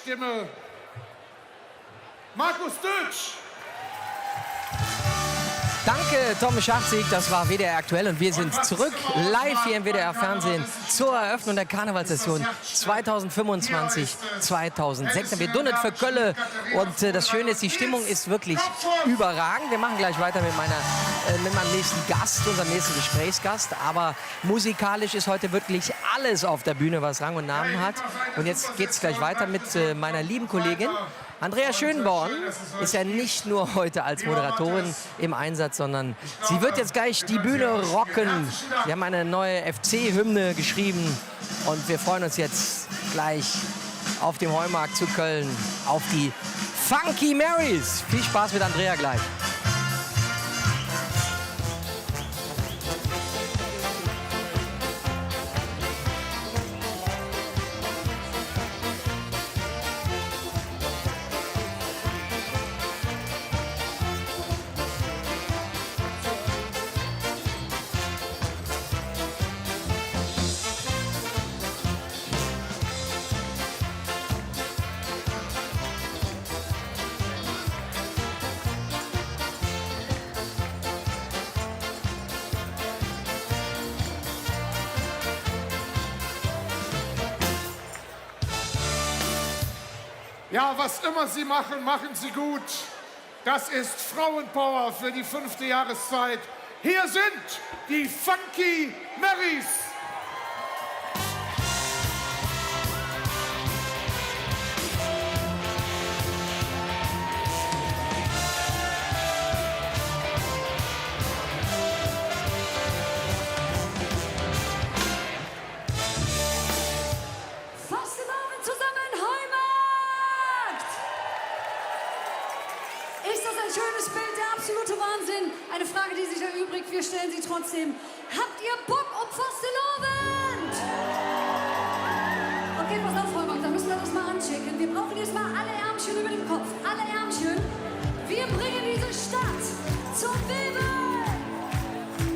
Stimme. Markus Dötsch. Danke, Tom Schachzig, das war WDR aktuell und wir sind zurück live hier im WDR Fernsehen zur Eröffnung der Karnevalssession 2025-2006. Wir dunnen für Kölle und das Schöne ist, die Stimmung ist wirklich überragend. Wir machen gleich weiter mit meinem nächsten Gast, unserem nächsten Gesprächsgast, aber musikalisch ist heute wirklich alles auf der Bühne, was Rang und Namen hat. Und jetzt geht es gleich weiter mit meiner lieben Kollegin. Andrea Schönborn ist ja nicht nur heute als Moderatorin im Einsatz, sondern sie wird jetzt gleich die Bühne rocken. Wir haben eine neue FC-Hymne geschrieben und wir freuen uns jetzt gleich auf dem Heumarkt zu Köln auf die Funky Marys. Viel Spaß mit Andrea gleich. Ja, was immer Sie machen, machen Sie gut. Das ist Frauenpower für die 5. Jahreszeit. Hier sind die Funky Marys. Eine Frage, die sich erübrigt, wir stellen sie trotzdem. Habt ihr Bock auf Fastelovend? Okay, pass auf, Heumarkt, dann müssen wir das mal anchecken. Wir brauchen jetzt mal alle Ärmchen über dem Kopf. Alle Ärmchen. Wir bringen diese Stadt zum Beben.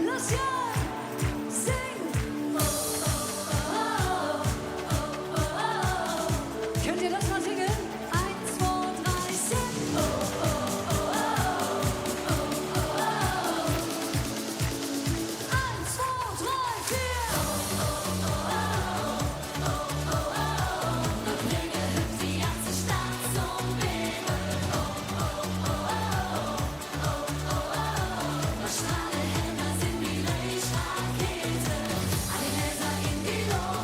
Los, ja, sing. Könnt ihr das mal singen? 1, 2, 3, sing. Alle Hände sind wie Lichtrakete, alle Laser in die Luft.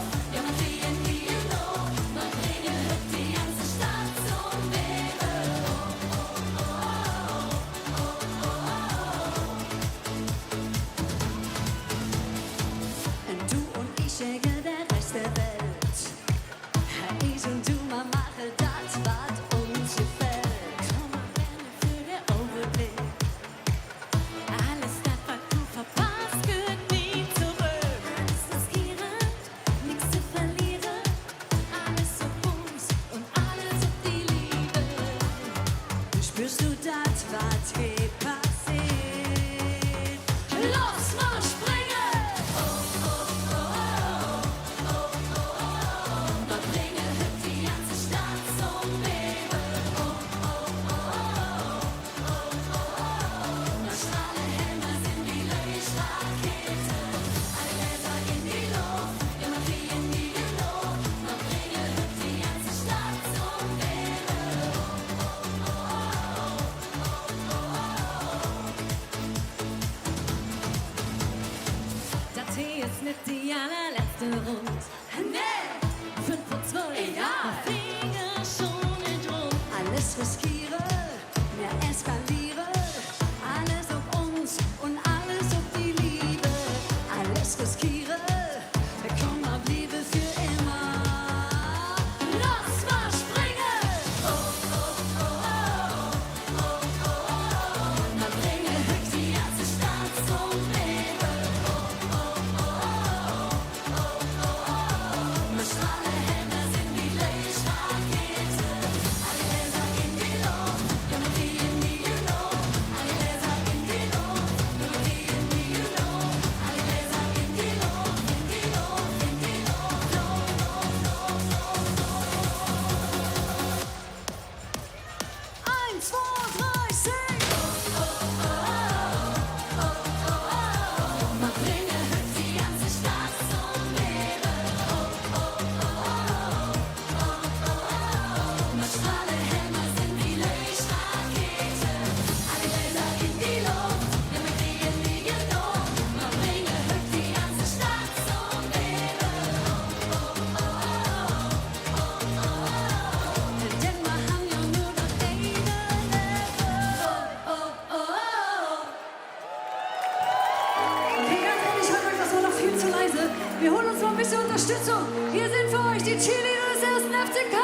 FC Köln.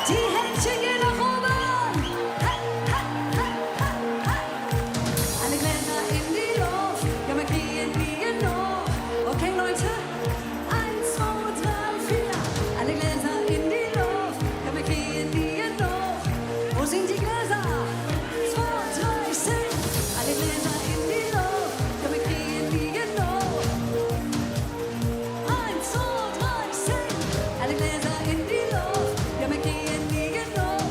Die Händchen gehen nach oben. Ha, ha, ha, ha, ha. Alle Gläser in die Luft. Ja, wir kriegen nie genug. Okay, Leute. 1, 2, 3, 4. Alle Gläser in die Luft. Ja, wir kriegen nie genug. Wo sind die Gläser? 2, 3, sing. Alle Gläser in die Luft. Ja, wir kriegen nie genug. 1, 2, 3, sing. Alle Gläser in die Luft. Ja, wir kriegen nie genug.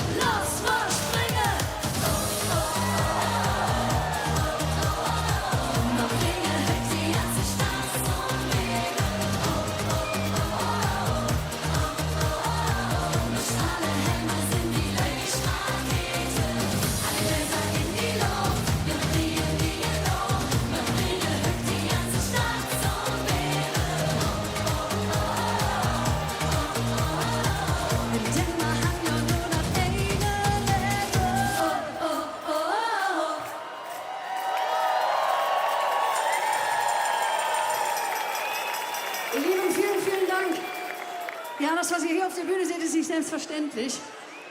Und lass mal springen. Noch Dinge hüpft die ganze Stadt zum Leben. Strahle Helme sind die Lichtrakete. Alle Gläser in die Luft. Wir kriegen nie genug. Noch Dinge hüpft die ganze Stadt zum Leben. Denn wir haben ja nur noch eine Leben. Oh, oh, oh, oh. Ihr Lieben, vielen, vielen Dank. Ja, das, was ihr hier auf der Bühne seht, ist nicht selbstverständlich.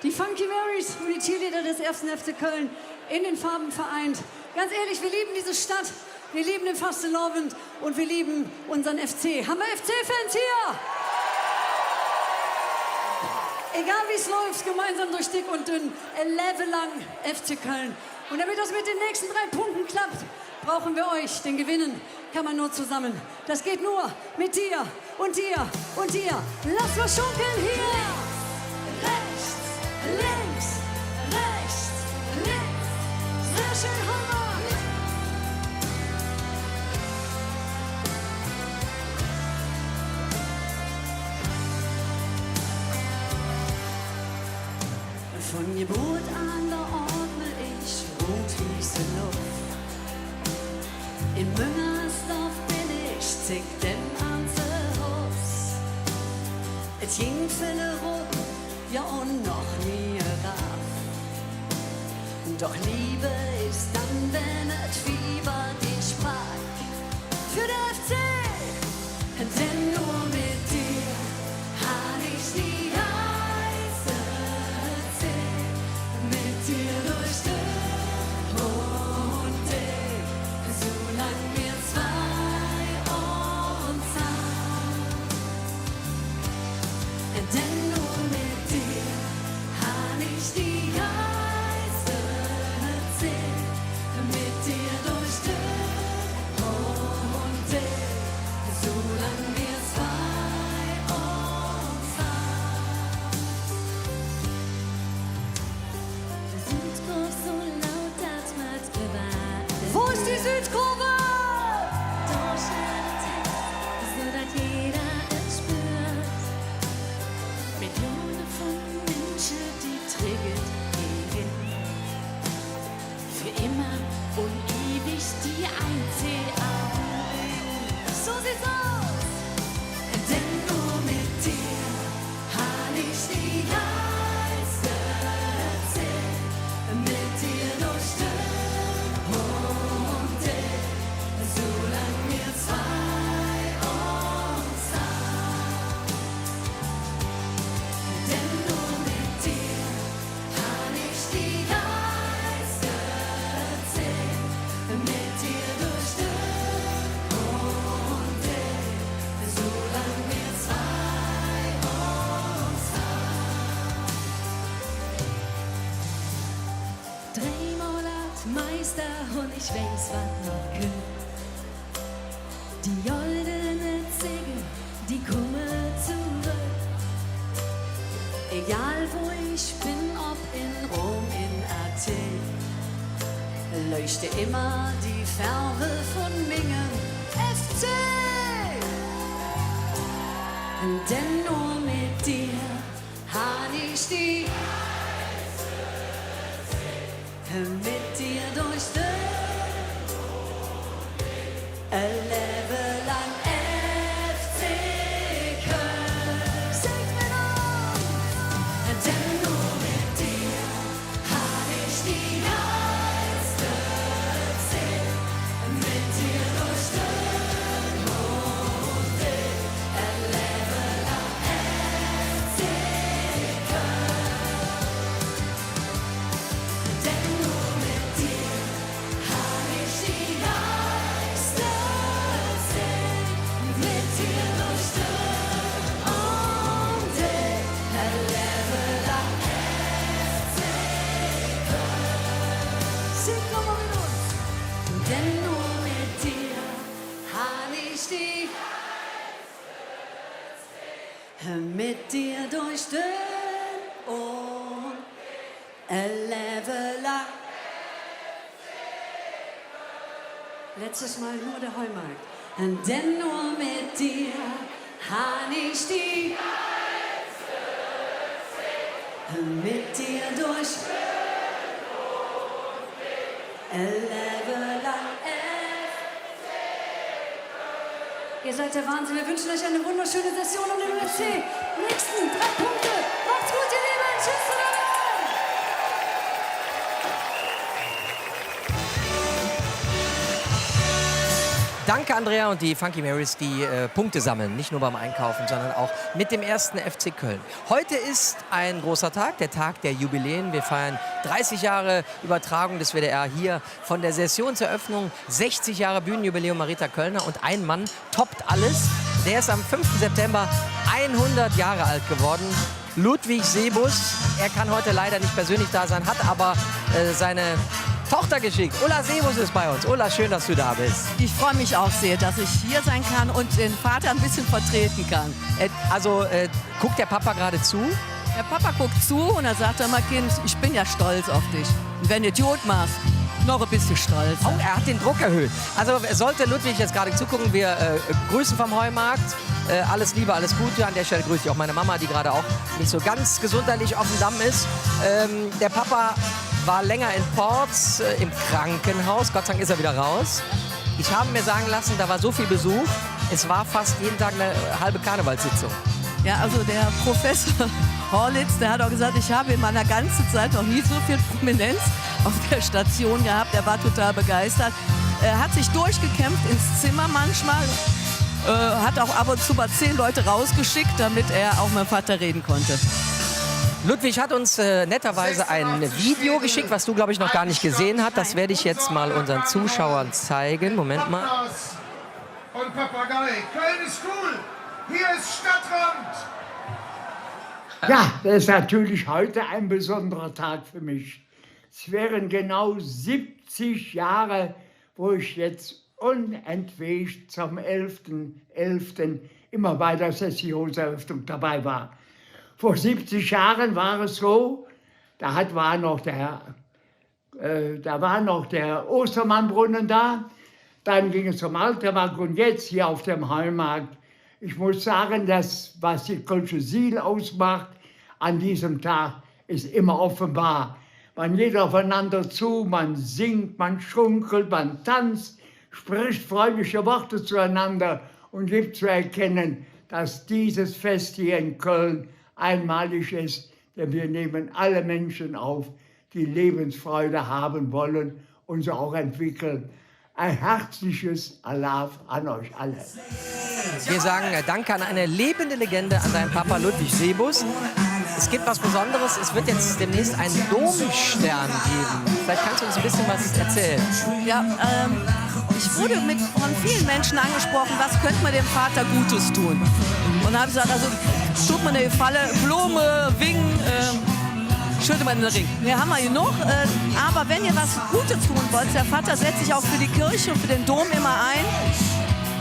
Die Funky Marys und die Cheerleader des 1. FC Köln in den Farben vereint. Ganz ehrlich, wir lieben diese Stadt, wir lieben den Fastelovend und wir lieben unseren FC. Haben wir FC-Fans hier? Egal wie es läuft, gemeinsam durch dick und dünn, 11 lang FC Köln. Und damit das mit den nächsten 3 Punkten klappt, brauchen wir euch. Denn gewinnen kann man nur zusammen. Das geht nur mit dir und dir und dir. Lasst was schunkeln hier. Rechts, links, rechts, links. Sehr schön, Hammer. Von Geburt an, da ordne ich rot-wiese Luft. In Müngersdorf bin ich zick dem Anzehus. Es ging viele rum, ja und noch nie raff. Doch Liebe ist dann, wenn es Fieber dich packt. Für den FC, denn nur mit dir hab ich die heiße Zeh. Mit dir durch dick und dick, solang wir zwei uns haben. Denn nur mit dir hab ich die heiße Zeh. Mit dir durch dick und dick, solang wir zwei uns haben. Südkurve so laut, dass man's bewahren. Wo ist die Südkurve? Durch alle Text, so dass jeder es spürt. Millionen von Menschen, die trägt gegen. Für immer und ewig die einzigartigen. So sieht's aus. Denn nur mit dir hab ich die heiße Zeh. Mit dir durch dick und dick, solang wir zwei uns haben. Denn nur mit dir hab ich die heiße Zeh. Mit dir durch dick und dick, solang wir zwei uns haben. 3 Monat Meister und ich weiß, was noch kommt. Die goldene Ziege, die komme zurück. Egal wo ich bin, ob in Rom, in Athen, leuchte immer die Farbe von Mingen FC. Denn nur mit dir hab ich die mit dir durch dick und Leben lang FC Köln. Sing mit uns! Denn nur mit dir hab ich die heiße Zeh. Mit dir durch dick und dick, mit dir durch den und Level up. Letztes Mal nur der Heumarkt. Denn nur mit dir han ich die mit dir durch Level up. Ihr seid der Wahnsinn. Wir wünschen euch eine wunderschöne Session um den UFC. Nächsten 3 Punkte. Macht's gut, ihr Lieben. Tschüss zusammen. Danke, Andrea und die Funky Marys, die Punkte sammeln. Nicht nur beim Einkaufen, sondern auch mit dem 1. FC Köln. Heute ist ein großer Tag, der Tag der Jubiläen. Wir feiern 30 Jahre Übertragung des WDR hier von der Sessionseröffnung. 60 Jahre Bühnenjubiläum Marita Kölner. Und ein Mann toppt alles. Der ist am 5. September 100 Jahre alt geworden. Ludwig Sebus. Er kann heute leider nicht persönlich da sein, hat aber seine Tochter geschickt. Ulla Sebus ist bei uns. Ulla, schön, dass du da bist. Ich freue mich auch sehr, dass ich hier sein kann und den Vater ein bisschen vertreten kann. Guckt der Papa gerade zu? Der Papa guckt zu und er sagt immer, Kind, ich bin ja stolz auf dich. Und wenn du Idiot machst, noch ein bisschen stolz. Oh, er hat den Druck erhöht. Also sollte Ludwig jetzt gerade zugucken, wir grüßen vom Heumarkt. Alles Liebe, alles Gute. An der Stelle grüße ich auch meine Mama, die gerade auch nicht so ganz gesundheitlich auf dem Damm ist. Der Papa war länger in Porz im Krankenhaus. Gott sei Dank ist er wieder raus. Ich habe mir sagen lassen, da war so viel Besuch. Es war fast jeden Tag eine halbe Karnevalssitzung. Ja, also der Professor Horlitz, der hat auch gesagt, ich habe in meiner ganzen Zeit noch nie so viel Prominenz auf der Station gehabt. Er war total begeistert. Er hat sich durchgekämpft ins Zimmer manchmal. Hat auch ab und zu mal 10 Leute rausgeschickt, damit er auch mit dem Vater reden konnte. Ludwig hat uns netterweise ein Video geschickt, was du, glaube ich, noch gar nicht gesehen hast. Das werde ich jetzt mal unseren Zuschauern zeigen. Moment mal. Und Papagei. Köln ist cool. Hier ist Stadtrand. Ja, das ist natürlich heute ein besonderer Tag für mich. Es wären genau 70 Jahre, wo ich jetzt unentwegt zum 11.11. immer bei der Sessionseröffnung dabei war. Vor 70 Jahren war es so, da war noch der Ostermannbrunnen da, dann ging es zum Altermarkt und jetzt hier auf dem Heumarkt. Ich muss sagen, das, was die Kölsche Siel ausmacht an diesem Tag, ist immer offenbar. Man geht aufeinander zu, man singt, man schunkelt, man tanzt, spricht freundliche Worte zueinander und gibt zu erkennen, dass dieses Fest hier in Köln einmalig ist, denn wir nehmen alle Menschen auf, die Lebensfreude haben wollen und so auch entwickeln. Ein herzliches Alaf an euch alle. Wir sagen Danke an eine lebende Legende, an deinen Papa Ludwig Sebus. Es gibt was Besonderes, es wird jetzt demnächst einen Domstern geben. Vielleicht kannst du uns ein bisschen was erzählen. Ja, ich wurde von vielen Menschen angesprochen, was könnte man dem Vater Gutes tun? Und da habe ich gesagt, also tut man eine Falle, Blume, Wingen, schüttet man in den Ring. Wir haben wir genug, aber wenn ihr was Gutes tun wollt, der Vater setzt sich auch für die Kirche und für den Dom immer ein,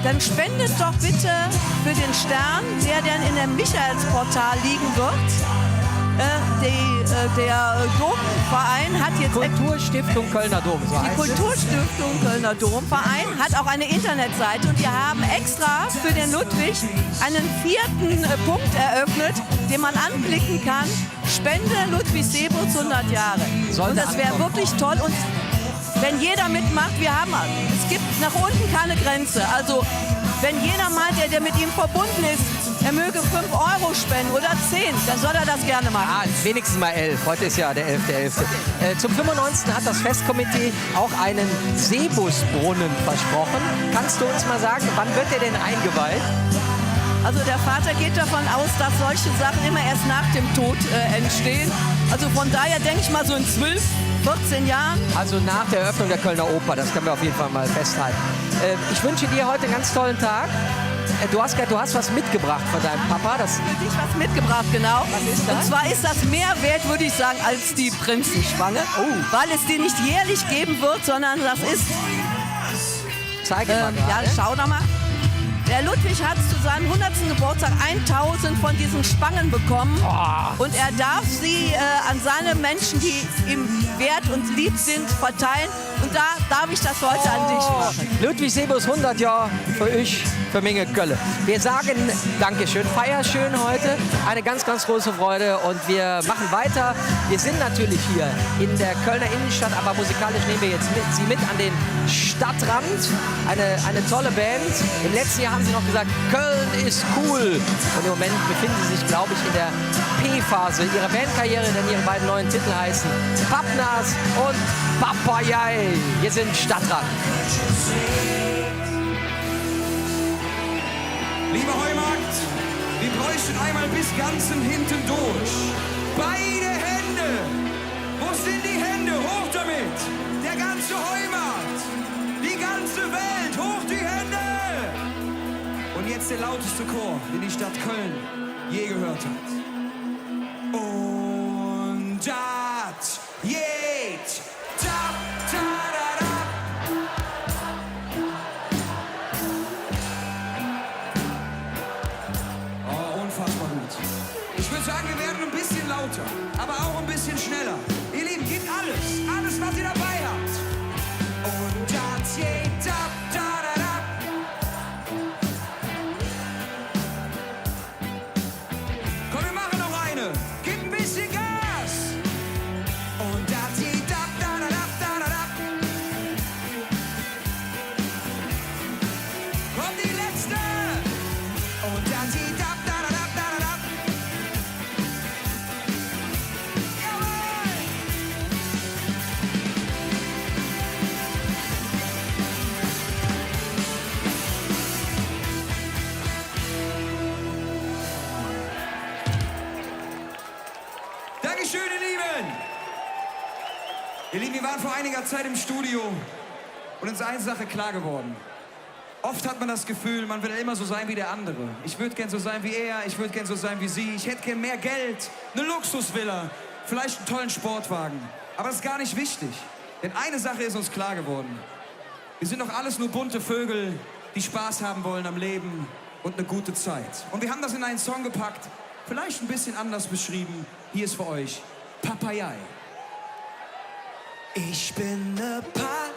dann spendet doch bitte für den Stern, der dann in dem Michaelsportal liegen wird. Der Domverein hat jetzt... Kulturstiftung Kölner Dom, so heißt es. Die Kulturstiftung Kölner Domverein hat auch eine Internetseite und wir haben extra für den Ludwig einen 4. Punkt eröffnet, den man anklicken kann. Spende Ludwig Sebus 100 Jahre. Und das wäre wirklich toll. Und wenn jeder mitmacht, es gibt nach unten keine Grenze. Also wenn jeder meint, der mit ihm verbunden ist, er möge 5 € spenden oder 10, dann soll er das gerne machen. Ah, wenigstens mal 11. Heute ist ja der 11.11. Zum 95. hat das Festkomitee auch einen Sebusbrunnen versprochen. Kannst du uns mal sagen, wann wird der denn eingeweiht? Also der Vater geht davon aus, dass solche Sachen immer erst nach dem Tod entstehen. Also von daher denke ich mal so in 12, 14 Jahren. Also nach der Eröffnung der Kölner Oper, das können wir auf jeden Fall mal festhalten. Ich wünsche dir heute einen ganz tollen Tag. Du hast was mitgebracht von deinem Papa. Für dich was mitgebracht, genau. Was ist das? Und zwar ist das mehr wert, würde ich sagen, als die Prinzenschwange. Oh. Weil es die nicht jährlich geben wird, sondern das ist... Zeige mal ja, gerade. schau doch mal. Der Ludwig hat zu seinem 100. Geburtstag 1000 von diesen Spangen bekommen. Und er darf sie an seine Menschen, die ihm wert und lieb sind, verteilen. Und da darf ich das heute an dich machen. Ludwig Sebus 100 Jahre für euch, für Menge Kölle. Wir sagen Dankeschön, feier schön heute. Eine ganz, ganz große Freude und wir machen weiter. Wir sind natürlich hier in der Kölner Innenstadt, aber musikalisch nehmen wir jetzt Sie mit an den Stadtrand. Eine tolle Band. Im letzten Jahr haben Sie noch gesagt, Köln ist cool. Und im Moment befinden Sie sich, glaube ich, in der P-Phase ihrer Bandkarriere, denn ihre beiden neuen Titel heißen Pappnas und Papayai. Wir sind Stadtrand. Lieber Heumarkt, wir bräuchten einmal bis ganz hinten durch. Beide Hände. Wo sind die Hände? Hoch damit. Der ganze Heumarkt. Die ganze Welt. Hoch die Hände. Und jetzt der lauteste Chor, den die Stadt Köln je gehört hat. Und das geht. Da, da, da, da. Oh, unfassbar gut. Ich würde sagen, wir werden ein bisschen lauter, aber auch ein bisschen schneller. Ihr Lieben, gebt alles, was ihr dabei habt. Und das geht. Da, da, da, da. Komm, wir machen noch eine. Gib ein bisschen Gas. Und das geht. Da, da, da, da, da, da, da. Kommt die letzte. Und dann geht. Da, da, da, da, da, da. Jawohl. Dankeschön, ihr Lieben! Ihr Lieben, wir waren vor einiger Zeit im Studio und uns ist eine Sache klar geworden. Oft hat man das Gefühl, man will immer so sein wie der andere. Ich würde gern so sein wie er, ich würde gern so sein wie sie. Ich hätte gern mehr Geld, eine Luxusvilla, vielleicht einen tollen Sportwagen. Aber das ist gar nicht wichtig, denn eine Sache ist uns klar geworden. Wir sind doch alles nur bunte Vögel, die Spaß haben wollen am Leben und eine gute Zeit. Und wir haben das in einen Song gepackt, vielleicht ein bisschen anders beschrieben. Hier ist für euch Papayai. Ich bin ne Papayai.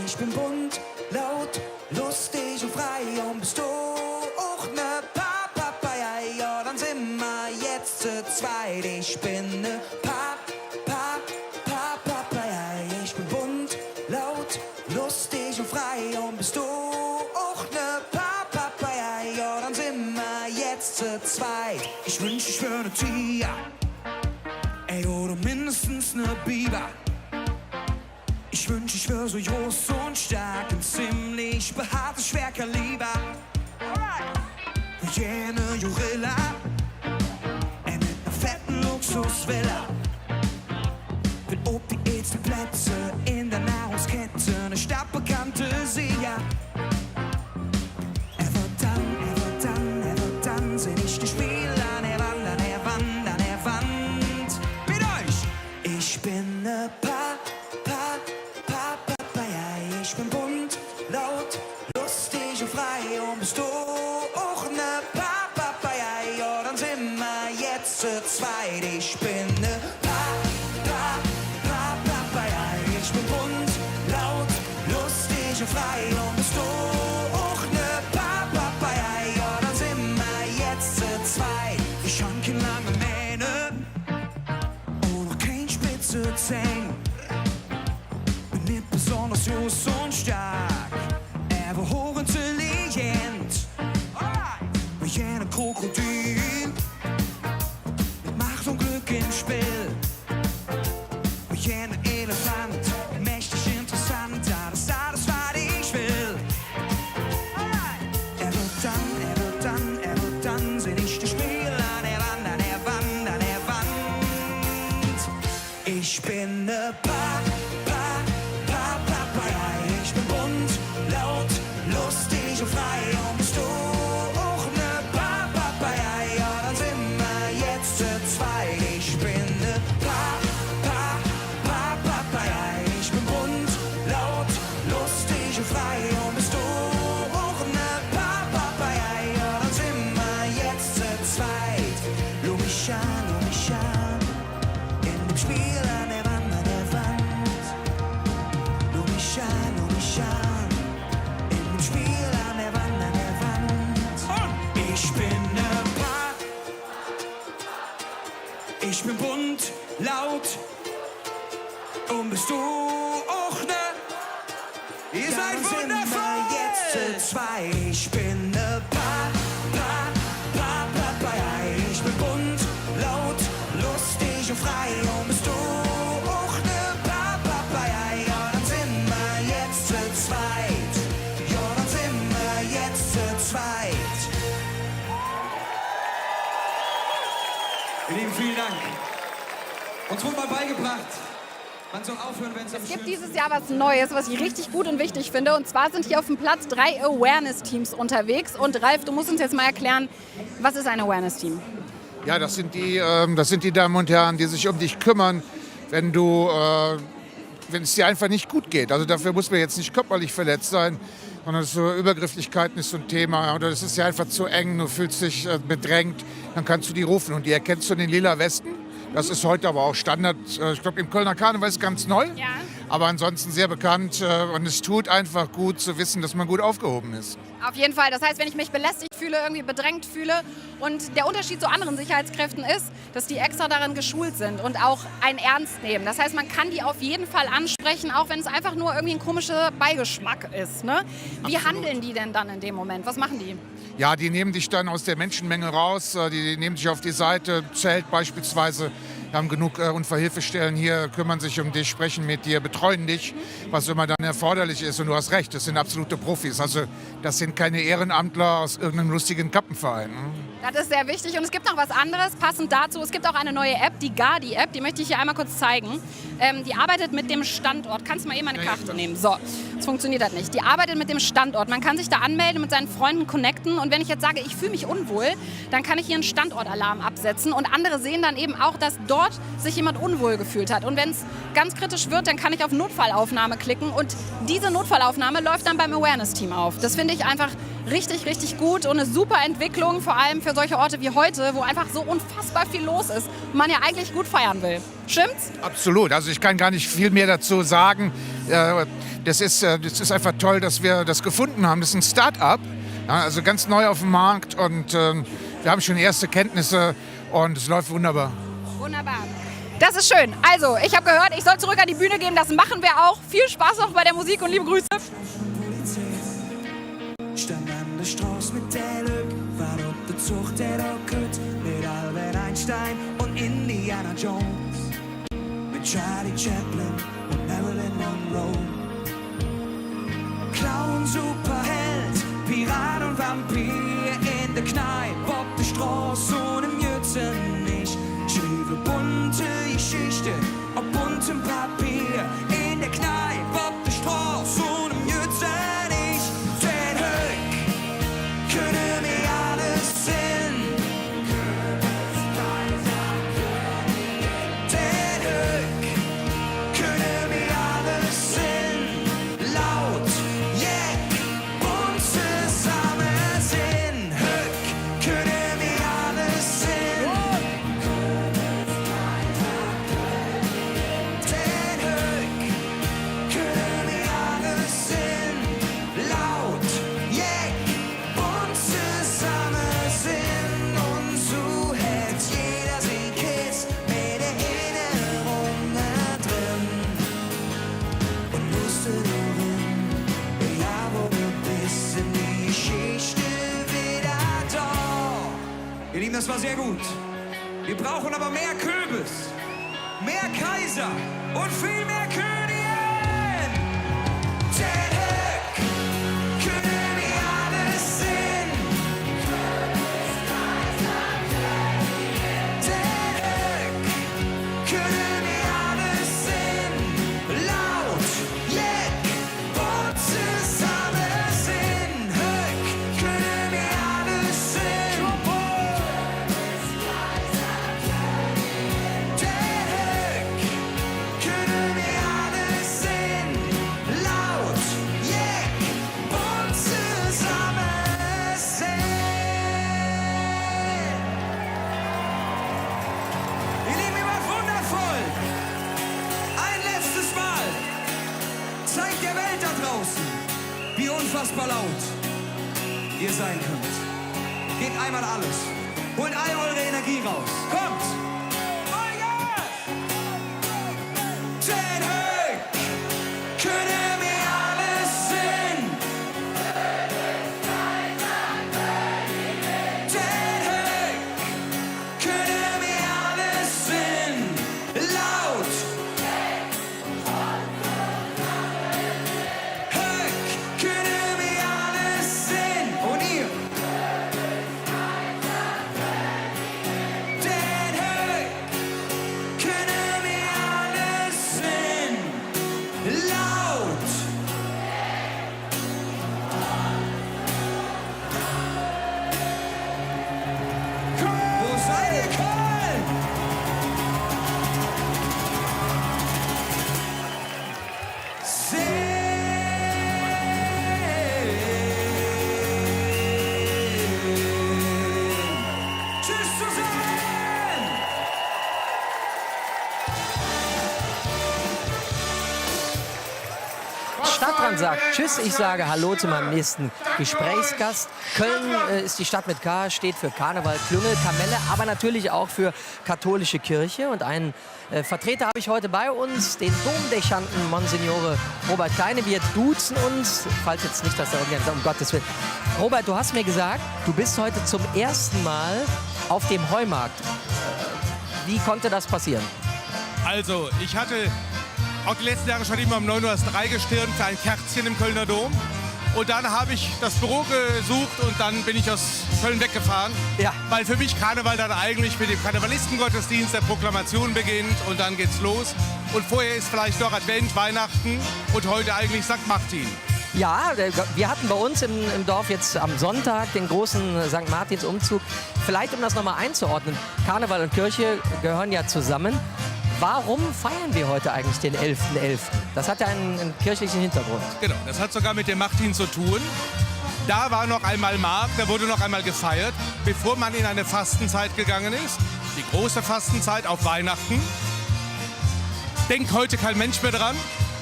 Ich bin bunt, laut, lustig und frei. Und bist du auch ne Papayai? Ja, dann sind wir jetzt zu zweit. Ich bin ne Papayai. Ich bin bunt, laut, lustig und frei. Und bist du auch ne Papayai? Ja, dann sind wir jetzt zu zweit. Ich wünsch, ich wär ne Tiger. Ey, oder mindestens ne Biber. Ich wünsch, ich wär so groß und stark und ziemlich behaartes Schwerkaliber. Jene Jurilla, ey, mit ner fetten Luxusvilla. Will ob die edlsten Plätze in der Nahrungskette, ne stadtbekannte Sieger. Er wird dann, seh ich die Spieler, er wandert. Mit euch! Ich bin ne Papayai. Ich bin bunt, laut, lustig und frei. Und bist du auch ne Papayai? Ja, dann sind wir jetzt zu zweit. Ich bin ne Papayai. Ich bin bunt, laut, lustig und frei. Und bist du auch ne Papayai? Ja, dann sind wir jetzt zu zweit. Ich hab keine lange Mähne und noch kein spitze Zähne. Bin nicht besonders groß und stark, aber hochintelligent. Wie jene Krokodil mit Macht und Glück im Spiel. Wie jene Elefant, mächtig interessant, ja, das ist alles, was ich will. Er wird dann, seh ich die Spieler, er wandert. Ich bin ne Papayai. Ich bin bunt, laut, lustig und frei. Und bist du auch ne Papayai? Ja, ich bin bunt, laut und bist du auch ne? Ihr seid wundervoll! Jetzt zu zwei, ich bin ne Papaya. Ich bin bunt, laut, lustig und frei und bist du auch ne Papaya. Ja, dann sind wir jetzt zu zweit. Ja, dann sind wir jetzt zu zweit. Ihr Lieben, vielen Dank. Uns wurde mal beigebracht, man soll aufhören, wenn es am Es gibt schönsten dieses Jahr was Neues, was ich richtig gut und wichtig finde. Und zwar sind hier auf dem Platz 3 Awareness-Teams unterwegs. Und Ralf, du musst uns jetzt mal erklären, was ist ein Awareness-Team? Ja, das sind die Damen und Herren, die sich um dich kümmern, wenn es dir einfach nicht gut geht. Also dafür muss man jetzt nicht körperlich verletzt sein, sondern so Übergrifflichkeiten ist so ein Thema. Oder es ist ja einfach zu eng, du fühlst dich bedrängt, dann kannst du die rufen. Und die erkennst du in den lila Westen. Das ist heute aber auch Standard. Ich glaube, im Kölner Karneval ist es ganz neu, Ja. aber ansonsten sehr bekannt. Und es tut einfach gut zu wissen, dass man gut aufgehoben ist. Auf jeden Fall. Das heißt, wenn ich mich belästigt fühle, irgendwie bedrängt fühle. Und der Unterschied zu anderen Sicherheitskräften ist, dass die extra darin geschult sind und auch einen ernst nehmen. Das heißt, man kann die auf jeden Fall ansprechen, auch wenn es einfach nur irgendwie ein komischer Beigeschmack ist. Ne? Wie handeln die denn dann in dem Moment? Was machen die? Ja, die nehmen dich dann aus der Menschenmenge raus, die nehmen dich auf die Seite, Zelt beispielsweise. Wir haben genug Unfallhilfestellen hier, kümmern sich um dich, sprechen mit dir, betreuen dich, was immer dann erforderlich ist. Und du hast recht, das sind absolute Profis. Also das sind keine Ehrenamtler aus irgendeinem lustigen Kappenverein. Das ist sehr wichtig. Und es gibt noch was anderes, passend dazu. Es gibt auch eine neue App, die Gardi-App. Die möchte ich hier einmal kurz zeigen. Die arbeitet mit dem Standort. Kannst du mal eben eine Karte nehmen? So, das funktioniert halt nicht. Die arbeitet mit dem Standort. Man kann sich da anmelden, mit seinen Freunden connecten. Und wenn ich jetzt sage, ich fühle mich unwohl, dann kann ich hier einen Standortalarm absetzen. Und andere sehen dann eben auch, dass dort sich jemand unwohl gefühlt hat. Und wenn es ganz kritisch wird, dann kann ich auf Notfallaufnahme klicken. Und diese Notfallaufnahme läuft dann beim Awareness-Team auf. Das finde ich einfach richtig, richtig gut und eine super Entwicklung, vor allem für solche Orte wie heute, wo einfach so unfassbar viel los ist und man ja eigentlich gut feiern will. Stimmt's? Absolut. Also ich kann gar nicht viel mehr dazu sagen. Das ist einfach toll, dass wir das gefunden haben. Das ist ein Start-up, ja, also ganz neu auf dem Markt und wir haben schon erste Kenntnisse und es läuft wunderbar. Wunderbar. Das ist schön. Also, ich habe gehört, ich soll zurück an die Bühne gehen. Das machen wir auch. Viel Spaß noch bei der Musik und liebe Grüße. Stand an der Straße mit der Lück, war auf der Zucht der Rocket mit Albert Einstein und Indiana Jones, mit Charlie Chaplin und Marilyn Monroe. Clown, Superheld, Pirat und Vampir in der Kneipe, auf der Straße und im Jützenich. Schriebe bunte Geschichte auf buntem Papier in der Kneipe, auf der Straße und im Jützenich. Den Höck können mir alles sinn. Den Höck können mir alles sinn. Laut, jeck, bunt zusammen sind. Höck können mir alles sinn. Den Höck können mir alles sinn. Laut, jeck, bunt zusammen sind. Und so hält jeder sich Kiss mit der Erinnerung da drin. Und musste darin, ja, wo du bist, in die Geschichte wieder da. Ihr Lieben, das war sehr gut. Wir brauchen aber mehr Kürbis, mehr Kaiser und viel mehr Königin. Den Höck können wir alles sehen. Den Höck können wir alles sehen. Laut, jeck, bunt zusammen sind. Höck können wir alles sehen. Den Höck können wir alles sehen. Laut, jeck, bunt zusammen sind. Ihr Lieben, ihr wart wundervoll. Ein letztes Mal. Zeigt der Welt da draußen, wie unfassbar laut ihr sein könnt. Gebt einmal alles. Holt all eure Energie raus. Kommt! Vollgas! Köln! Tschüss zusammen! Stadtrand sagt Tschüss, ich sage Hallo zu meinem nächsten Gesprächsgast. Köln ist die Stadt mit K, steht für Karneval, Klüngel, Kamelle, aber natürlich auch für katholische Kirche. Und einen Vertreter habe ich heute bei uns, den Domdechanten Monsignore Robert Kleine. Wir duzen uns, falls jetzt nicht, dass er um Gottes Willen. Robert, du hast mir gesagt, du bist heute zum ersten Mal auf dem Heumarkt. Wie konnte das passieren? Also, ich hatte auch die letzten Jahre schon immer um 9 Uhr das 3 gestirnt für ein Kerzchen im Kölner Dom. Und dann habe ich das Büro gesucht und dann bin ich aus Köln weggefahren. Ja. Weil für mich Karneval dann eigentlich mit dem Karnevalistengottesdienst der Proklamation beginnt und dann geht's los. Und vorher ist vielleicht noch Advent, Weihnachten und heute eigentlich St. Martin. Ja, wir hatten bei uns im Dorf jetzt am Sonntag den großen St. Martins-Umzug. Vielleicht, um das nochmal einzuordnen, Karneval und Kirche gehören ja zusammen. Warum feiern wir heute eigentlich den 11.11.? Das hat ja einen kirchlichen Hintergrund. Genau, das hat sogar mit dem Martin zu tun. Da war noch einmal Markt, da wurde noch einmal gefeiert, bevor man in eine Fastenzeit gegangen ist. Die große Fastenzeit auf Weihnachten. Denkt heute kein Mensch mehr dran.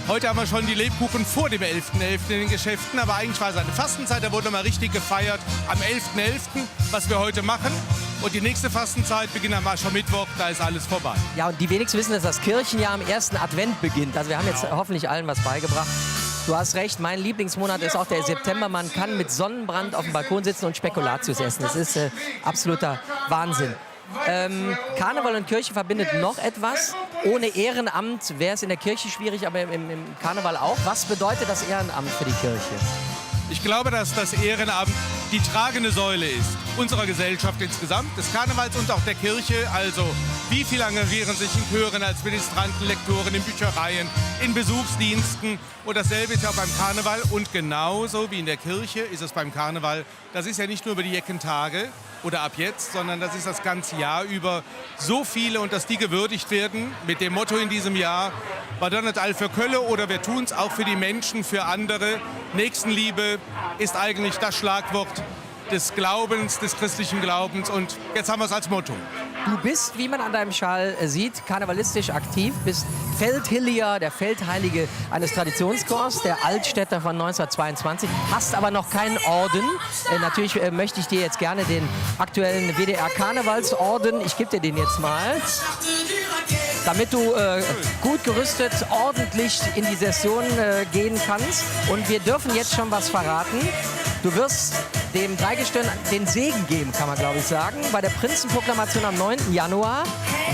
Heute haben wir schon die Lebkuchen vor dem 11.11. in den Geschäften, aber eigentlich war es eine Fastenzeit, da wurde mal richtig gefeiert am 11.11., was wir heute machen. Und die nächste Fastenzeit beginnt am Aschermittwoch, da ist alles vorbei. Ja, und die wenigsten wissen, dass das Kirchenjahr am ersten Advent beginnt. Also wir haben jetzt hoffentlich allen was beigebracht. Du hast recht, mein Lieblingsmonat ist auch der September. Man kann mit Sonnenbrand auf dem Balkon sitzen und Spekulatius essen. Das ist absoluter Wahnsinn. Karneval und Kirche verbindet noch etwas. Ohne Ehrenamt wäre es in der Kirche schwierig, aber im Karneval auch. Was bedeutet das Ehrenamt für die Kirche? Ich glaube, dass das Ehrenamt die tragende Säule ist unserer Gesellschaft insgesamt, des Karnevals und auch der Kirche. Also wie viel engagieren sich in Chören als Ministranten, Lektoren, in Büchereien, in Besuchsdiensten. Und dasselbe ist ja auch beim Karneval. Und genauso wie in der Kirche ist es beim Karneval. Das ist ja nicht nur über die Jeckentage oder ab jetzt, sondern das ist das ganze Jahr über so viele und dass die gewürdigt werden mit dem Motto in diesem Jahr, war dann nicht all für Kölle oder wir tun es auch für die Menschen, für andere. Nächstenliebe ist eigentlich das Schlagwort des Glaubens, des christlichen Glaubens und jetzt haben wir es als Motto. Du bist, wie man an deinem Schal sieht, karnevalistisch aktiv, bist Feldhillier, der Feldheilige eines Traditionschors, der Altstädter von 1922, hast aber noch keinen Orden. Natürlich möchte ich dir jetzt gerne den aktuellen WDR Karnevalsorden, ich gebe dir den jetzt mal, damit du gut gerüstet, ordentlich in die Session gehen kannst. Und wir dürfen jetzt schon was verraten. Du wirst dem Dreigestirn den Segen geben, kann man glaube ich sagen. Bei der Prinzenproklamation am 9. Januar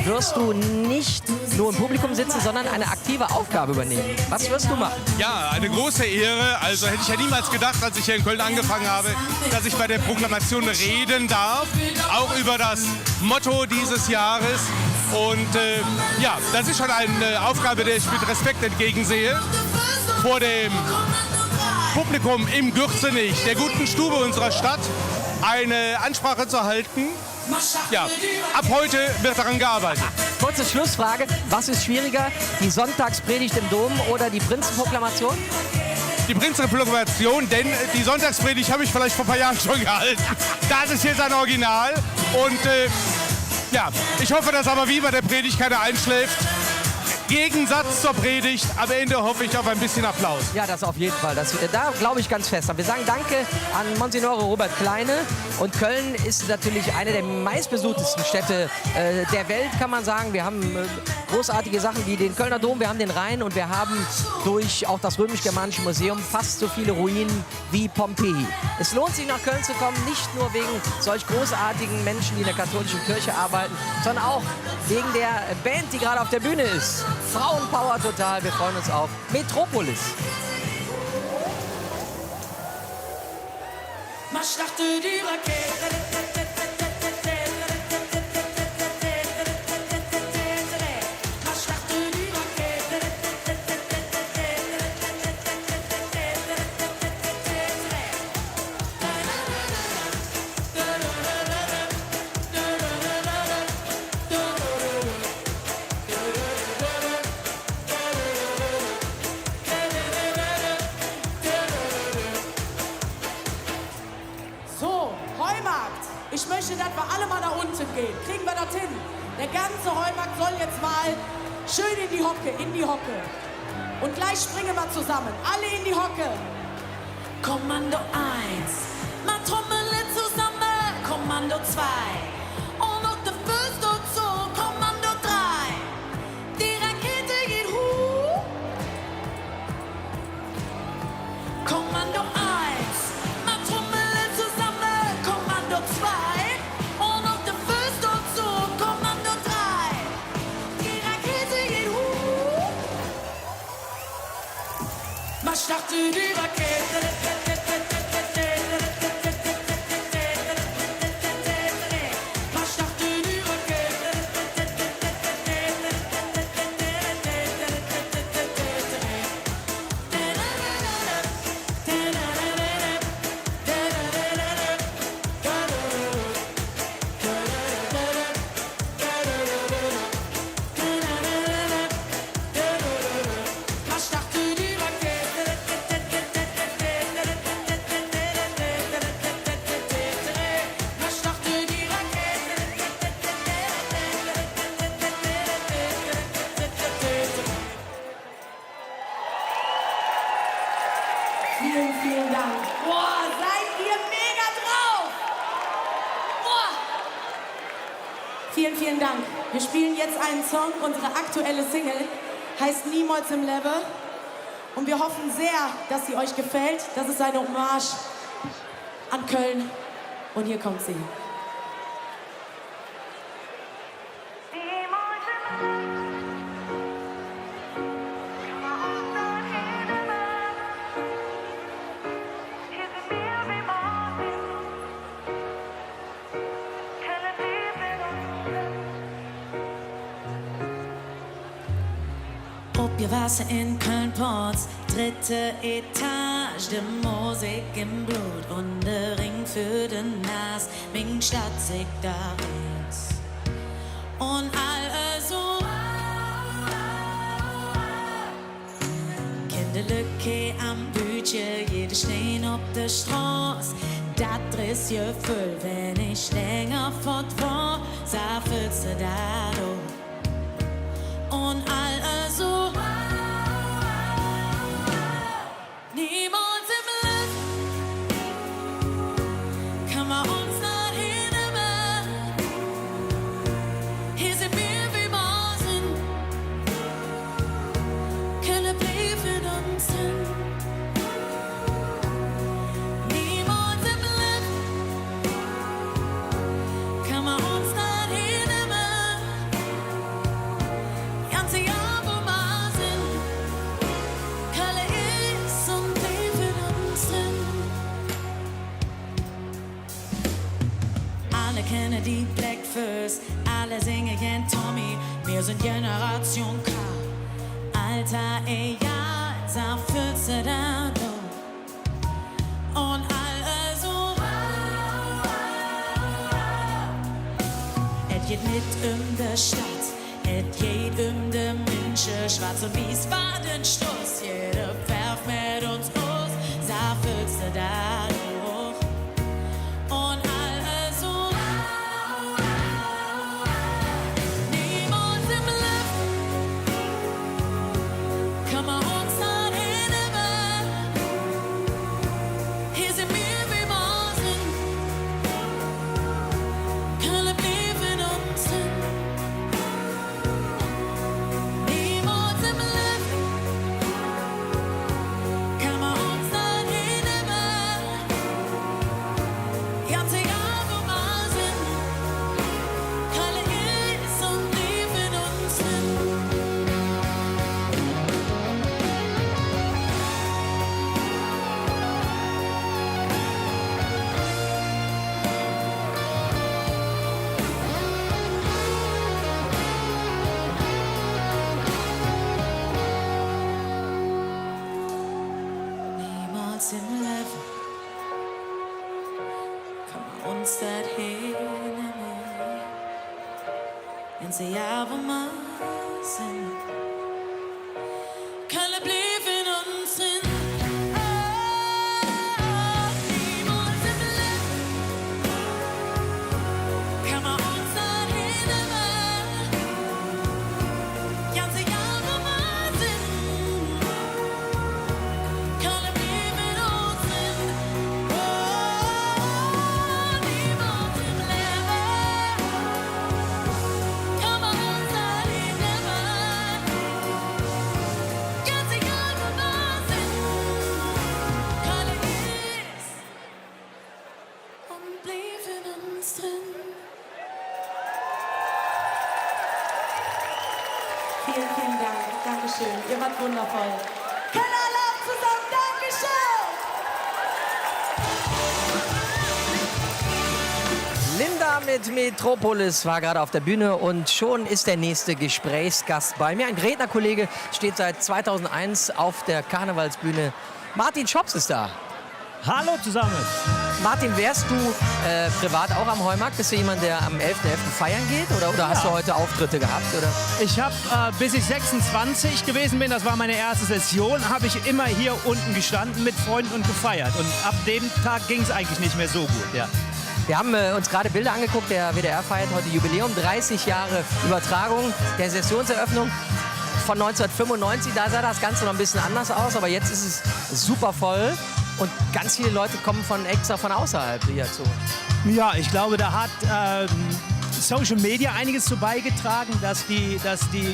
wirst du nicht nur im Publikum sitzen, sondern eine aktive Aufgabe übernehmen. Was wirst du machen? Ja, eine große Ehre. Also hätte ich ja niemals gedacht, als ich hier in Köln angefangen habe, dass ich bei der Proklamation reden darf. Auch über das Motto dieses Jahres. Und ja, das ist schon eine Aufgabe, der ich mit Respekt entgegensehe. Vor dem Publikum im Gürzenich, der guten Stube unserer Stadt, eine Ansprache zu halten. Ja, ab heute wird daran gearbeitet. Kurze Schlussfrage. Was ist schwieriger, die Sonntagspredigt im Dom oder die Prinzenproklamation? Die Prinzenproklamation, denn die Sonntagspredigt habe ich vielleicht vor ein paar Jahren schon gehalten. Das ist jetzt ein Original. Und ja, ich hoffe, dass aber wie bei der Predigt keiner einschläft. Gegensatz zur Predigt. Am Ende hoffe ich auf ein bisschen Applaus. Ja, das auf jeden Fall. Da glaube ich ganz fest. Wir sagen Danke an Monsignore Robert Kleine. Und Köln ist natürlich eine der meistbesuchtesten Städte der Welt, kann man sagen. Wir haben großartige Sachen wie den Kölner Dom, wir haben den Rhein und wir haben durch auch das Römisch-Germanische Museum fast so viele Ruinen wie Pompeji. Es lohnt sich, nach Köln zu kommen, nicht nur wegen solch großartigen Menschen, die in der katholischen Kirche arbeiten, sondern auch wegen der Band, die gerade auf der Bühne ist. Frauenpower total, wir freuen uns auf Metropolis. Man startet die Rakete. Ich möchte, dass wir alle mal nach unten gehen. Kriegen wir das hin? Der ganze Heumarkt soll jetzt mal schön in die Hocke, in die Hocke. Und gleich springen wir zusammen. Alle in die Hocke. Kommando 1, mal Trommel zusammen. Kommando 2, und noch der Fürst und so. Kommando 3, die Rakete geht hoch. Kommando 1, mal Trommel zusammen. Kommando 2, und noch der Fürst und so. Kommando 3, die Rakete geht hoch. Man startet die Rakete. Vielen Dank. Boah, seid ihr mega drauf! Boah. Vielen Dank. Wir spielen jetzt einen Song, unsere aktuelle Single, heißt Niemals im Level. Und wir hoffen sehr, dass sie euch gefällt. Das ist eine Hommage an Köln. Und hier kommt sie. Wir waren in Köln-Ports, 3. Etage, die Musik im Blut und der Ring für den Nas, min Stadt sich da rechts. Und alle so, Kinderlücke am Budget, jede stehen auf der Straße. Dat ist Gefühl, wenn ich länger fort war, sah Füchse da do. Und alle so, niemals im Leben kann man uns not hinnehmen. Hier sind wir wie Maßen, können bleiben uns hin. Niemals im Leben kann man uns not hinnehmen. Ganze Jahr wo Maßen, Kalle ist und bleiben uns hin. Alle kennen die Blackfurs, alle singen Jen Tommy. Wir sind Generation K. Alter, egal, sag Füchse da do. Und alle so, et geht mit der Stadt, et geht de Münche. Schwarz und Weiß war den Stoß, jeder werft mit uns aus, sah Füchse da durch. Und alle so, niemals im Leben kann man uns not hinnehmen. Hier sind wir wie Maßen, können bleiben uns hin. Niemals im Leben kann man uns not hinnehmen. Ganze Jahr wo Maßen, Kalle ist und bleiben uns hin. Niemals im Leben kann man uns das hinnehmen. Ganze Jahr wo Maßen, Kalle bleiben uns hin. Niemals im Leben Vielen, vielen Dank. Dankeschön. Ihr wart wundervoll. Kelleralarm zusammen. Dankeschön. Linda mit Metropolis war gerade auf der Bühne und schon ist der nächste Gesprächsgast bei mir. Ein Rednerkollege steht seit 2001 auf der Karnevalsbühne. Martin Schops ist da. Hallo zusammen. Martin, wärst du privat auch am Heumarkt? Bist du jemand, der am 11.11. feiern geht? Oder hast du heute Auftritte gehabt? Oder? Ich habe, bis ich 26 gewesen bin, das war meine erste Session, habe ich immer hier unten gestanden mit Freunden und gefeiert. Und ab dem Tag ging es eigentlich nicht mehr so gut. Ja. Wir haben uns gerade Bilder angeguckt. Der WDR feiert heute Jubiläum. 30 Jahre Übertragung der Sessionseröffnung von 1995. Da sah das Ganze noch ein bisschen anders aus. Aber jetzt ist es super voll. Und ganz viele Leute kommen extra von außerhalb hierzu. Ja, ich glaube, da hat Social Media einiges zu beigetragen, dass die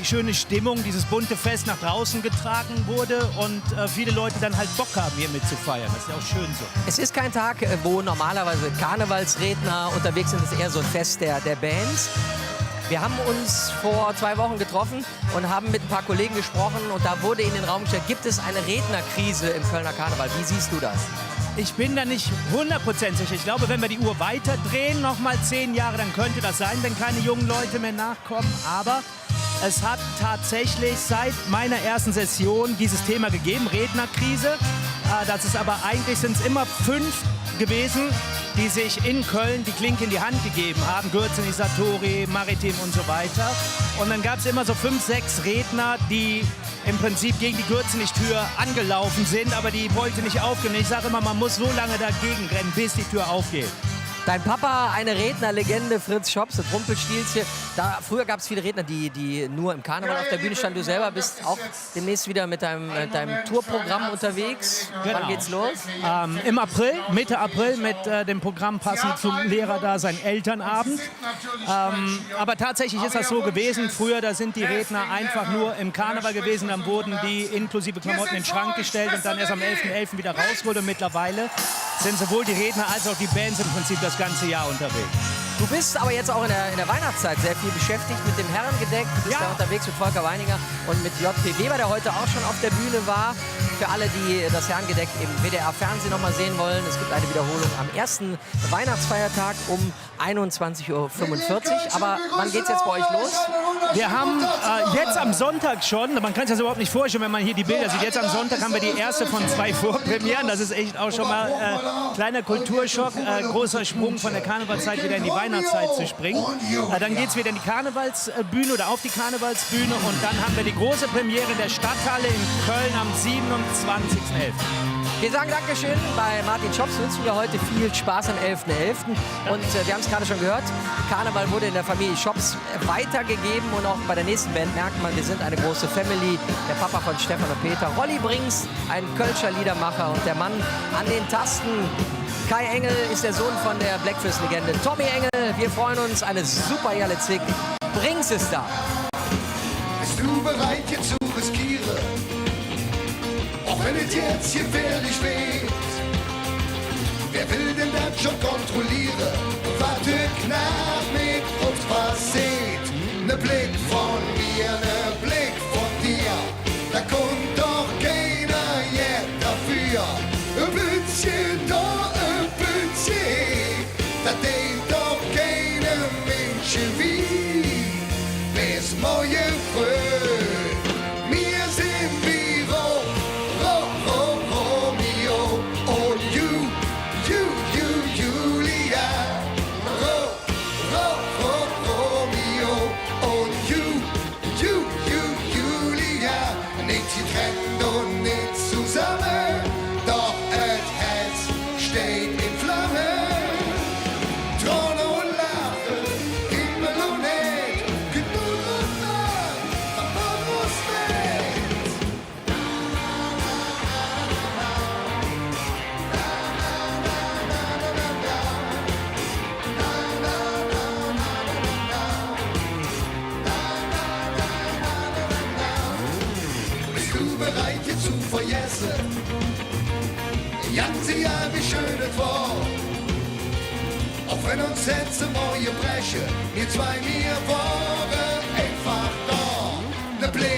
schöne Stimmung, dieses bunte Fest nach draußen getragen wurde und viele Leute dann halt Bock haben, hier mitzufeiern. Das ist ja auch schön so. Es ist kein Tag, wo normalerweise Karnevalsredner unterwegs sind. Es ist eher so ein Fest der Bands. Wir haben uns vor 2 Wochen getroffen und haben mit ein paar Kollegen gesprochen und da wurde in den Raum gestellt, gibt es eine Rednerkrise im Kölner Karneval? Wie siehst du das? Ich bin da nicht 100% sicher. Ich glaube, wenn wir die Uhr weiterdrehen, noch mal 10 Jahre, dann könnte das sein, wenn keine jungen Leute mehr nachkommen. Aber es hat tatsächlich seit meiner ersten Session dieses Thema gegeben, Rednerkrise. Das ist aber eigentlich sind es immer 5 gewesen, die sich in Köln die Klinke in die Hand gegeben haben. Gürzenich, Satori, Maritim und so weiter. Und dann gab es immer so 5, 6 Redner, die im Prinzip gegen die Gürzenich-Tür angelaufen sind, aber die wollte nicht aufgehen. Ich sage immer, man muss so lange dagegen rennen, bis die Tür aufgeht. Dein Papa, eine Rednerlegende, Fritz Schops, das Rumpelstilzchen. Früher gab es viele Redner, die nur im Karneval auf der Bühne standen. Du selber bist auch demnächst wieder mit deinem Tourprogramm unterwegs. Genau. Wann geht's los? Im April, Mitte April mit dem Programm passend zum Lehrerdasein Elternabend. Aber tatsächlich ist das so gewesen. Früher, da sind die Redner einfach nur im Karneval gewesen. Dann wurden die inklusive Klamotten in den Schrank gestellt und dann erst am 11.11. wieder rausgeholt. Und mittlerweile sind sowohl die Redner als auch die Bands im Prinzip das ganze Jahr unterwegs. Du bist aber jetzt auch in der Weihnachtszeit sehr viel beschäftigt mit dem Herrengedeck. Du bist da unterwegs mit Volker Weininger und mit JP Weber, der heute auch schon auf der Bühne war. Für alle, die das Herrengedeck im WDR-Fernsehen noch mal sehen wollen, es gibt eine Wiederholung am ersten Weihnachtsfeiertag um 21.45 Uhr. Aber wann geht's jetzt bei euch los? Wir haben jetzt am Sonntag schon, man kann es sich das überhaupt nicht vorstellen, wenn man hier die Bilder sieht, jetzt am Sonntag haben wir die erste von 2 Vorpremieren. Das ist echt auch schon mal kleiner Kulturschock, großer Sprung von der Karnevalszeit wieder in die Weihnachtszeit zu springen. Dann geht es wieder in die Karnevalsbühne oder auf die Karnevalsbühne und dann haben wir die große Premiere in der Stadthalle in Köln am 27.11. Wir sagen Dankeschön. Bei Martin Schops wünschen wir heute viel Spaß am 11.11. Und wir haben es gerade schon gehört, Karneval wurde in der Familie Schops weitergegeben und auch bei der nächsten Band merkt man, wir sind eine große Family. Der Papa von Stefan und Peter, Rolli Brings, ein Kölscher Liedermacher und der Mann an den Tasten. Kai Engel ist der Sohn von der Blackfist-Legende Tommy Engel. Wir freuen uns, eine super Jalle Zwick. Brings ist da. Bist du bereit, jetzt zu riskieren? Auch wenn es jetzt gefährlich wird. Wer will denn das schon kontrollieren? Warte knapp mit uns passiert. Ne Blick von mir, ne Blick von dir. Da kommt doch keiner jetzt dafür. Ein bisschen da, ein bisschen. Da denkt doch keine Menschen wie. Bis morgen früh. Wir sind wie Romeo und Julia. Romeo und Julia. Nicht getrennt und nicht zusammen, doch das Herz steht in Flammen. Träume und Lachen, Himmel und Erd, Geduld und Macht, Verborgenes Welt. Bist du bereit, jetzt zu vergessen? Janzi, ja, wie schön es war. Auch wenn uns Sätze morgen brechen, wir zwei, wir waren einfach da. Ne Blick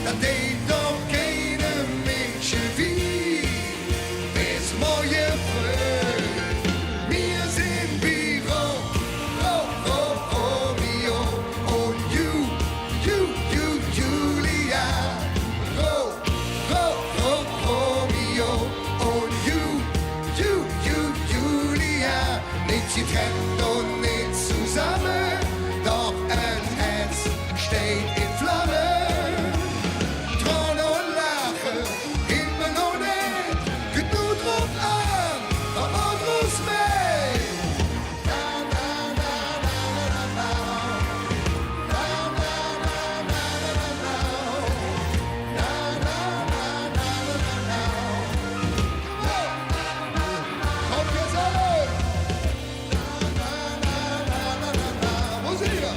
dat deed nog geen Mädchen wie, bis mooie vreugd. Wir sind wie Romeo und Julia. Romeo und Julia. Nicht sie trennt und nicht zusammen, doch ein Herz steht in Flammen. Tränen und Lachen, Himmel und Erd, genug drauf an, aber anderes mehr. Kommt jetzt alle! Wo sind wir?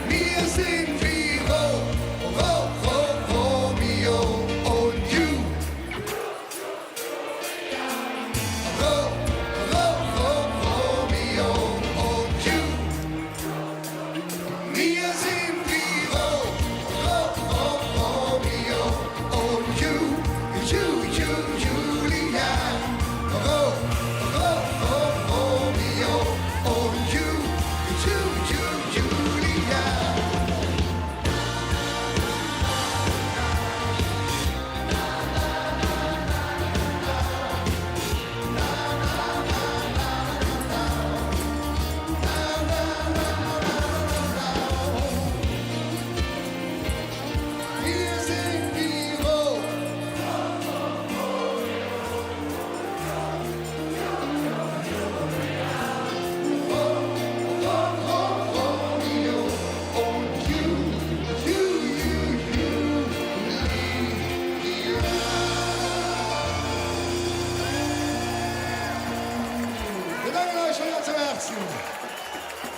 Wir sind wie Romeo und Romeo und Wir sind wie Romeo und Julia. Romeo und Julia. Wir sind wie Romeo und Wir danken euch von ganzem Herzen.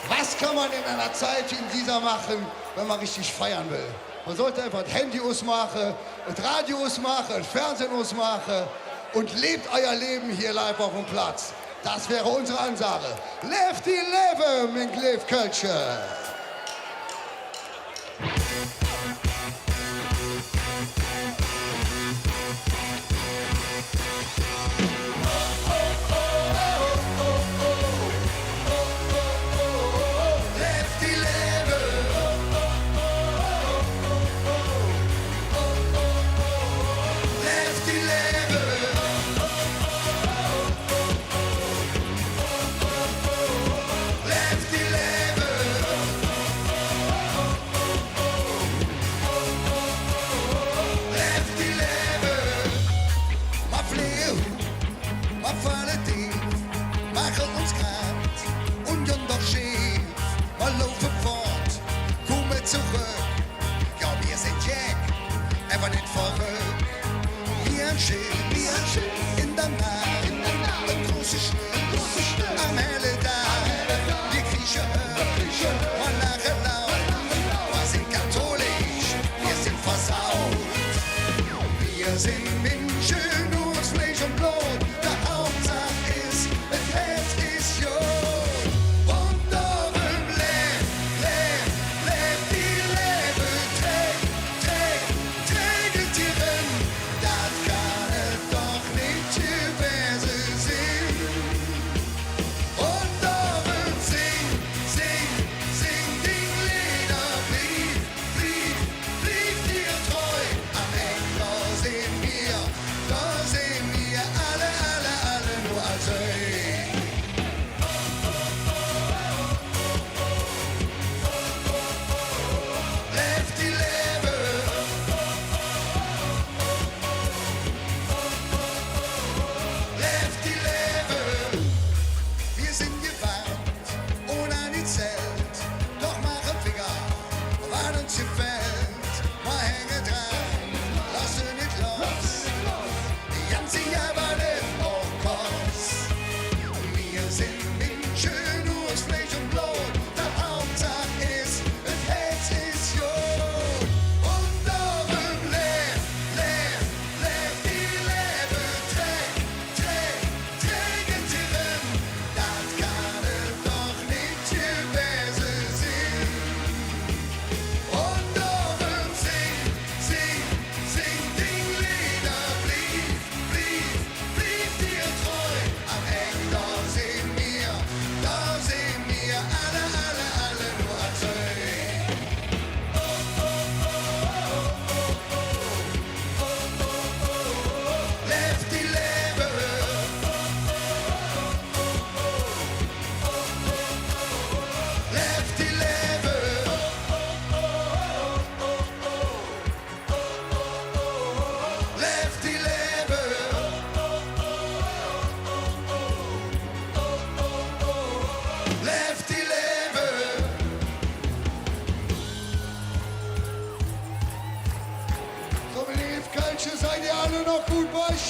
Was kann man in einer Zeit wie dieser machen, wenn man richtig feiern will? Man sollte einfach das Handy ausmachen, das Radio ausmachen, das Fernsehen ausmachen und lebt euer Leben hier live auf dem Platz. Das wäre unsere Ansage. Lebt die Leben mit Live Culture. Lebt die Leben. Lebt die Leben. Lebt die Leben. Lebt die Leben. Ma fleeuw, ma vallen diep, machen uns grad und dann doch schief. Ma laufen fort, kommen zurück. Ja, wir sind Jack, einfach nicht verrückt. Wie ein Schiff in der Nacht, ein großes Schiff am hellen Tag. Wir kriechen hoch, und lachen laut. Wir sind katholisch, wir sind versaut. Wir sind Menschen, nur aus Fleisch und Blut. Der Hauptsache ist, das Herz ist Jod. Und darum lebt die Leben. Trägt die Tieren, das kann es doch nicht gewesen sein.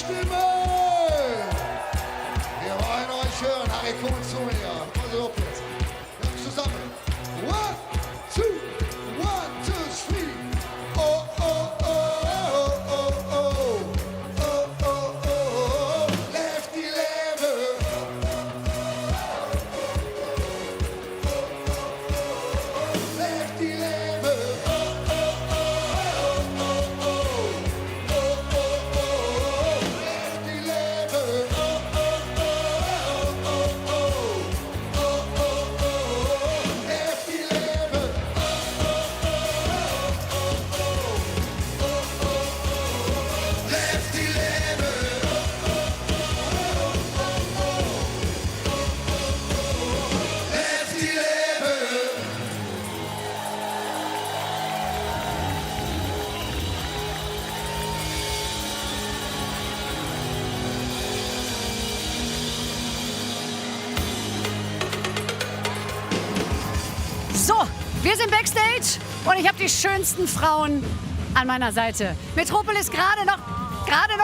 Stimme! Wir wollen euch hören. Harry, komm zu mir. Also auf jetzt. Ganz zusammen. 1, 2, 1, 2, 3. Oh, oh, oh, oh, oh, oh. Oh, oh, oh, oh. Lefty Level. Lefty Level. Oh, oh, oh, oh, oh, oh. Oh, oh, oh. Lefty Level. Oh, oh, oh, oh, oh, oh. Oh, oh, oh. Lefty Level. Lefty Level. Lefty Level. So, wir sind Backstage und ich habe die schönsten Frauen an meiner Seite. Metropolis gerade noch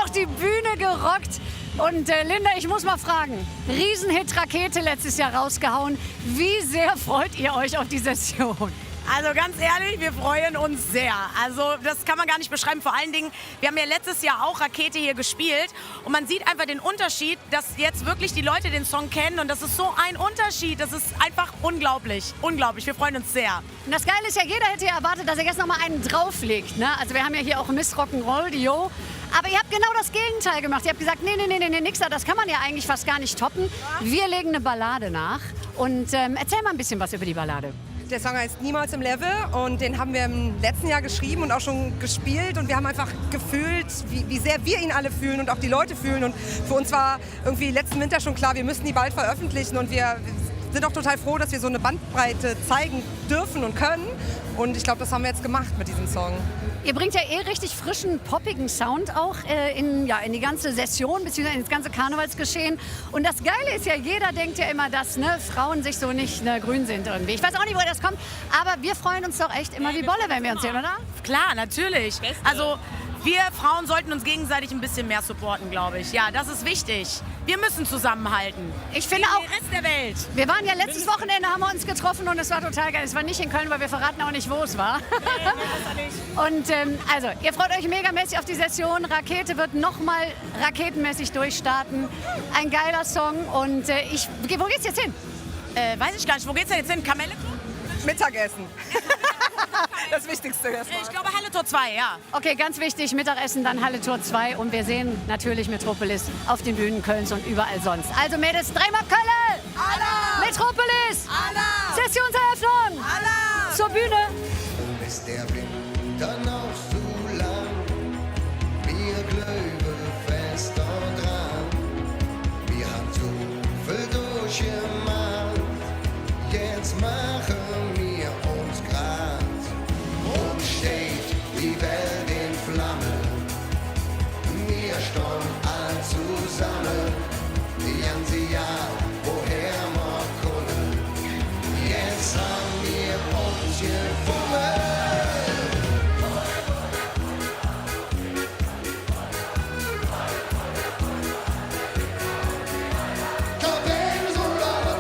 die Bühne gerockt. Und Linda, ich muss mal fragen, Riesenhit Rakete letztes Jahr rausgehauen. Wie sehr freut ihr euch auf die Session? Also ganz ehrlich, wir freuen uns sehr. Also das kann man gar nicht beschreiben. Vor allen Dingen, wir haben ja letztes Jahr auch Rakete hier gespielt und man sieht einfach den Unterschied, dass jetzt wirklich die Leute den Song kennen und das ist so ein Unterschied. Das ist einfach unglaublich. Unglaublich, wir freuen uns sehr. Und das Geile ist ja, jeder hätte ja erwartet, dass er jetzt noch mal einen drauflegt. Ne? Also wir haben ja hier auch Miss Rock'n'Roll, Dio. Aber ihr habt genau das Gegenteil gemacht. Ihr habt gesagt, nee, Nixer, das kann man ja eigentlich fast gar nicht toppen. Wir legen eine Ballade nach. Und erzähl mal ein bisschen was über die Ballade. Der Song heißt Niemals im Level und den haben wir im letzten Jahr geschrieben und auch schon gespielt und wir haben einfach gefühlt, wie sehr wir ihn alle fühlen und auch die Leute fühlen und für uns war irgendwie letzten Winter schon klar, wir müssen die bald veröffentlichen und wir sind auch total froh, dass wir so eine Bandbreite zeigen dürfen und können und ich glaube, das haben wir jetzt gemacht mit diesem Song. Ihr bringt ja richtig frischen, poppigen Sound auch in die ganze Session bzw. ins ganze Karnevalsgeschehen. Und das Geile ist ja, jeder denkt ja immer, dass Frauen sich so nicht grün sind irgendwie. Ich weiß auch nicht, woher das kommt, aber wir freuen uns doch echt immer wie Bolle, wenn wir uns sehen, oder? Klar, natürlich. Also wir Frauen sollten uns gegenseitig ein bisschen mehr supporten, glaube ich. Ja, das ist wichtig. Wir müssen zusammenhalten. Ich finde auch, den Rest der Welt. Wir waren ja letztes Wochenende, haben wir uns getroffen und es war total geil. Es war nicht in Köln, weil wir verraten auch nicht, wo es war. Und also, ihr freut euch megamäßig auf die Session. Rakete wird nochmal raketenmäßig durchstarten. Ein geiler Song und wo geht's jetzt hin? Weiß ich gar nicht. Wo geht's denn jetzt hin? Kamelle? Mittagessen. Das Wichtigste erstmal. Ich glaube Halle Tor 2, ja. Okay, ganz wichtig, Mittagessen, dann Halle Tor 2 und wir sehen natürlich Metropolis auf den Bühnen Kölns und überall sonst. Also Mädels, dreimal Kölle! Allah! Metropolis! Allah! Sessionseröffnung! Allah! Zur Bühne! Ist der Winter noch zu lang? Wir glauben fest dran. Wir haben so viel durchgemacht. Jetzt machen wir uns grad. Und steht die Welt in Flammen. Wir stehen all zusammen. Die ganze Jahr, woher wir kommen. Jetzt haben wir uns gefunden. Kabel so laut,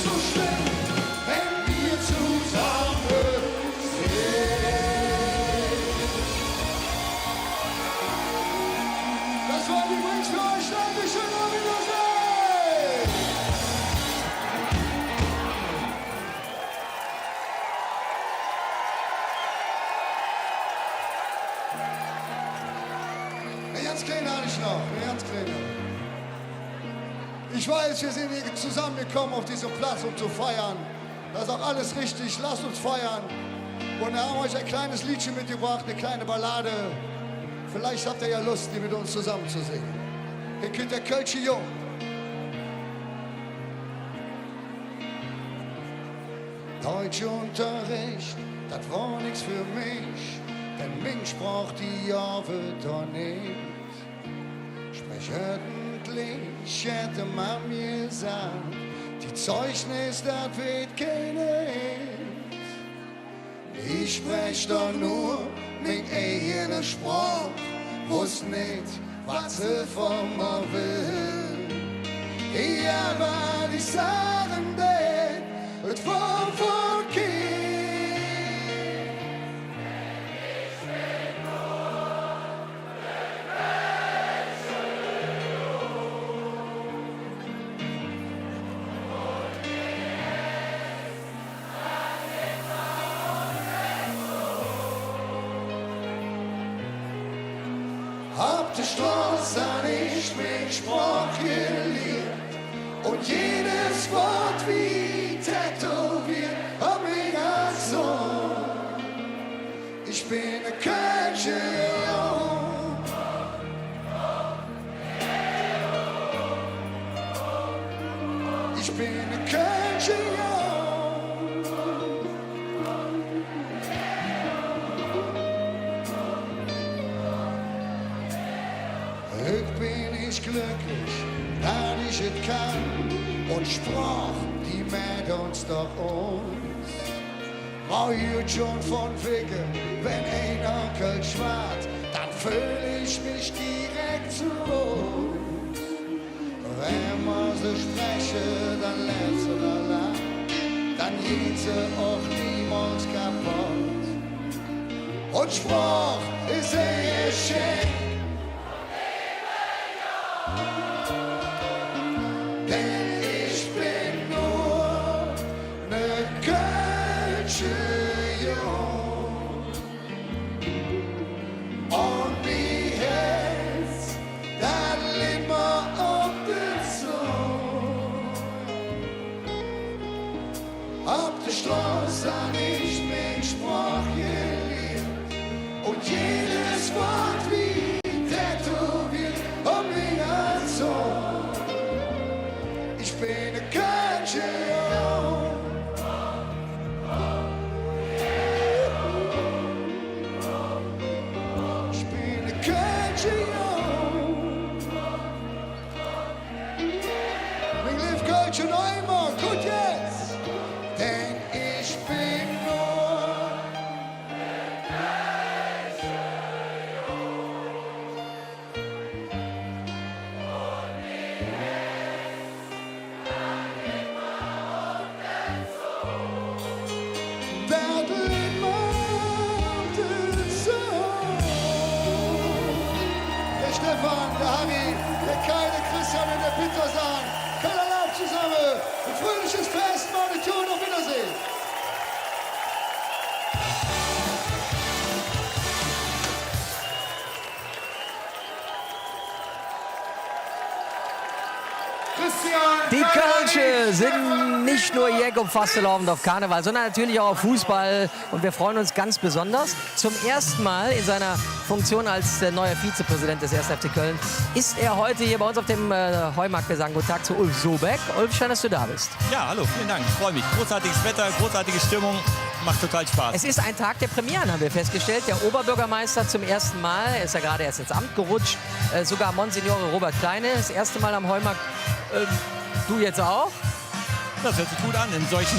so schlimm, wenn wir zusammen sind. Das war die Wings für euch. Dankeschön, auf Wiedersehen. Eine ganz kleine habe ich noch, eine ganz kleine. Ich weiß, wir sind hier zusammengekommen auf diesem Platz, um zu feiern. Das ist auch alles richtig, lasst uns feiern. Und wir haben euch ein kleines Liedchen mitgebracht, eine kleine Ballade. Vielleicht habt ihr ja Lust, die mit uns zusammen zu singen. Hier kommt der Kölsche Jung. Deutschunterricht, das war nichts für mich, denn mich sprach die Jahre doch nicht. Sprech ordentlich, hätte man mir gesagt, die Zeugnis, das wird keine. Ich sprech doch nur mit eigener Sprache, wusst nicht, was sie von mir will. Ja, aber die sagen, es war von Kind. Hab die Straße nicht mit Sprach gelehrt und jedes Wort wie tätowiert hab mich als so. Ich bin eine Kölsche Jung. Ich bin eine Kölsche Jung. Heute bin ich glücklich, dass ich es kann und sprach die mit uns doch uns. Mau hört schon von Wicke, wenn einer Kölsch wart, dann fühl ich mich direkt zu uns. Wenn man sie spreche, dann lernt sie da lang, dann geht sie auch niemals kaputt. Und Sprach ist ein Geschenk. Denn ich bin nur ne Kölsche Jung. Und wie Herz, dann lebt man auf den Sohn. Auf der Straße nicht mit Sprach gelehrt und jedes Wort wie tätowiert und mich als Sohn. Ich bin eine Kölsche Jung. Ich bin eine Kölsche Jung. Ich liebe Kölsche Neumann, gut jetzt. Denn ich bin nur Berlin Mountain Soul. Der Stefan, der Harry, der Kai, der Christian und der Peter sagen, Kölner Lauf zusammen. Ein fröhliches Fest, meine Tour, auf Wiedersehen. Die Kölsche sind nicht nur Jäger um Fastelavond auf Karneval, sondern natürlich auch auf Fußball. Und wir freuen uns ganz besonders. Zum ersten Mal in seiner Funktion als neuer Vizepräsident des 1. FC Köln ist er heute hier bei uns auf dem Heumarkt. Wir sagen guten Tag zu Ulf Sobeck. Ulf, schön, dass du da bist. Ja, hallo, vielen Dank. Ich freue mich. Großartiges Wetter, großartige Stimmung. Macht total Spaß. Es ist ein Tag der Premieren, haben wir festgestellt. Der Oberbürgermeister zum ersten Mal, er ist ja gerade erst ins Amt gerutscht. Sogar Monsignore Robert Kleine, das erste Mal am Heumarkt. Du jetzt auch? Das hört sich gut an, in solchen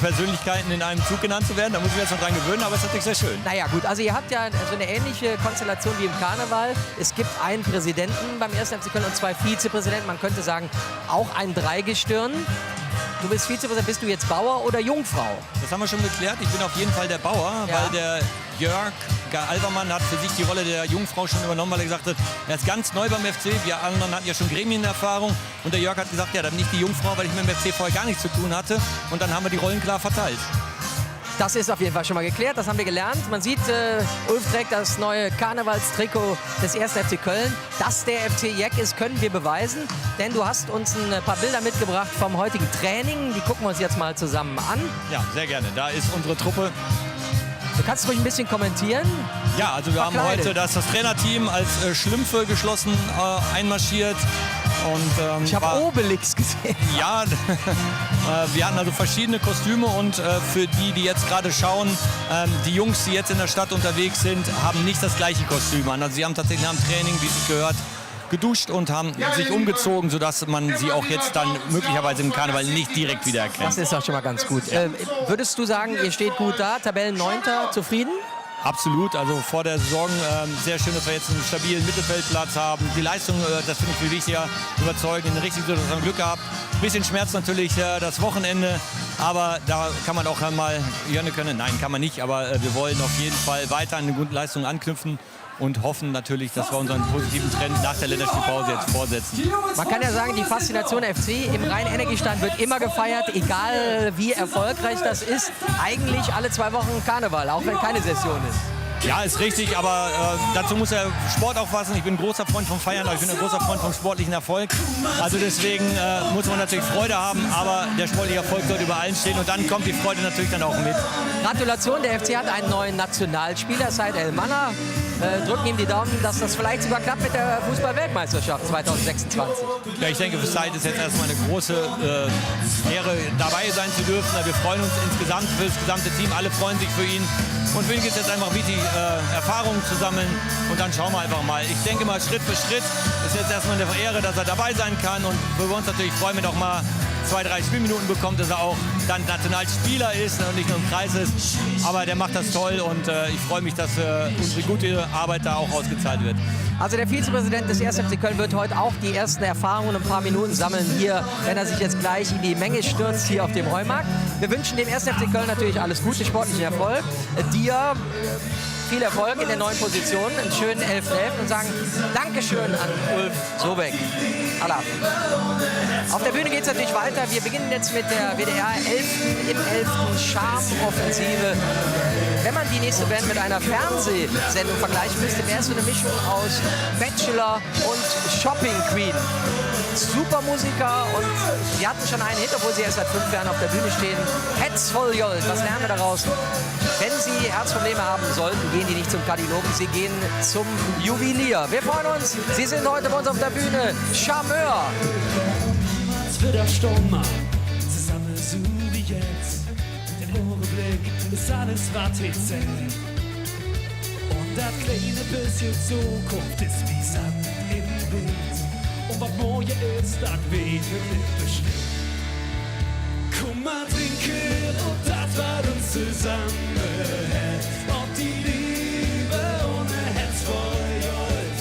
Persönlichkeiten in einem Zug genannt zu werden. Da muss ich mich jetzt noch dran gewöhnen, aber es ist natürlich sehr schön. Naja gut, also ihr habt ja so eine ähnliche Konstellation wie im Karneval. Es gibt einen Präsidenten beim 1. FC Köln und zwei Vizepräsidenten. Man könnte sagen, auch ein Dreigestirn. Du bist Vizepräsident, bist du jetzt Bauer oder Jungfrau? Das haben wir schon geklärt. Ich bin auf jeden Fall der Bauer, weil der Jörg Alvermann hat für sich die Rolle der Jungfrau schon übernommen, weil er gesagt hat, er ist ganz neu beim FC. Wir anderen hatten ja schon Gremienerfahrung. Und der Jörg hat gesagt, ja, dann nicht die Jungfrau, weil ich mit dem FC vorher gar nichts zu tun hatte. Und dann haben wir die Rollen klar verteilt. Das ist auf jeden Fall schon mal geklärt, das haben wir gelernt. Man sieht, Ulf trägt das neue Karnevalstrikot des 1. FC Köln. Dass der FC Jeck ist, können wir beweisen, denn du hast uns ein paar Bilder mitgebracht vom heutigen Training. Die gucken wir uns jetzt mal zusammen an. Ja, sehr gerne. Da ist unsere Truppe. Du kannst ruhig ein bisschen kommentieren. Ja, also wir haben heute das Trainerteam als Schlümpfe geschlossen einmarschiert. Und, ich habe Obelix gesehen. Ja, wir hatten also verschiedene Kostüme und für die jetzt gerade schauen, die Jungs, die jetzt in der Stadt unterwegs sind, haben nicht das gleiche Kostüm an. Also sie haben tatsächlich nach dem Training, wie es gehört, geduscht und haben sich umgezogen, sodass man sie auch jetzt dann möglicherweise im Karneval nicht direkt wiedererkennt. Das ist doch schon mal ganz gut. Würdest du sagen, ihr steht gut da, Tabellen-9., zufrieden? Absolut, also vor der Saison sehr schön, dass wir jetzt einen stabilen Mittelfeldplatz haben. Die Leistung, das finde ich viel wichtiger, überzeugend, in der richtigen Situation Glück gehabt. Ein bisschen Schmerz natürlich das Wochenende, aber da kann man auch mal Jönne können. Nein, kann man nicht, aber wir wollen auf jeden Fall weiter an eine gute Leistung anknüpfen und hoffen natürlich, dass wir unseren positiven Trend nach der Länderspielpause jetzt fortsetzen. Man kann ja sagen, die Faszination FC im Rhein-Energiestadion wird immer gefeiert, egal wie erfolgreich das ist. Eigentlich alle 2 Wochen Karneval, auch wenn keine Session ist. Ja, ist richtig, aber dazu muss der Sport aufpassen. Ich bin ein großer Freund vom Feiern, aber ich bin ein großer Freund vom sportlichen Erfolg. Also deswegen muss man natürlich Freude haben, aber der sportliche Erfolg sollte über allen stehen und dann kommt die Freude natürlich dann auch mit. Gratulation, der FC hat einen neuen Nationalspieler, Said El-Manna. Drücken ihm die Daumen, dass das vielleicht sogar klappt mit der Fußball-Weltmeisterschaft 2026. Ja, ich denke, für Said ist jetzt erstmal eine große Ehre, dabei sein zu dürfen. Wir freuen uns insgesamt für das gesamte Team, alle freuen sich für ihn. Und für ihn geht es jetzt einfach wichtig, Erfahrungen zu sammeln und dann schauen wir einfach mal. Ich denke mal, Schritt für Schritt ist jetzt erstmal eine Ehre, dass er dabei sein kann und wir uns natürlich freuen, wenn er auch mal 2, 3 Spielminuten bekommt, dass er auch dann Nationalspieler ist und nicht nur im Kreis ist. Aber der macht das toll und ich freue mich, dass unsere gute Arbeit da auch ausgezahlt wird. Also der Vizepräsident des 1. FC Köln wird heute auch die ersten Erfahrungen ein paar Minuten sammeln hier, wenn er sich jetzt gleich in die Menge stürzt hier auf dem Heumarkt. Wir wünschen dem 1. FC Köln natürlich alles Gute, sportlichen Erfolg. Dir viel Erfolg in der neuen Position, einen schönen 11.11. und sagen Dankeschön an Ulf Sobeck. Allah. Auf der Bühne geht es natürlich weiter. Wir beginnen jetzt mit der WDR 11. im 11. Charme-Offensive. Wenn man die nächste Band mit einer Fernsehsendung vergleichen müsste, wäre es so eine Mischung aus Bachelor und Shopping Queen. Super Musiker und sie hatten schon einen Hit, obwohl sie erst seit 5 Jahren auf der Bühne stehen. Heads voll Gold, was lernen wir daraus? Wenn Sie Herzprobleme haben sollten, gehen die nicht zum Kardiologen, sie gehen zum Juwelier. Wir freuen uns, Sie sind heute bei uns auf der Bühne. Charmeur! Es wird erstummer, zusammen so wie jetzt. Der Augenblick ist alles, was ich zählt. Und das kleine bisschen Zukunft ist wie Sand im Wind. Und was morgen ist, das wird nicht bestimmt. Komm mal trinken und das, was uns zusammenhält. Ob die Liebe ohne Herz voll Gold.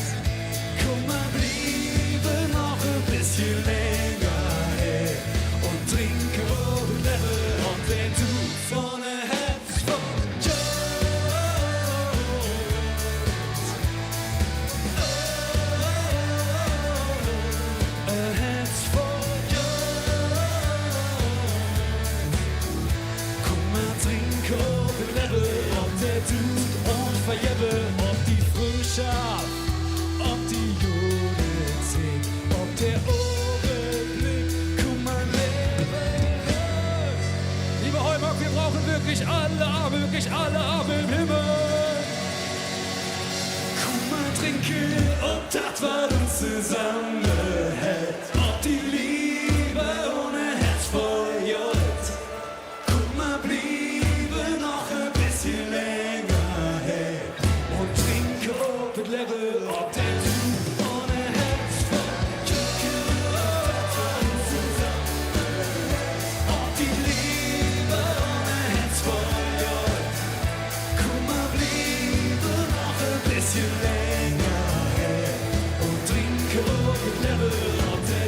Komm mal bliebe noch ein bisschen länger her. Und trinke und lebe und den du ohne Herz voll Gold. Ein Herz voll und verjebbe, ob die Frühschaft, ob die Judenszene, ob der Augenblick, komm mal lebe. Lieber Heumark, wir brauchen wirklich alle Arme im Himmel. Komm mal trinken und das, was uns zusammenhält. Ob die Liebe ohne Herz voll Jod. Komm mal bliebe noch ein bisschen länger her. Und trinke ob mit Level, ob der du ohne Herz voll Jod. Ob die Liebe ohne Herz voll Jod. Komm mal bliebe noch ein bisschen länger her. Und trinke ob mit Level, ob der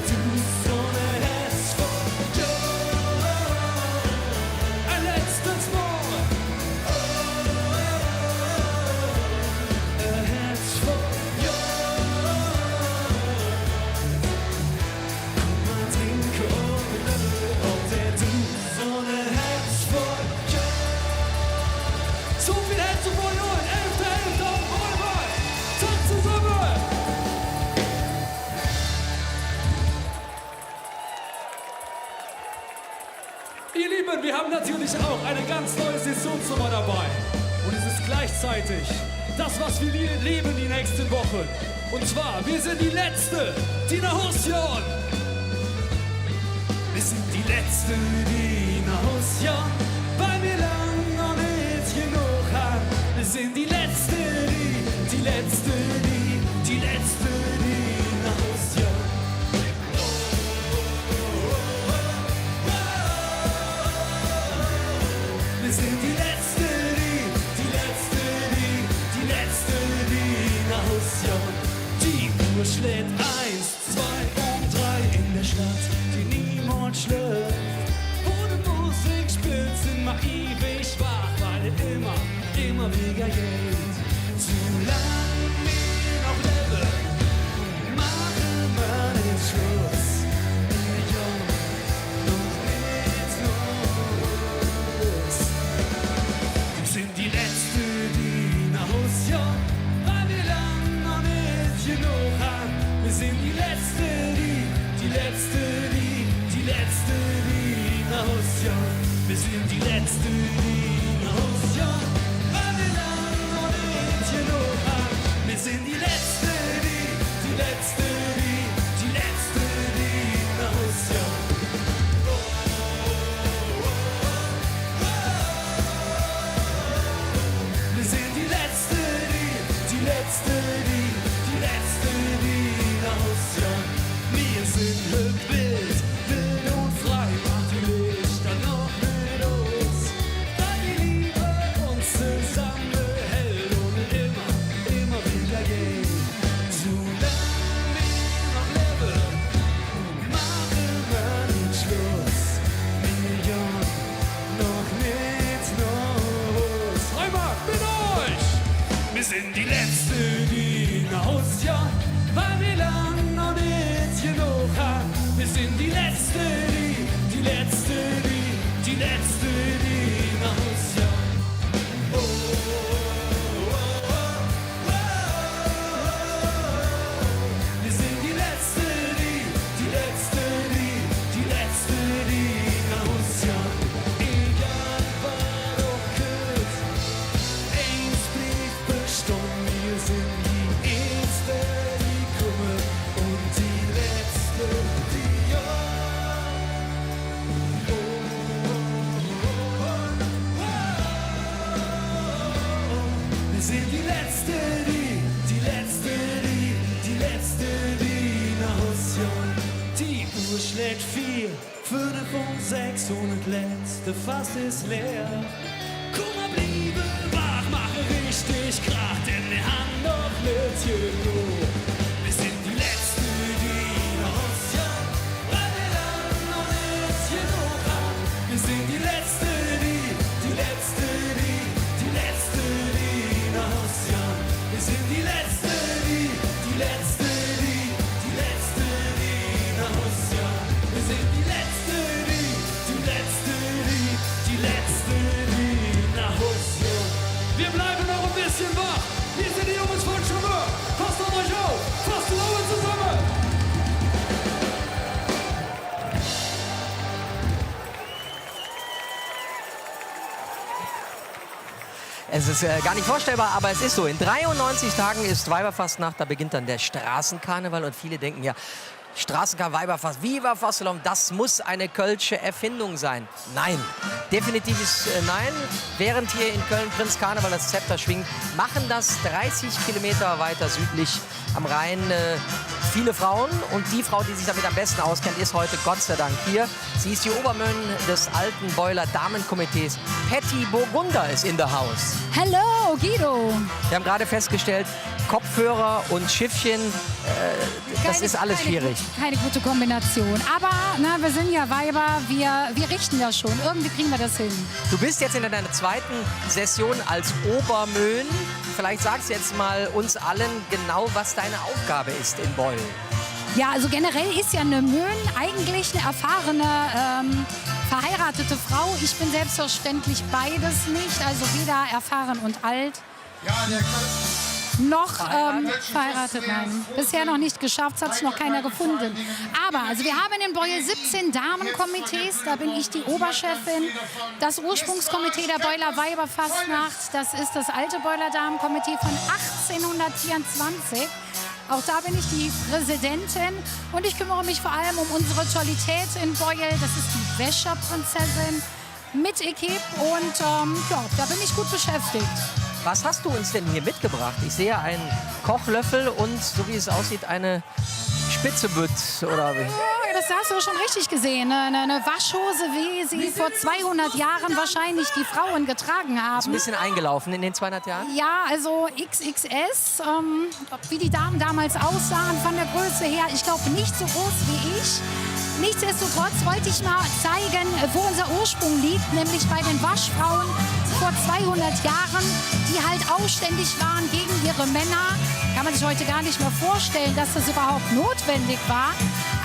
Ihr Lieben, wir haben natürlich auch eine ganz neue Sessionsnummer dabei. Und es ist gleichzeitig das, was wir leben die nächsten Wochen. Und zwar, wir sind die Letzte, die nach Hause jahren. Wir sind die Letzte, die nach Hause jahren, weil wir lang noch nicht genug haben. Wir sind die Letzte, die Letzte, die Letzte, die nach Hause jahren. Wir sind die Letzte, die Letzte, die Letzte, die nach Hause jahren. Die Uhr schlägt 1, 2 und 3 in der Stadt, die niemand schläft. Wo die Musik spielt, sind wir ewig wach, weil es immer wieder geht. Solange wir noch leben, machen wir den Schluss. Ja, noch nicht los. Wir sind die Letzte, die nach Hause jahren, weil wir lang noch nicht genug haben. Wir sind die Letzte, die Letzte, die Letzte, die nach Hause jahren. Wir sind die Letzte, die nach Hause jahren, weil wir lang noch nicht genug haben. Wir sind die Letzte, die Letzte, die Letzte, die nach Hause jahren. Wir sind die Letzte, die Letzte, die Letzte, die nach Hause jahren. Wir sind wild, wild und frei, macht die Lichter noch nicht aus. Weil die Liebe uns zusammen hält und immer wieder geht. Solange wir noch leben, machen wir den Schluss. Wir jahren noch nicht los. Einmal mit euch! Wir sind die Letzte, die nach Hause jahren, weil wir lang noch nicht genug haben. Wir sind die Letzte, die Letzte, die Letzte, die nach Hause jahren. Oh, oh, oh, oh, oh. Wir sind die Letzte, die Letzte, die Letzte, die nach Hause jahren. Egal was doch kommt, eins blieb bestimmt, wir sind die Erste, die kommen und die Letzte, die jahren. Oh, oh, oh, oh, oh. Wir sind die Letzte, die Letzte, die Letzte, die nach Hause jahren. Die Uhr schlägt 4, 5 und 6 und das letzte Fass ist leer. Komm mal, bliebe wach, mache richtig Krach, denn wir haben noch nicht genug. Wir sind die Letzte, die nach Hause jahren, weil wir lang noch nicht genug haben. Wir sind die Letzte, die Letzte, die Letzte, die nach Hause jahren. Wir sind die Letzte, die Letzte, die Letzte, die nach Hause jahren. Wir sind die Letzte, die Letzte, die Letzte, die nach Hause jahren. Wir bleiben noch ein bisschen wach. Wir sind die Jungs von Schwimmer. Passt auf euch auf. Fasst die Augen zusammen. Es ist gar nicht vorstellbar, aber es ist so. In 93 Tagen ist Weiberfastnacht, da beginnt dann der Straßenkarneval und viele denken ja, Straßenkarneval, Weiberfast, Viva Fastelum, das muss eine kölsche Erfindung sein. Nein, definitiv ist nein. Während hier in Köln Prinz Karneval das Zepter schwingt, machen das 30 Kilometer weiter südlich am Rhein viele Frauen. Und die Frau, die sich damit am besten auskennt, ist heute Gott sei Dank hier. Sie ist die Obermönn des alten Beuler Damenkomitees. Patty Burgunder ist in der Haus. Hallo, Guido. Wir haben gerade festgestellt, Kopfhörer und Schiffchen, das ist alles schwierig. Keine gute Kombination. Aber na, wir sind ja Weiber, wir richten das schon. Irgendwie kriegen wir das hin. Du bist jetzt in deiner zweiten Session als Obermöhn. Vielleicht sagst du jetzt mal uns allen genau, was deine Aufgabe ist in Beul. Ja, also generell ist ja eine Möhn eigentlich eine erfahrene, verheiratete Frau. Ich bin selbstverständlich beides nicht, also weder erfahren und alt. Ja, noch verheiratet, nein. Bisher noch nicht geschafft, es hat sich noch keiner gefunden. Aber also wir haben in Beuel 17 Damenkomitees, da bin ich die Oberchefin. Das Ursprungskomitee der Beuler Weiberfastnacht, das ist das alte Beuler Damenkomitee von 1824. Auch da bin ich die Präsidentin und ich kümmere mich vor allem um unsere Tollität in Beuel. Das ist die Wäscherprinzessin mit Equipe und ja, da bin ich gut beschäftigt. Was hast du uns denn hier mitgebracht? Ich sehe einen Kochlöffel und, so wie es aussieht, eine Spitzebütt oder wie? Ja, das hast du schon richtig gesehen. Eine Waschhose, wie sie vor 200 Jahren wahrscheinlich die Frauen getragen haben. Ist ein bisschen eingelaufen in den 200 Jahren? Ja, also XXS, wie die Damen damals aussahen von der Größe her. Ich glaube nicht so groß wie ich. Nichtsdestotrotz wollte ich mal zeigen, wo unser Ursprung liegt, nämlich bei den Waschfrauen vor 200 Jahren, die halt aufständig waren gegen ihre Männer. Kann man sich heute gar nicht mehr vorstellen, dass das überhaupt notwendig war.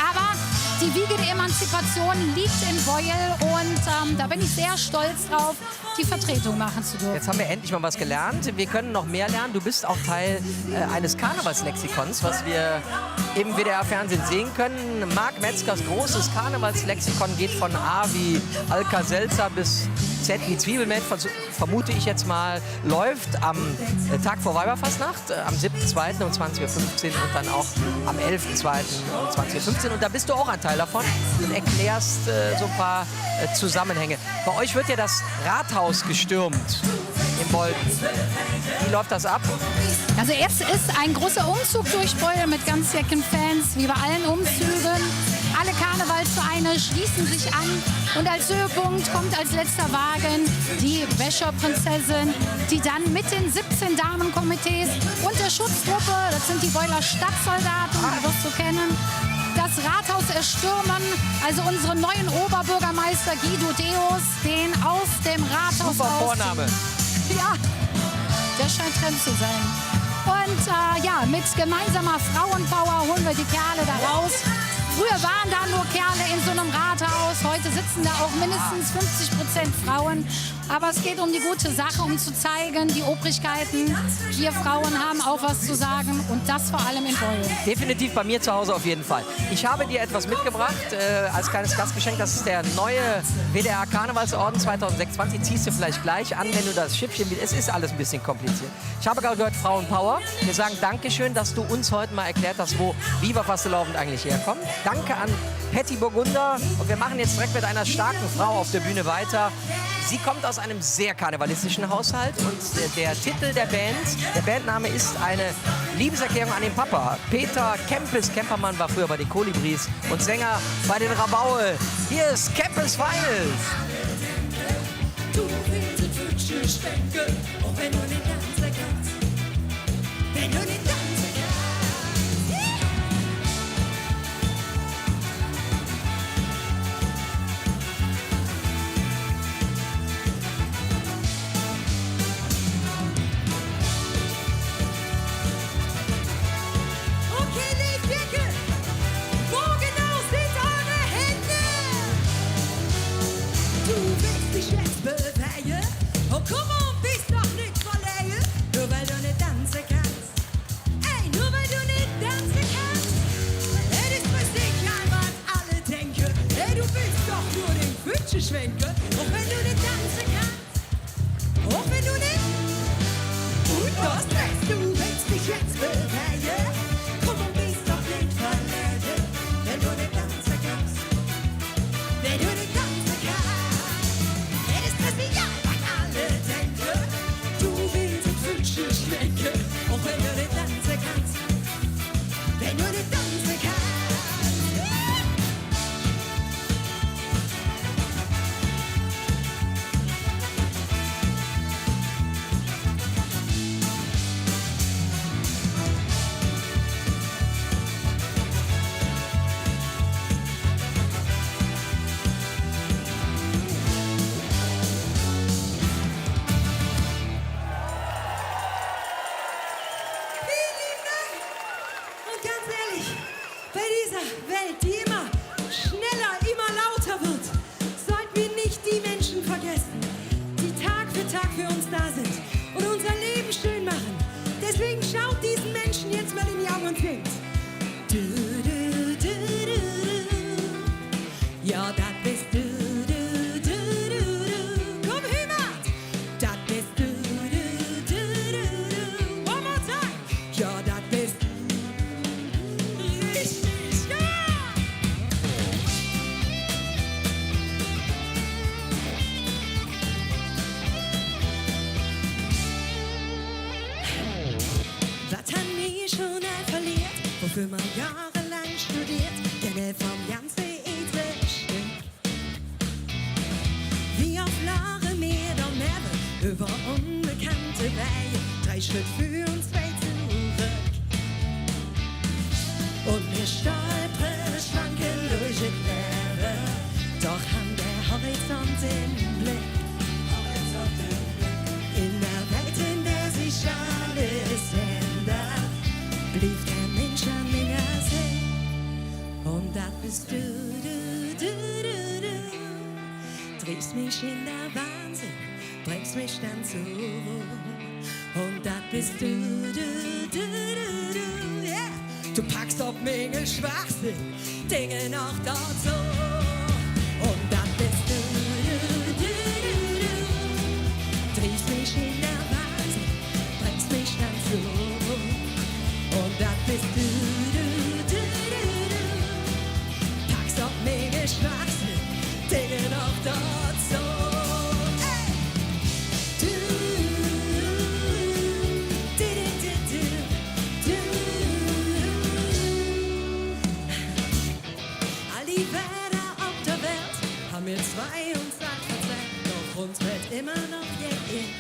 Aber die Wiege der Emanzipation liegt in Beuel und da bin ich sehr stolz drauf, die Vertretung machen zu dürfen. Jetzt haben wir endlich mal was gelernt. Wir können noch mehr lernen. Du bist auch Teil eines Karnevalslexikons, was wir im WDR-Fernsehen sehen können. Marc Metzgers großes Karnevalslexikon geht von A wie Alka-Seltzer bis Z wie Zwiebelmet, vermute ich jetzt mal, läuft am Tag vor Weiberfastnacht, am 7.2. um 20.15 Uhr und dann auch am 11.2. um 20.15 Uhr. Und da bist du auch ein Teil davon und erklärst so ein paar Zusammenhänge. Bei euch wird ja das Rathaus gestürmt in Bolten. Wie läuft das ab? Also es ist ein großer Umzug durch Beuel mit ganz dicken Fans, wie bei allen Umzügen. Alle Karnevalsvereine schließen sich an und als Höhepunkt kommt als letzter Wagen die Wäscherprinzessin, die dann mit den 17 Damenkomitees und der Schutztruppe, das sind die Beuler Stadtsoldaten, die wirst du kennen, das Rathaus erstürmen, also unseren neuen Oberbürgermeister Guido Deus, den aus dem Rathaus Super Vorname. Ja, der scheint drin zu sein. Und ja, mit gemeinsamer Frauenpower holen wir die Kerle da raus. Früher waren da nur Kerle in so einem Rathaus, heute sitzen da auch mindestens 50% Frauen. Aber es geht um die gute Sache, um zu zeigen, die Obrigkeiten, wir Frauen haben auch was zu sagen und das vor allem in Beuel. Definitiv bei mir zu Hause auf jeden Fall. Ich habe dir etwas mitgebracht als kleines Gastgeschenk. Das ist der neue WDR Karnevalsorden 2026. Ziehst du vielleicht gleich an, wenn du das Schiffchen... Es ist alles ein bisschen kompliziert. Ich habe gerade gehört, Frauenpower. Wir sagen Dankeschön, dass du uns heute mal erklärt hast, wo Viva Fastelovend eigentlich herkommt. Danke an Patty Burgunder. Und wir machen jetzt direkt mit einer starken Frau auf der Bühne weiter. Sie kommt aus einem sehr karnevalistischen Haushalt und der Titel der Bandname ist eine Liebeserklärung an den Papa. Peter Kempermann war früher bei den Kolibris und Sänger bei den Rabaul. Hier ist Kempes Finals. Du willst den Wünschen schwenken, auch wenn du nicht tanzen kannst. Wenn du nicht tanzen kannst. Oh, komm on, bist doch nicht verleihen, nur weil du nicht tanzen kannst. Ey, nur weil du nicht tanzen kannst. Es ist für sich was alle denken. Ey, du willst doch nur den Wünsche schwenken. Auch wenn du nicht tanzen kannst. Auch wenn du nicht. Und das weißt du, willst dich jetzt befreien. Komm on, bist doch nicht verleihen, wenn du nicht tanzen kannst. Wenn du nicht tanzen kannst. Es ist für sich du willst den Wünschen schmecken, auch wenn du nicht tanzen kannst. Wenn du nicht tanzen kannst. hab immer jahrelang studiert, kenne vom ganzen Stück. Wie auf Lare mehr oder mehr, über unbekannte Wege, 3 Schritt für und 2 zurück. Und wir stolpern schwanken durch den Leben, doch haben der Horizont im Blick. In der Welt, in der sich alles ändert, blieb der Mensch an mir sehen. Und das bist du. Triebst mich in der Wahnsinn, bringst mich dann zu. Und das bist du. Yeah. Du packst auf Menge Schwachsinn, Dinge noch dort so. Und das bist du. Triebst mich in der Wahnsinn, bringst mich dann zu. Und das bist du. Packst auf Menge Schwachsinn, Dinge noch dort so. Hey! Du. All die Wälder auf der Welt haben wir 2 und 2 verzeiht, doch uns wird immer noch gehen.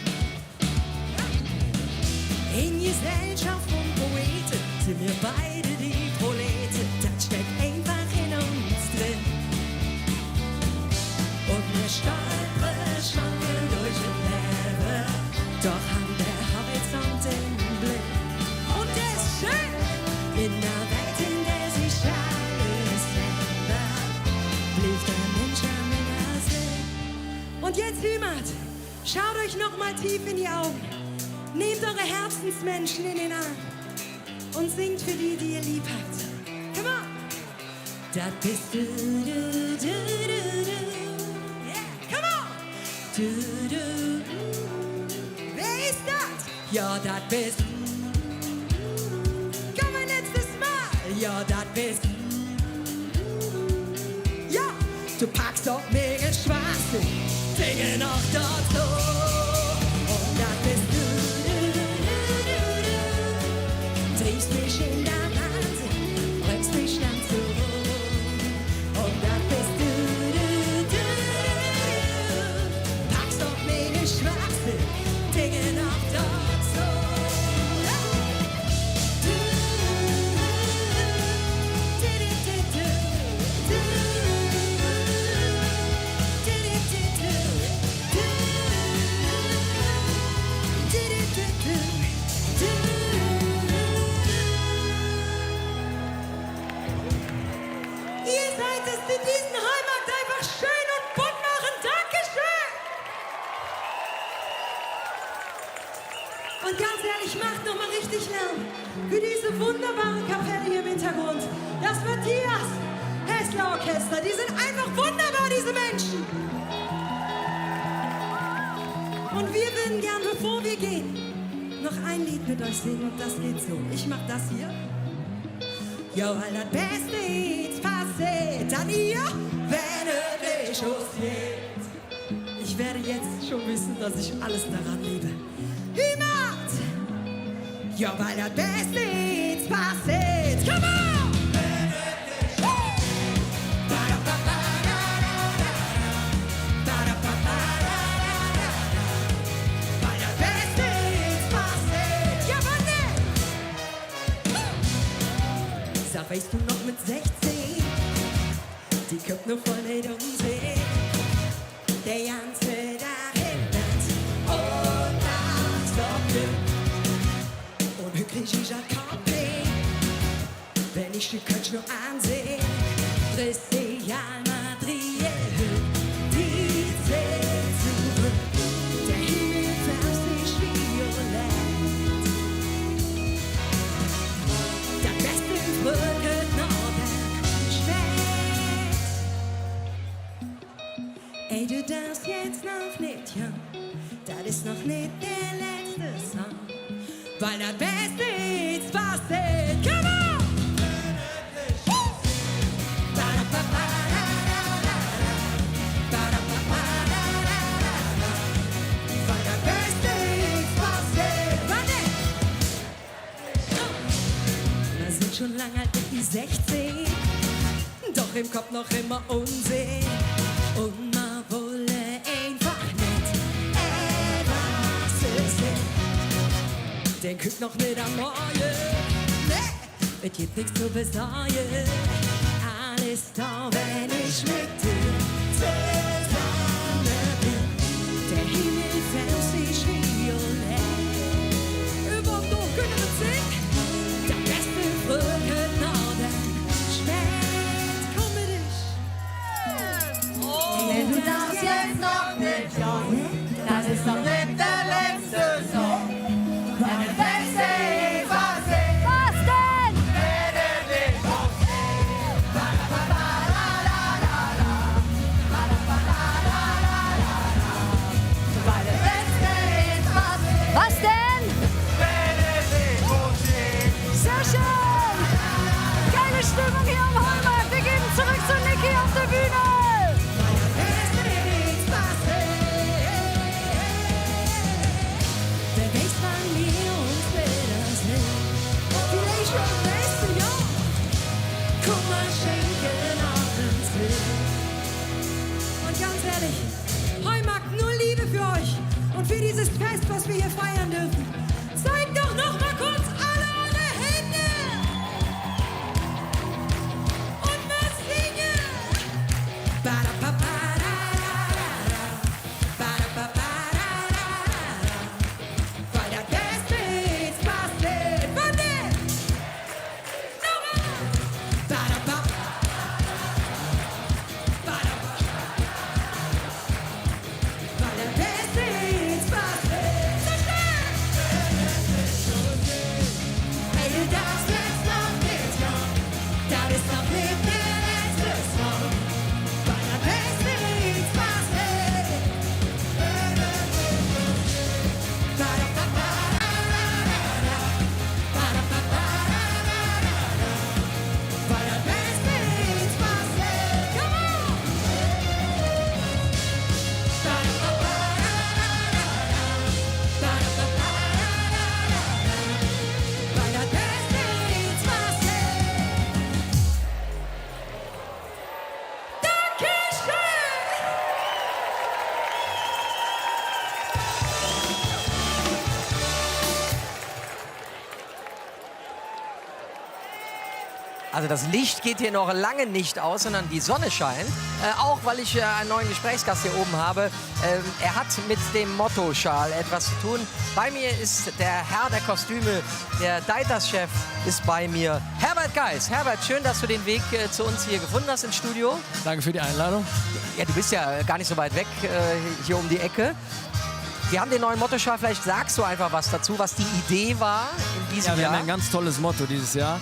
In Gesellschaft von Poeten sind wir beide die Prolete, das steckt einfach in uns drin. Und wir stolpern schwanken durch den Leben, doch haben der Horizont im Blick. Und der ist schön in der Welt, in der sich alles ändert, blieb der Mensch am Sinn. Und jetzt jemand, schaut euch noch mal tief in die Augen, nehmt eure Herzensmenschen in den Arm und singt für die, die ihr lieb habt. Come on! Das bist du. Wer ist das? Ja, das bist. Komm ein letztes Mal. Ja, das bist. Ja, du packst auf mega Schwachsinn, Dinge noch dort so. Und das bist du. Drehst mich in der Wahnsinn, bringst mich dann zu. Und das bist du. Schwachsinn, Dinge noch dort so. Ihr seid es, die diesen Heimat einfach schön und bunt machen. Dankeschön! Und ganz ehrlich, macht noch mal richtig Lärm für diese wunderbare Kapelle hier im Hintergrund. Das Matthias Hässler Orchester. Die sind einfach wunderbar, diese Menschen. Und wir würden gern, bevor wir gehen, noch ein Lied mit euch singen. Und das geht so. Ich mach das hier. Jo, weil das Beste jetzt passiert an ihr, wenn es nicht ausgeht. Ich werde jetzt schon wissen, dass ich alles daran liebe. Wie macht? Ja, weil das Beste jetzt passiert. Come on! Weil das Beste jetzt passiert. Ja, wann denn? Sag, weißt du noch mit 16? Die Köpfe nur voll nicht umsehen. Der ganze Tag hindert und und hier krieg ich ein Kaffee, wenn ich die Kölsch nur ansehe. Real Madrid, die zählt zurück. Der Himmel färbt sich violett. Der Beste ins Brücken, Nordberg, Schwert. Ey, du darfst jetzt noch nicht, ja, das ist noch nicht der letzte Song. Weil das Beste jetzt passiert. Come on! Weil das Beste jetzt passiert. Warte! Wir sind schon lange alt 16, doch im Kopf noch immer Unsinn. Und man wolle einfach nicht etwas sehen. Den Kück noch nicht am Morgen, nee, es gibt nichts zu besorgen. Alles da, wenn ich mit dir zusammen bin. Der Himmel fällt sich violett. Über dem Dorf können wir singen. Der beste Fröken Norden schmeckt. Komm mit dich. Wenn du darfst jetzt noch nicht jagen, das ist noch nicht der letzte Song. Deine Beste ist was ich. Was denn? Werde dich aufsehen. Deine Beste ist was ich. Was denn? Werde dich aufsehen. Sehr schön! Geile Stimmung hier am Heumarkt. Wir gehen zurück zu Niki auf der Bühne. Wer weiß, wann wir uns wiedersehen. Vielleicht schon im nächsten Jahr. Guck mal, schenken auf uns Glück. Und ganz ehrlich, Heumarkt, nur Liebe für euch und für dieses Fest, was wir hier feiern dürfen. Zeigt doch noch mal kurz alle eure Hände und wir singen. Weil der Beste ist, was lebt. Von dir. Weil der Beste ist, was lebt. So schnell. Hey, du darfst jetzt noch nicht kommen. Das ist noch nicht der letzte Song. Weil der Beste ist, was lebt. Weil der Beste ist, was lebt. Come on! Weil der Beste ist, was lebt. Dankeschön! Also das Licht geht hier noch lange nicht aus, sondern die Sonne scheint. Auch weil ich einen neuen Gesprächsgast hier oben habe. Er hat mit dem Motto-Schal etwas zu tun. Bei mir ist der Herr der Kostüme, der Deiters-Chef ist bei mir. Herbert Geis. Herbert, schön, dass du den Weg zu uns hier gefunden hast ins Studio. Danke für die Einladung. Ja, du bist ja gar nicht so weit weg, hier um die Ecke. Wir haben den neuen Motto-Schal, vielleicht sagst du einfach was dazu, was die Idee war in diesem Ja, wir Jahr. haben ein ganz tolles Motto dieses Jahr.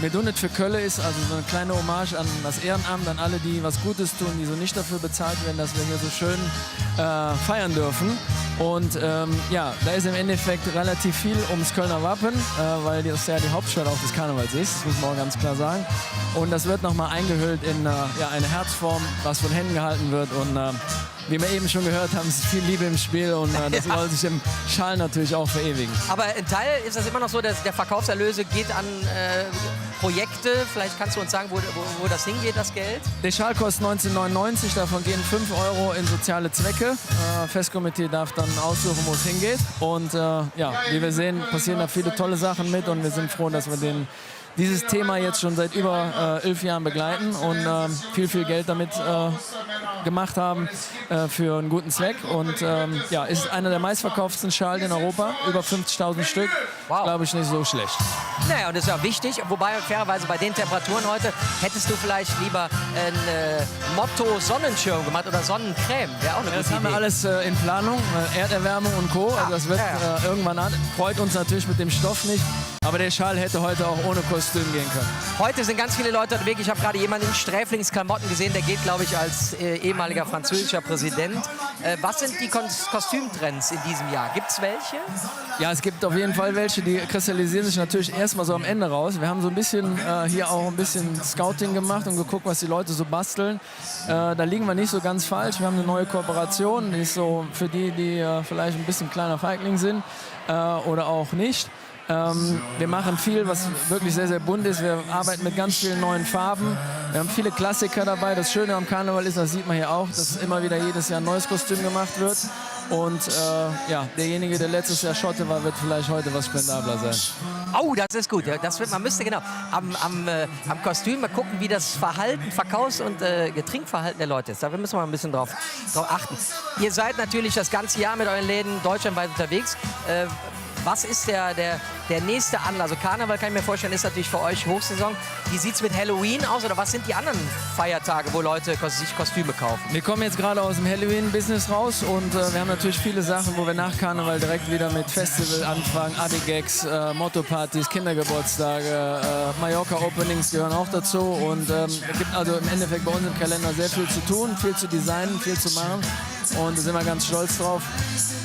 Mir Dunnet für Kölle ist also so eine kleine Hommage an das Ehrenamt, an alle, die was Gutes tun, die so nicht dafür bezahlt werden, dass wir hier so schön feiern dürfen. Und ja, da ist im Endeffekt relativ viel ums Kölner Wappen, weil das ja die Hauptstadt auch des Karnevals ist, das muss man auch ganz klar sagen. Und das wird nochmal eingehüllt in ja, eine Herzform, was von Händen gehalten wird. Und wie wir eben schon gehört haben, ist viel Liebe im Spiel und das soll sich im Schal natürlich auch verewigen. Aber ein Teil ist das immer noch so, dass der Verkaufserlöse geht an Projekte. Vielleicht kannst du uns sagen, wo das hingeht, das Geld? Der Schal kostet 19,99, davon gehen 5 € in soziale Zwecke. Festkomitee darf dann aussuchen, wo es hingeht. Und ja, wie wir sehen, passieren da viele tolle Sachen mit und wir sind froh, dass wir dieses Thema jetzt schon seit über 11 Jahren begleiten und viel Geld damit gemacht haben für einen guten Zweck. Und ja, ist einer der meistverkauften Schalen in Europa, über 50.000 Stück. Wow. Glaube ich nicht so schlecht. Naja, und das ist ja wichtig. Wobei, fairerweise bei den Temperaturen heute, hättest du vielleicht lieber ein Motto-Sonnenschirm gemacht oder Sonnencreme. Wäre auch eine gute Das haben wir Idee. alles in Planung, Erderwärmung und Co. Also das wird irgendwann an. Freut uns natürlich mit dem Stoff nicht, aber der Schal hätte heute auch ohne Kostüm gehen können. Heute sind ganz viele Leute unterwegs. Ich habe gerade jemanden in Sträflingsklamotten gesehen, der geht, glaube ich, als ehemaliger französischer Präsident. Was sind die Kostümtrends in diesem Jahr? Gibt es welche? Ja, es gibt auf jeden Fall welche, die kristallisieren sich natürlich erstmal so am Ende raus. Wir haben so ein bisschen hier auch ein bisschen Scouting gemacht und geguckt, was die Leute so basteln. Da liegen wir nicht so ganz falsch. Wir haben eine neue Kooperation, die ist so für die vielleicht ein bisschen kleiner Feigling sind oder auch nicht. Wir machen viel, was wirklich sehr, sehr bunt ist. Wir arbeiten mit ganz vielen neuen Farben. Wir haben viele Klassiker dabei. Das Schöne am Karneval ist, das sieht man hier auch, dass immer wieder jedes Jahr ein neues Kostüm gemacht wird. Und ja, derjenige, der letztes Jahr Schotte war, wird vielleicht heute was spendabler sein. Oh, das ist gut. Man müsste genau am Kostüm mal gucken, wie das Verhalten, Verkaufs- und Getrinkverhalten der Leute ist. Da müssen wir mal ein bisschen drauf achten. Ihr seid natürlich das ganze Jahr mit euren Läden deutschlandweit unterwegs. Was ist der nächste Anlass? Also Karneval, kann ich mir vorstellen, ist natürlich für euch Hochsaison. Wie sieht es mit Halloween aus oder was sind die anderen Feiertage, wo Leute sich Kostüme kaufen? Wir kommen jetzt gerade aus dem Halloween-Business raus und wir haben natürlich viele Sachen, wo wir nach Karneval direkt wieder mit Festival anfangen, Adigags, Motto-Partys, Kindergeburtstage, Mallorca-Openings gehören auch dazu und es gibt also im Endeffekt bei uns im Kalender sehr viel zu tun, viel zu designen, viel zu machen und da sind wir ganz stolz drauf.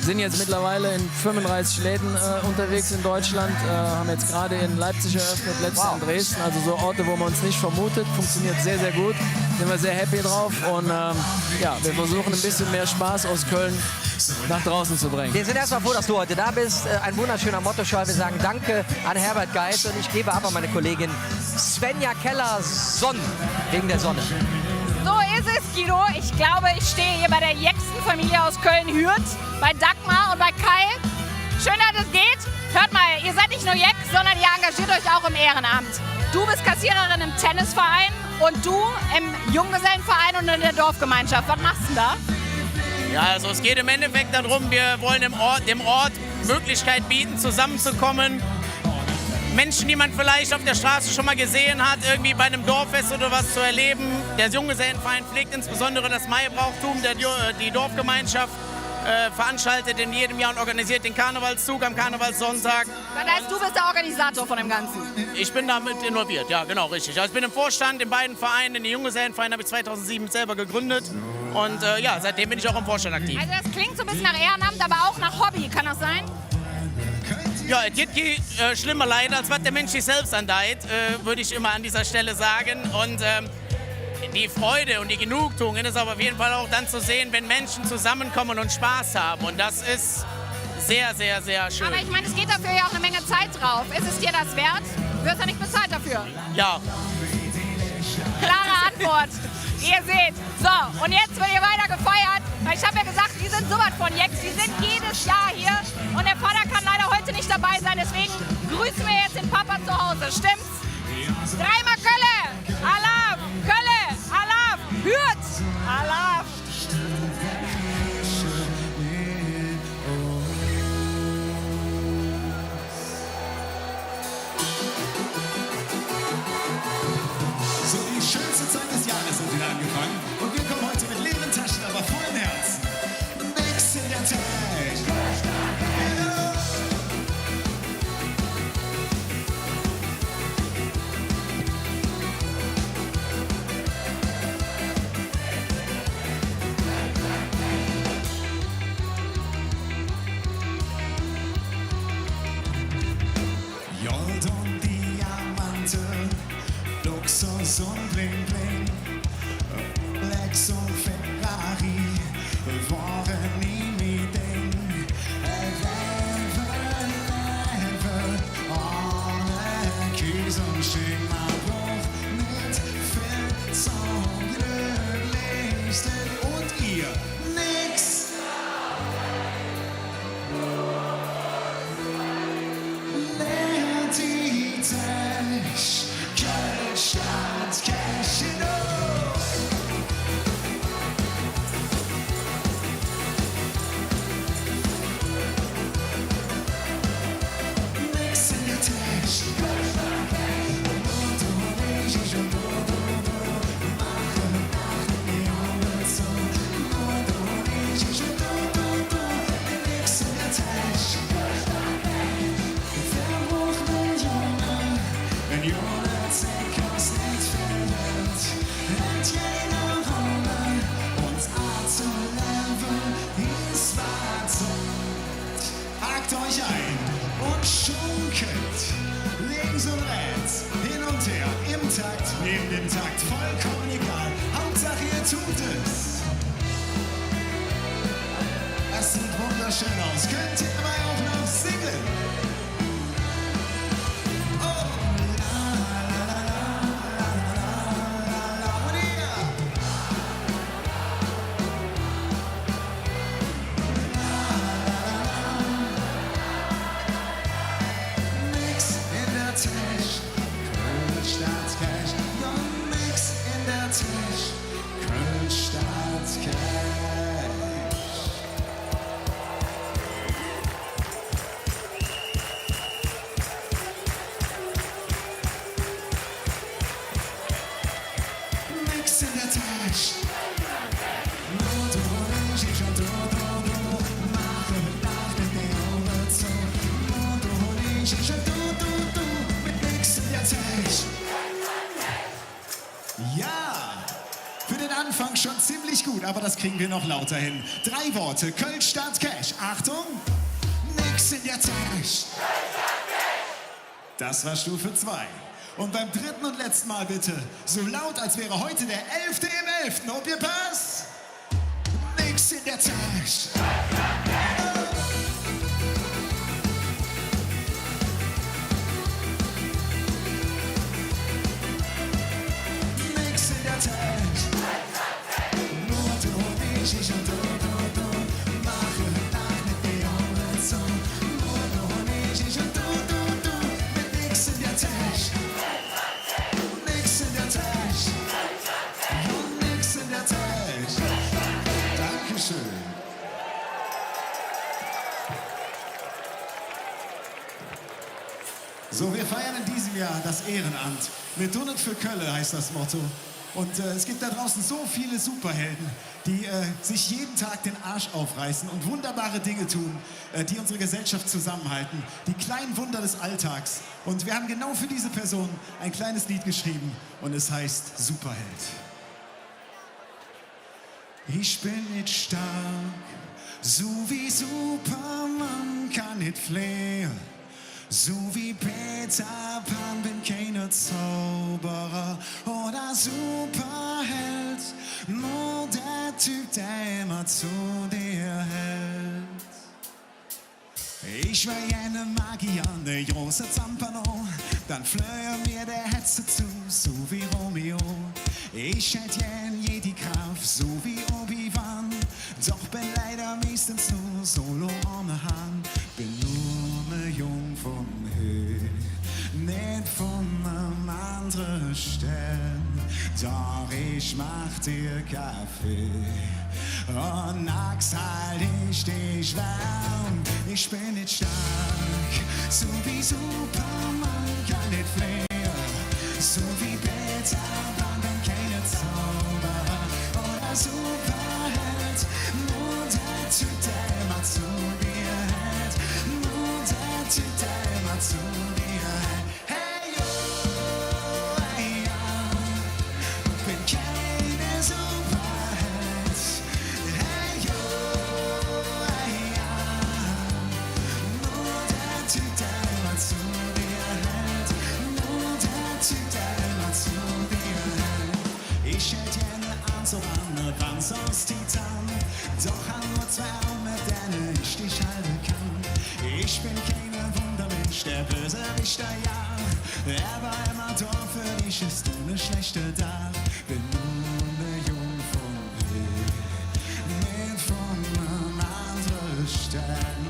Sind jetzt mittlerweile in 35 Läden unterwegs in Deutschland, haben jetzt gerade in Leipzig eröffnet, letztes Jahr in Dresden, also so Orte, wo man uns nicht vermutet, funktioniert sehr, sehr gut, sind wir sehr happy drauf und ja, wir versuchen ein bisschen mehr Spaß aus Köln nach draußen zu bringen. Wir sind erstmal froh, dass du heute da bist. Ein wunderschöner Mottoschal. Wir sagen Danke an Herbert Geis und ich gebe ab an meine Kollegin Svenja Keller-Sonn wegen der Sonne. So ist es, Guido. Ich glaube, ich stehe hier bei der Jecksen-Familie aus Köln-Hürth, bei Dagmar und bei Kai. Schön, dass es geht. Hört mal, ihr seid nicht nur Jeck, sondern ihr engagiert euch auch im Ehrenamt. Du bist Kassiererin im Tennisverein und du im Junggesellenverein und in der Dorfgemeinschaft. Was machst du da? Ja, also es geht im Endeffekt darum, wir wollen dem Ort Möglichkeit bieten, zusammenzukommen. Menschen, die man vielleicht auf der Straße schon mal gesehen hat, irgendwie bei einem Dorffest oder was zu erleben. Der Junggesellenverein pflegt insbesondere das Maibrauchtum, die Dorfgemeinschaft veranstaltet in jedem Jahr und organisiert den Karnevalszug am Karnevalssonntag. Das heißt, du bist der Organisator von dem Ganzen? Ich bin damit involviert, ja, genau, richtig. Also ich bin im Vorstand in beiden Vereinen. Den Junggesellenverein habe ich 2007 selber gegründet und ja, seitdem bin ich auch im Vorstand aktiv. Also das klingt so ein bisschen nach Ehrenamt, aber auch nach Hobby, kann das sein? Ja, es geht schlimmer leid, als was der Mensch sich selbst andeiht, würde ich immer an dieser Stelle sagen. Und die Freude und die Genugtuung ist aber auf jeden Fall auch dann zu sehen, wenn Menschen zusammenkommen und Spaß haben. Und das ist sehr, sehr, sehr schön. Aber ich meine, es geht dafür ja auch eine Menge Zeit drauf. Ist es dir das wert? Du wirst ja nicht bezahlt dafür. Ja. Klare Antwort. Ihr seht. So, und jetzt wird hier weiter gefeiert. Weil ich habe ja gesagt, die sind sowas von Jecks. Die sind jedes Jahr hier. Und der Vater kann leider heute nicht dabei sein. Deswegen grüßen wir jetzt den Papa zu Hause. Stimmt's? Dreimal Kölle. Alaf. Kölle. Alaf. Hürth. Alaf. So, die schönste Zeit des Jahres hat wieder angefangen. Und wir kommen heute mit leeren Taschen, aber vollen Herzen. Nix in der Tasche. Gold und Diamante, Luxus und Bling Bling, Lex und Ferrari waren nie mein Ding. Lebe ohne Käse und Schinkenbrot, mit viel zum Glücklichsten und ihr nix. Hakt euch ein und schunkelt links und rechts, hin und her, im Takt, neben dem Takt, vollkommen egal. Hauptsache ihr tut es. Das sieht wunderschön aus. Könnt ihr dabei auch noch singen? nicht gut, aber das kriegen wir noch lauter hin. 3 Worte, Köln Stadt Cash. Achtung, nix in der Tasche. Das war Stufe 2. Und beim 3. und letzten Mal bitte, so laut, als wäre heute der 11. im 11. Ob ihr passt? Nix in der Tasche. Nix in der Tasche. Nur du und ich und du. Mache Nacht mit dir und so. Nur du und ich und du. Mit nix in der Tasche. Nix in der Tasche. Und nix in der Tasche. Dankeschön. So, wir feiern in diesem Jahr das Ehrenamt. Mit Donut für Kölle heißt das Motto. Und es gibt da draußen so viele Superhelden, die sich jeden Tag den Arsch aufreißen und wunderbare Dinge tun, die unsere Gesellschaft zusammenhalten. Die kleinen Wunder des Alltags. Und wir haben genau für diese Person ein kleines Lied geschrieben und es heißt Superheld. Ich bin nicht stark, so wie Superman kann nicht fliehen. So wie Peter Pan bin keine Zauberer oder Superheld, nur der Typ, der immer zu dir hält. Ich war eine Magier, ne große Zampano, dann flöhe mir der Hetze zu, so wie Romeo. Ich hätte je die Kraft, so wie Obi-Wan, doch bin leider meistens nur solo ohne Hand. Bin nur ne Jung von hier, nicht von einem anderen Stern. Doch ich mach dir Kaffee und nachts halt ich dich warm. Ich bin nicht stark, so wie Superman kann nicht fliehen. So wie Peter Pan bin keine Zauberer oder Superheld. Nur der Typ, der immer zu dir hält. Nur der Typ, der immer zu dir hält. Hey yo, hey ja, bin keine Superheld. Hey yo, hey ja, nur der Typ, der immer zu dir hält. Nur der Typ, der immer zu dir hält. Ich hätte gerne Anzug an, ne Ranz aus Titan. Doch an nur 2 Arme, mit denen ich dich halten kann. Ich bin keine Wundermensch, der Bösewichter, ja. Er war immer da, für dich ist du ne schlechte da. Bin nur ne Jung von hier, nicht von einem anderen Stern.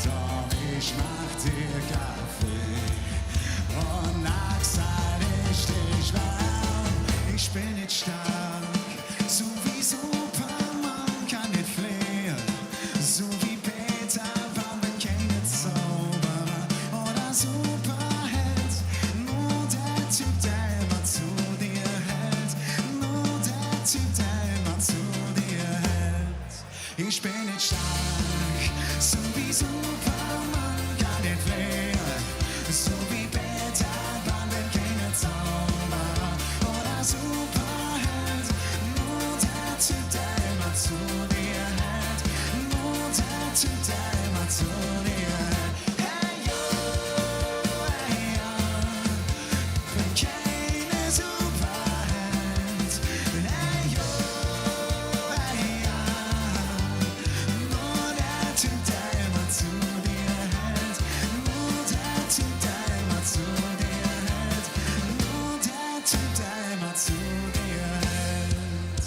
Doch ich mach dir Kaffee und nachts halt ich dich warm. Ich bin nicht stark, so wie Superman kann nicht fliehen. So wie Peter Pan bin keine Zauberer oder Superheld. Nur der Typ, der immer zu dir hält. Nur der Typ, der immer zu dir hält. Ich bin nicht stark, so wie Superman kann nicht fliehen. So wie Peter Pan bin keine Zauberer oder Superheld. Nur der Typ, der immer zu dir hält. Nur der Typ, der immer zu dir hält. Hey yo, hey ja, bin keine Superheld. Hey yo, hey ja, nur der Typ, der immer zu dir hält. Nur der Typ, der immer zu dir hält. Nur der Typ, der immer zu dir hält.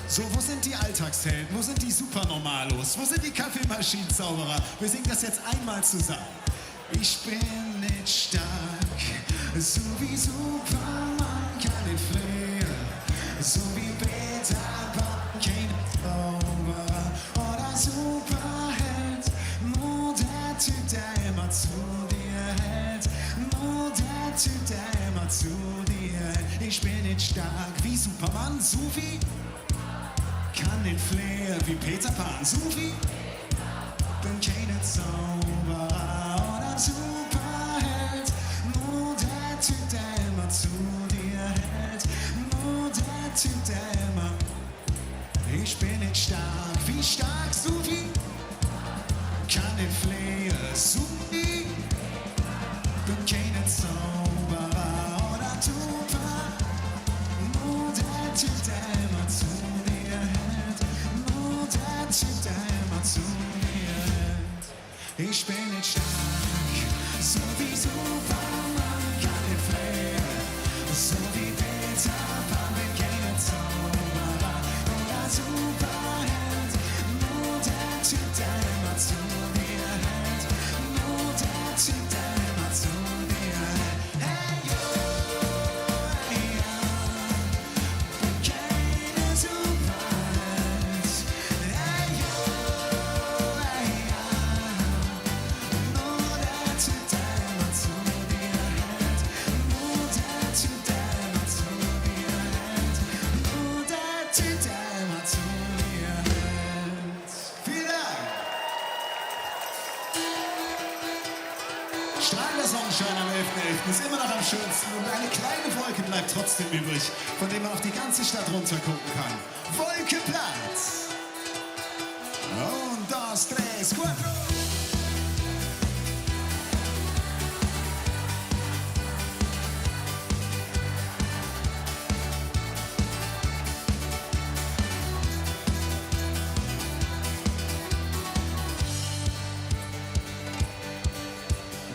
So, wo sind die Alltagshelden? Wo sind die Supernormalos? Wo sind die Kaffeemaschinenzauberer? Wir singen das jetzt einmal zusammen. Ich bin nicht stark, so wie Superman kann nicht fliehen. So wie Peter Pan, keine Zauberer oder Superheld. Nur der Typ, der immer zu dir hält. Nur der Typ, der immer zu dir hält. Ich bin nicht stark wie Superman, so wie kann nicht fliehen wie Peter Pan, so wie bin keine Zauberer oder Superheld. Nur der Typ, der immer zu dir hält. Nur der Typ, der immer Ich bin nicht stark, wie stark so wie kann den Flehen so wie bin keine Zauberer oder Tupac, nur der Typ, der immer zu mir hält, nur der Typ, der immer zu mir hält. Ich bin nicht stark, so wie Superman, keine Flehen, so wie Peter Pan, bin keine Zauberer oder Superheld, nur der Typ, der immer zu mir hält, nur der Typ, der immer zu mir hält. Hey, yo, hey, ja, bin keine Superheld. Hey, yo, hey, ja, nur der Typ, der immer zu mir hält, nur der Typ, der immer zu mir hält, nur der Typ, der immer zu mir hält. Vielen Dank! Strahlender Sonnenschein am 11.11. ist immer noch am schönsten und eine kleine Wolke bleibt trotzdem übrig, von der man auf die ganze Stadt runter gucken kann. Wolkeplatz! Und dos, tres, cuatro!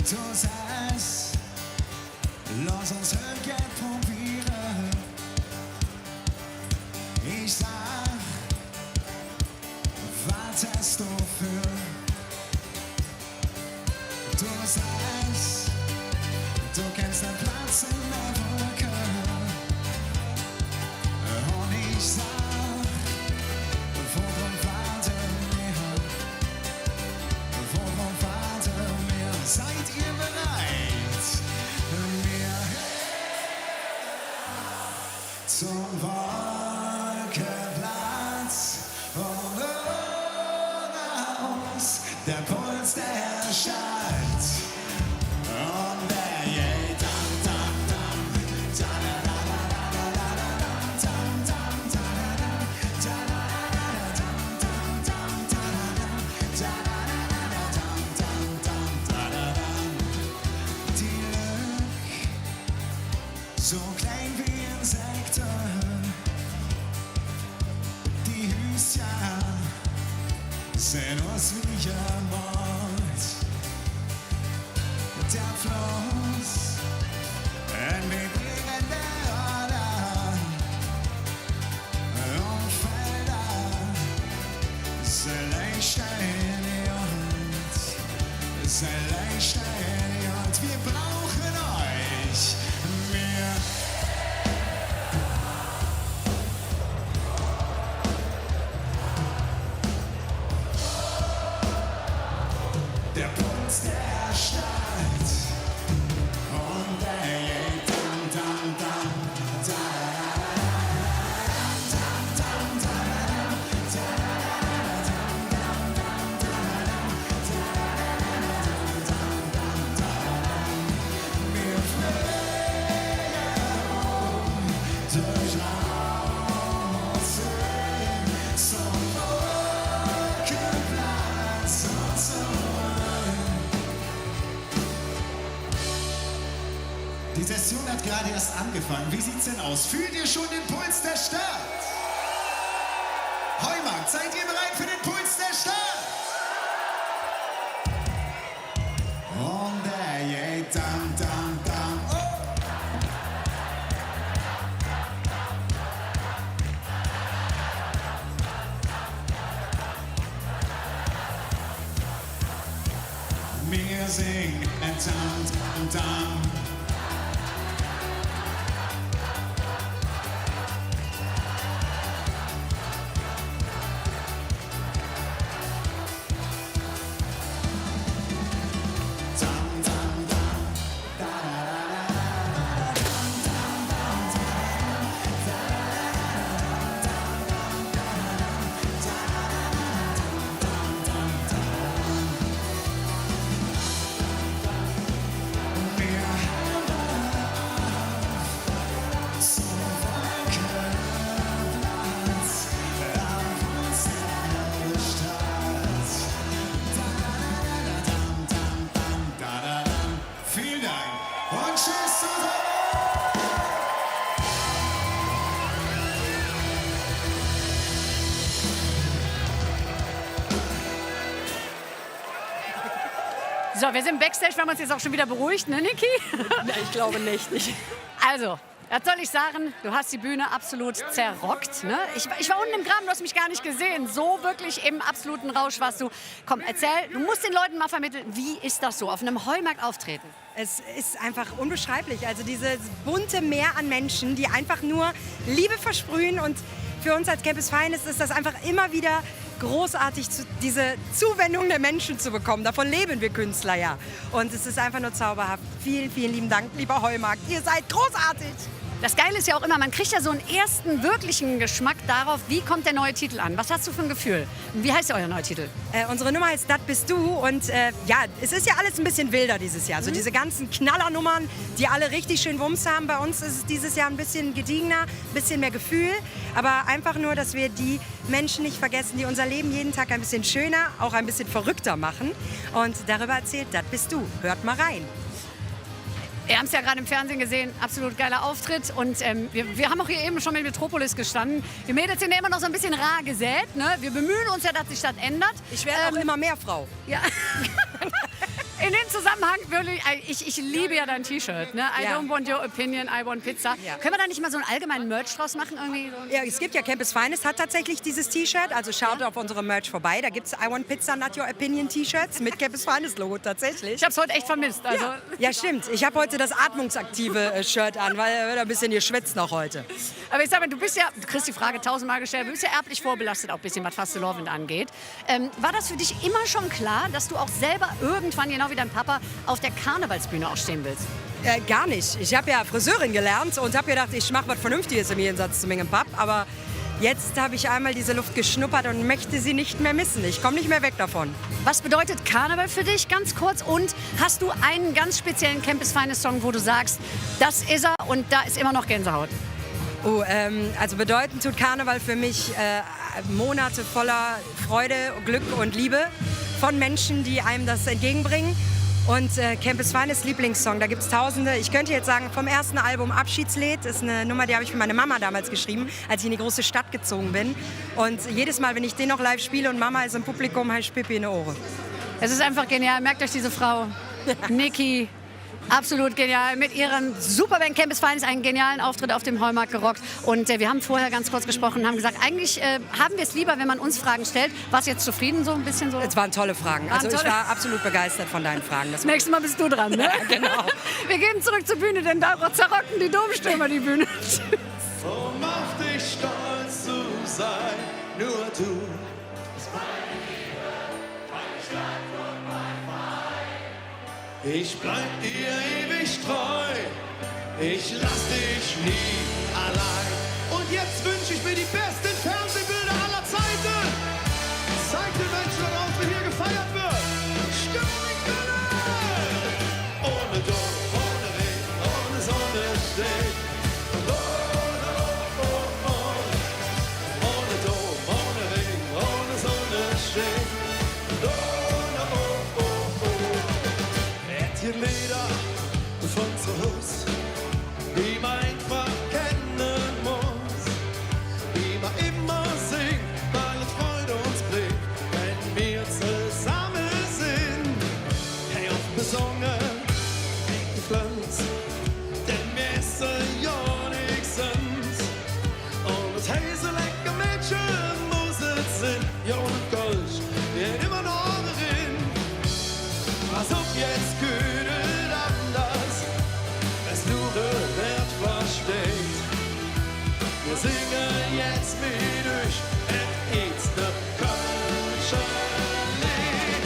Du sagst, lass uns Geld probieren. Ich sag, was hast du für? Du sagst, du kennst den Platz in der Wolke. Und ich sag, worum warten wir? Worum warten wir? Seid ihr bereit? Wir zum Wolkeplatz und ohne uns der Puls der Stadt. Und der geht dam, dam, dam, da, da, da, da, da, da, da, dam, dam, da, da, da, da, da, dam, dam, dam, da, da, da, da, die Lück, so klein wie Insekten, die Hüschen sehen aus wie Mord. Der Fluss, ein vibrierende Ader und Felder, sehr leicht in die Hand, sehr leicht in die Hand. Wir brauchen euch mehr. Der Puls der Stadt und der geht dam, dam, dam, da, dam, dam, da, wir fliegen durch Raum und Sinn zum Wolkenplatz und zurück. Die Session hat gerade erst angefangen. Wie sieht's denn aus? Fühlt ihr schon den Puls der Stadt? Heumarkt, seid ihr bereit für den Puls der Stadt? Und der geht dam, dam, dam. Oh. Wir singen dam, dam, dam. Wir So, wir sind Backstage, wir haben uns jetzt auch schon wieder beruhigt, ne, Niki? Nein, ich glaube nicht. Also, was soll ich sagen? Du hast die Bühne absolut zerrockt. Ne? Ich war unten im Graben, du hast mich gar nicht gesehen. So wirklich im absoluten Rausch warst du. Komm, erzähl, du musst den Leuten mal vermitteln, wie ist das so, auf einem Heumarkt auftreten? Es ist einfach unbeschreiblich. Also dieses bunte Meer an Menschen, die einfach nur Liebe versprühen. Und für uns als Campus Finest ist das einfach immer wieder großartig, diese Zuwendung der Menschen zu bekommen. Davon leben wir Künstler ja. Und es ist einfach nur zauberhaft. Vielen, vielen lieben Dank, lieber Heumarkt. Ihr seid großartig. Das Geile ist ja auch immer, man kriegt ja so einen ersten wirklichen Geschmack darauf, wie kommt der neue Titel an. Was hast du für ein Gefühl? Wie heißt euer neuer Titel? Unsere Nummer heißt Das bist du. Und ja, es ist ja alles ein bisschen wilder dieses Jahr. Also diese ganzen Knallernummern, die alle richtig schön Wumms haben. Bei uns ist es dieses Jahr ein bisschen gediegener, ein bisschen mehr Gefühl. Aber einfach nur, dass wir die Menschen nicht vergessen, die unser Leben jeden Tag ein bisschen schöner, auch ein bisschen verrückter machen. Und darüber erzählt, das bist du. Hört mal rein. Wir haben es ja gerade im Fernsehen gesehen, absolut geiler Auftritt. Und wir haben auch hier eben schon mit Metropolis gestanden. Die Mädels sind ja immer noch so ein bisschen rar gesät. Ne? Wir bemühen uns ja, dass sich das ändert. Ich werde auch immer mehr Frau. Ja. In dem Zusammenhang, wirklich, ich liebe ja dein T-Shirt. Ne? I don't want your opinion, I want pizza. Ja. Können wir da nicht mal so einen allgemeinen Merch draus machen? Irgendwie so? Ja, es gibt ja Campus Finest hat tatsächlich dieses T-Shirt. Also schaut auf unsere Merch vorbei. Da gibt es I want pizza, not your opinion T-Shirts mit Campus Finest Logo tatsächlich. Ich habe es heute echt vermisst. Also. Ja, stimmt. Ich habe heute das atmungsaktive Shirt an, weil wird ein bisschen geschwitzt noch heute. Aber ich sag mal, du kriegst die Frage tausendmal gestellt, du bist ja erblich vorbelastet, auch ein bisschen was Fastelovend angeht. War das für dich immer schon klar, dass du auch selber irgendwann, genau wie dein Papa, auf der Karnevalsbühne auch stehen willst? Gar nicht. Ich habe ja Friseurin gelernt und habe gedacht, ich mache was Vernünftiges im Gegensatz zu meinem Pap. Aber jetzt habe ich einmal diese Luft geschnuppert und möchte sie nicht mehr missen. Ich komme nicht mehr weg davon. Was bedeutet Karneval für dich, ganz kurz? Und hast du einen ganz speziellen Campus Finest Song, wo du sagst, das ist er und da ist immer noch Gänsehaut? Oh, also bedeutend tut Karneval für mich Monate voller Freude, Glück und Liebe von Menschen, die einem das entgegenbringen. Und Campus Finest Lieblingssong, da gibt es tausende. Ich könnte jetzt sagen, vom ersten Album Abschiedslied, ist eine Nummer, die habe ich für meine Mama damals geschrieben, als ich in die große Stadt gezogen bin. Und jedes Mal, wenn ich den noch live spiele und Mama ist im Publikum, habe ich Pipi in den Ohren. Es ist einfach genial. Merkt euch diese Frau, Niki. Absolut genial. Mit ihrem Superband Campus Finest einen genialen Auftritt auf dem Heumarkt gerockt. Und wir haben vorher ganz kurz gesprochen und haben gesagt, eigentlich haben wir es lieber, wenn man uns Fragen stellt. Warst du jetzt zufrieden so ein bisschen so? Es waren tolle Fragen. Also ich war absolut begeistert von deinen Fragen. Das nächste Mal bist du dran, ne? Ja, genau. Wir gehen zurück zur Bühne, denn da zerrocken die Domstürmer die Bühne. Um auf dich stolz zu sein, nur du. Ich bleib dir ewig treu, ich lass dich nie allein. Und jetzt wünsch ich mir die besten Fernsehbilder aller Zeiten. Zeig den Menschen daraus, wie hier gefeiert wird. Stimmung in Köln! Ohne Dom, ohne Regen, ohne Sonne steht. Ohne Dom, ohne Regen, ohne Sonne steht. Lieder von zu Hause, die man einfach kennen muss, die man immer singt, weil es Freude uns bringt, wenn wir zusammen sind. Hey, auf besungen, die Pflanz, denn wir essen ja nichts sonst. Und das heiße lecker Mädchen muss es sein, ja und Gold, wird immer noch drin. Was ob jetzt kühlt anders, es nur wird versteht. Wir singen jetzt mit euch, es ist der Kölsche Lied.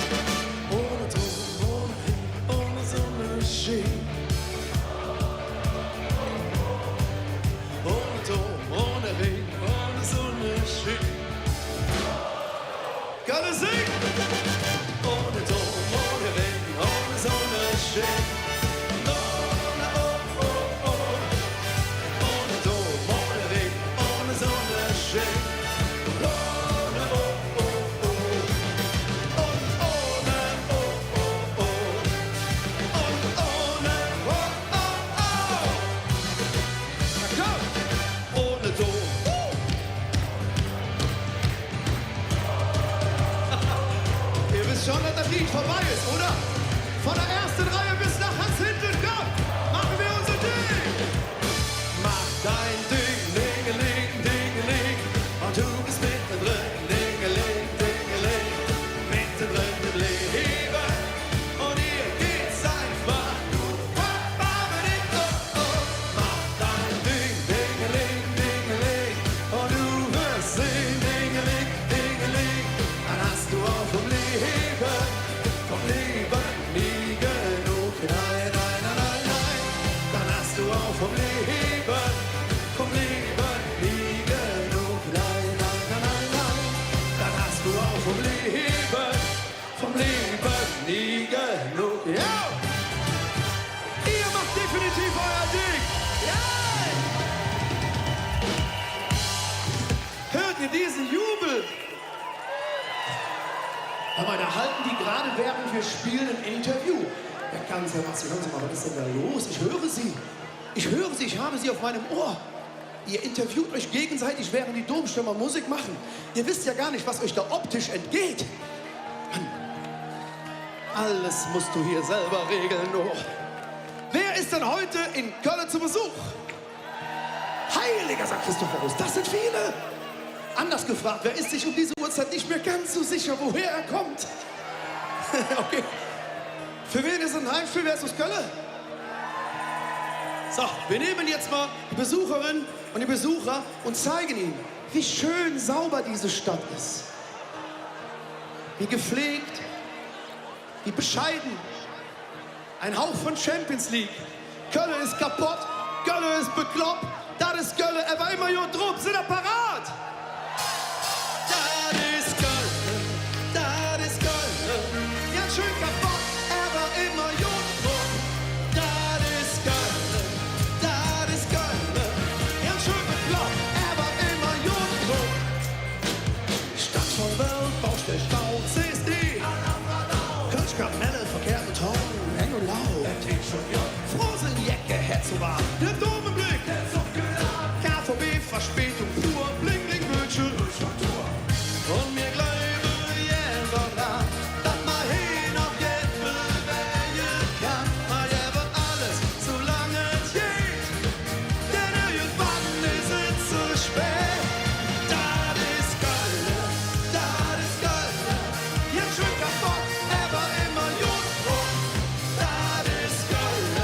Ohne Ton, ohne Regen, ohne Sonne schien. Ohne Ton, ohne Regen, ohne Sonne schien. Kann es singen? Ohne Ton, ohne Regen, ohne Sonne schien. Ohne Ton, ohne Regen, ohne Sonne schien. Und ohne Na komm! Ohne Ton. Ihr wisst schon, dass das Lied vorbei ist, oder? Von der ersten Reihe bis nach ganz hinten, komm, machen wir unser Ding. Mach dein Ding, Dingeling, Dingeling, und du bist mittendrin, Dingeling, Dingeling, mittendrin im Leben. Und hier geht's einfach nur. Mach dein Ding, Dingeling, Dingeling, und du wirst sehen, Dingeling, Dingeling, dann hast du auch vom Leben nie genug. Nein, nein, nein, nein, nein, dann hast du auch vom Leben nie genug. Nein, nein, nein, nein, nein, dann hast du auch vom Leben nie genug. Ja! Ihr macht definitiv euer Ding. Ja! Hört ihr diesen Jubel? Aber da halten die gerade, während wir spielen, ein Interview. Ja, ganz Herr Massi, hören Sie mal, was ist denn da los? Ich höre Sie. Ich höre Sie, ich habe Sie auf meinem Ohr. Ihr interviewt euch gegenseitig, während die Domstürmer Musik machen. Ihr wisst ja gar nicht, was euch da optisch entgeht. Mann, alles musst du hier selber regeln. Oh. Wer ist denn heute in Köln zu Besuch? Heiliger, sagt Christophorus, das sind viele. Anders gefragt, wer ist sich um diese Uhrzeit nicht mehr ganz so sicher, woher er kommt? Okay. Für wen ist ein Heimspiel? Wer ist aus Köln? So, wir nehmen jetzt mal die Besucherinnen und die Besucher und zeigen ihnen, wie schön sauber diese Stadt ist. Wie gepflegt, wie bescheiden. Ein Hauch von Champions League. Köln ist kaputt, Köln ist bekloppt. Das ist Köln, er war immer hier drauf. Sind er parat? Das ist Köln, ja schön kaputt, er war immer Jodbruch. Das ist Köln, ja schön bekloppt, er war immer Jodbruch. Stadt von Welt, Baustell, Stau, CSD, Kölsch, Kapelle, Verkehr, Beton, eng und laut. Frosen, Jacke, Herz und Wahr, der dumme Blick, KVB, Verspätung, pur, Bling, Ring, Bildschirm. Und mir glaube jeder dran, dass man hin auf jeden bewegen kann. Man aber alles, solange es geht. Denn irgendwann ist es zu spät. Das ist Köln, ja schön kaputt, aber immer Jodbruch. Das ist Köln,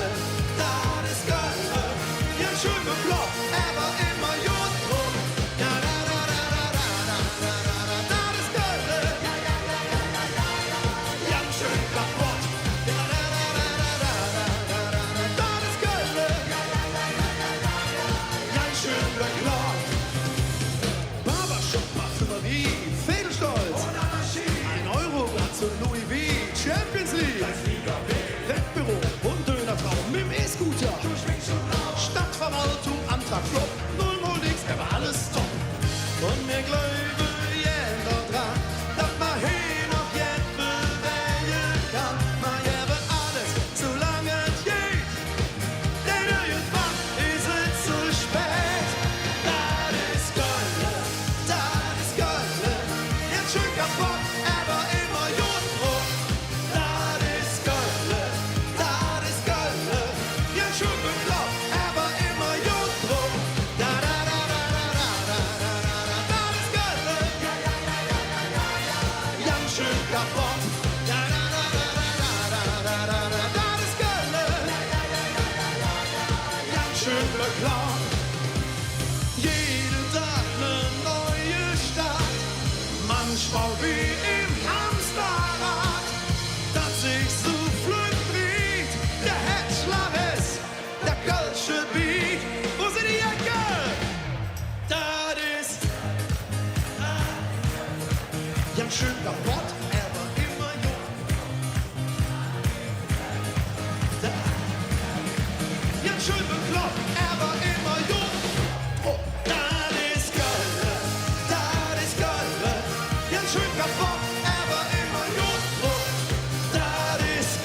ja schön bekloppt, aber immer Jodbruch. Ja, da, da, da, da, da, da, da, da. Louis V, Champions League, Wettbüro und Dönertraum mit dem E-Scooter, Stadtverwaltung, Antrag, Flop, 0 nix, er war alles top. Und mir glaube jeder dran, dass man hin auf jeden bewegen kann. Man aber alles, solange es geht. Denn irgendwann ist es zu spät. Das ist Köln, jetzt schön kaputt, aber immer Jodbruch. Das ist Köln, jetzt schön bekloppt, aber immer Jodbruch. Da, da, da, da, da, da, da, da, da. Das ist Köln, ganz schön kaputt. Da, da, da, da, da, da, da, da, da. Das ist Köln, ganz schön bekloppt. Jeden Tag eine neue Stadt, manchmal wie im Hamsterrad, das sich so flink dreht. Der Herzschlag ist der Kölsche Beat. Wo sind die Jacke? Das ist ganz schön kaputt, er war immer jung. Ganz schön bekloppt, er war immer jung. Oh, das ist Köln, ganz schön kaputt, er war immer Jodbruch. Das ist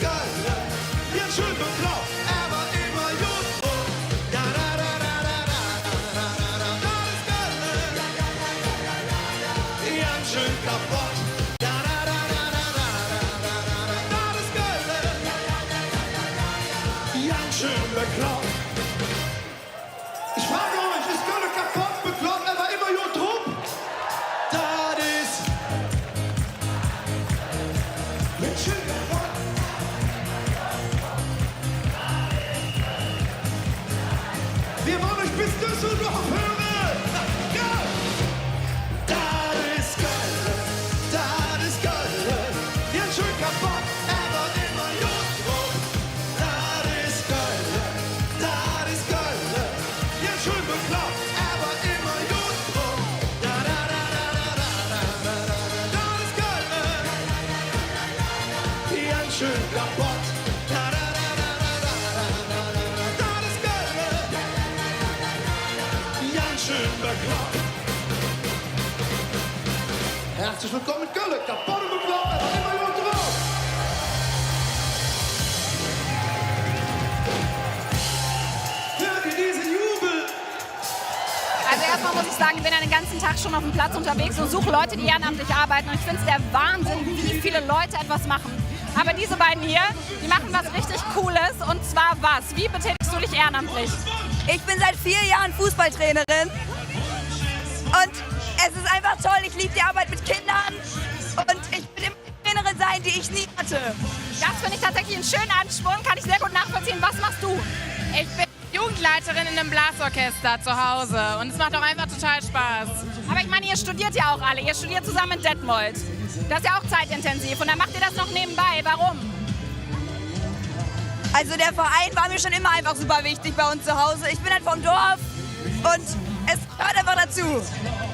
Köln, ganz schön bekloppt, er war immer Jodbruch. Da, da, da, da, da, da, da, da, da. Das ist Köln, ganz schön kaputt. Da, da, da, da, da, da, da, da, da. ganz schön kaputt. Das ist Gölle, ganz schön bekloppt. Herzlich willkommen mit Gölle, kaputt und bekloppt, aber immer gut drauf. Hört ihr diesen Jubel? Also erstmal muss ich sagen, ich bin ja den ganzen Tag schon auf dem Platz unterwegs und suche Leute, die ehrenamtlich arbeiten. Und ich finde es der Wahnsinn, wie viele Leute etwas machen. Aber diese beiden hier, die machen was richtig Cooles. Und zwar was? Wie betätigst du dich ehrenamtlich? Ich bin seit 4 Jahren Fußballtrainerin und es ist einfach toll. Ich liebe die Arbeit mit Kindern und ich will immer die Trainerin sein, die ich nie hatte. Das finde ich tatsächlich einen schönen Ansporn, kann ich sehr gut nachvollziehen. Was machst du? Ich bin Jugendleiterin in einem Blasorchester zu Hause und es macht auch einfach total Spaß. Aber ich meine, ihr studiert ja auch alle. Ihr studiert zusammen in Detmold. Das ist ja auch zeitintensiv und dann macht ihr das noch nebenbei. Warum? Also der Verein war mir schon immer einfach super wichtig bei uns zu Hause. Ich bin halt vom Dorf und es gehört einfach dazu.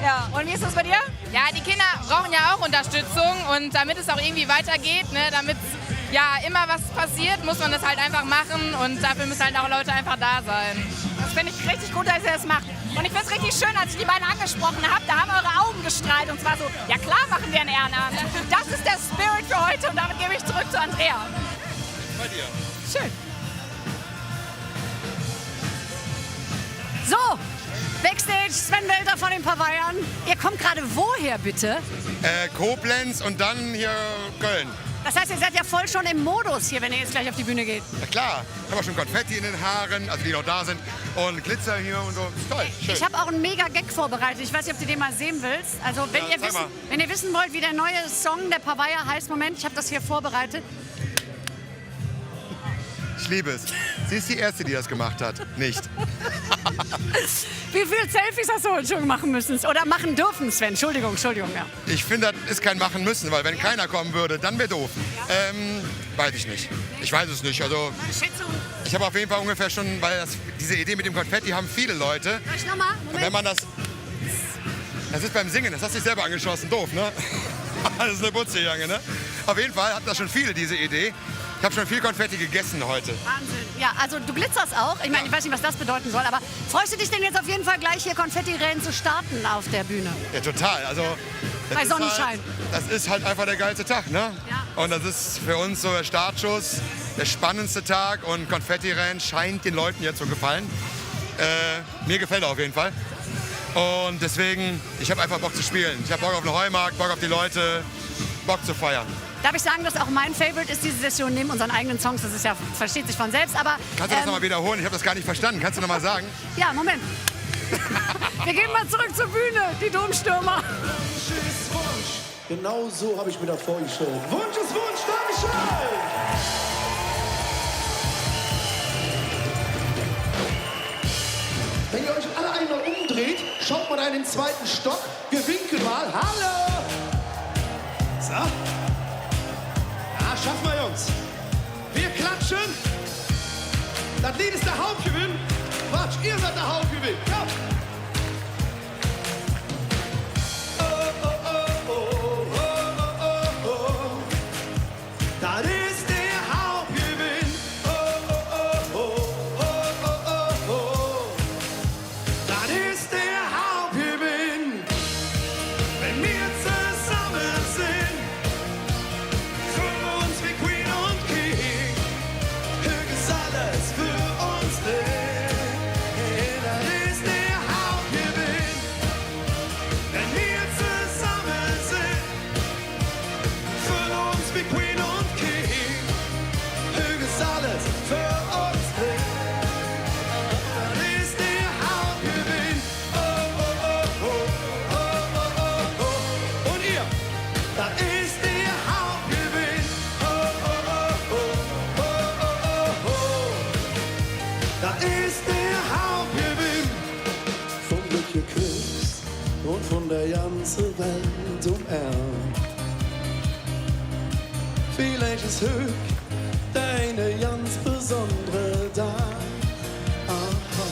Ja. Und wie ist das bei dir? Ja, die Kinder brauchen ja auch Unterstützung und damit es auch irgendwie weitergeht, ne, damit ja immer was passiert, muss man das halt einfach machen und dafür müssen halt auch Leute einfach da sein. Das finde ich richtig gut, dass ihr das macht. Und ich finde es richtig schön, als ich die beiden angesprochen habe, da haben eure Augen gestrahlt und zwar so, ja klar machen wir ein Ehrenamt. Das ist der Spirit für heute und damit gebe ich zurück zu Andrea. Bei dir. Schön. So, Backstage, Sven Welter von den Pavayern. Ihr kommt gerade woher, bitte? Koblenz und dann hier Köln. Das heißt, ihr seid ja voll schon im Modus hier, wenn ihr jetzt gleich auf die Bühne geht. Na klar, haben wir schon Konfetti in den Haaren, also die noch da sind, und Glitzer hier und so. Ist toll, schön. Ich habe auch einen mega Gag vorbereitet. Ich weiß nicht, ob du den mal sehen willst. Also, wenn, Ja, wenn ihr wissen wollt, wie der neue Song der Pavaya heißt, Moment, ich habe das hier vorbereitet. Ich liebe es. Sie ist die Erste, die das gemacht hat. Nicht. Wie viele Selfies hast du heute schon machen müssen? Oder machen dürfen, Sven? Entschuldigung, ja. Ich finde, das ist kein Machen müssen, weil wenn keiner kommen würde, dann wäre doof. Weiß ich nicht. Ich weiß es nicht. Also, ich habe auf jeden Fall ungefähr schon, weil diese Idee mit dem Konfetti haben viele Leute. Soll ich nochmal? Und wenn man das ist beim Singen, das hast du dich selber angeschossen, doof, ne? Das ist eine Butze, ne? Auf jeden Fall hatten das schon viele, diese Idee. Ich habe schon viel Konfetti gegessen heute. Wahnsinn. Ja, also du glitzerst auch. Ich meine, ich weiß nicht, was das bedeuten soll, aber freust du dich denn jetzt auf jeden Fall gleich hier Konfetti-Rennen zu starten auf der Bühne? Ja, total. Also, Bei Sonnenschein. Das ist halt einfach der geilste Tag, ne? Ja. Und das ist für uns so der Startschuss, der spannendste Tag und Konfetti-Rennen scheint den Leuten jetzt zu gefallen. Mir gefällt er auf jeden Fall. Und deswegen, ich habe einfach Bock zu spielen. Ich habe Bock auf den Heumarkt, Bock auf die Leute, Bock zu feiern. Darf ich sagen, dass auch mein Favorite ist diese Session neben unseren eigenen Songs? Das ist ja, versteht sich von selbst, aber... Kannst du das nochmal wiederholen? Ich habe das gar nicht verstanden. Kannst du nochmal sagen? Ja, Moment. Wir gehen mal zurück zur Bühne, die Domstürmer. Genau so habe ich mir das vorgestellt. Wunsch ist Wunsch, Dankeschön! Wenn ihr euch alle einmal umdreht, schaut mal in den zweiten Stock, wir winken mal. Hallo! So. Ja, schaffen wir, Jungs. Wir klatschen. Das Lied ist der Hauptgewinn. Quatsch, ihr seid der Hauptgewinn. Komm. Das ist der Hauptgewinn. Das ist der Hauptgewinn. Wenn wir zusammen sind, für uns wie Queen und King, ist alles für uns drin. Das ist der Hauptgewinn. Wenn wir zusammen sind, für uns wie Queen und King, ist alles für uns drin. Das ist der Hauptgewinn. Und ihr, das ist der Hauptgewinn. Das ist der Hauptgewinn. Vom Glück geküsst und von der ganzen Welt umarmt. Vielleicht ist Glück deine ganz besondere da. Aha.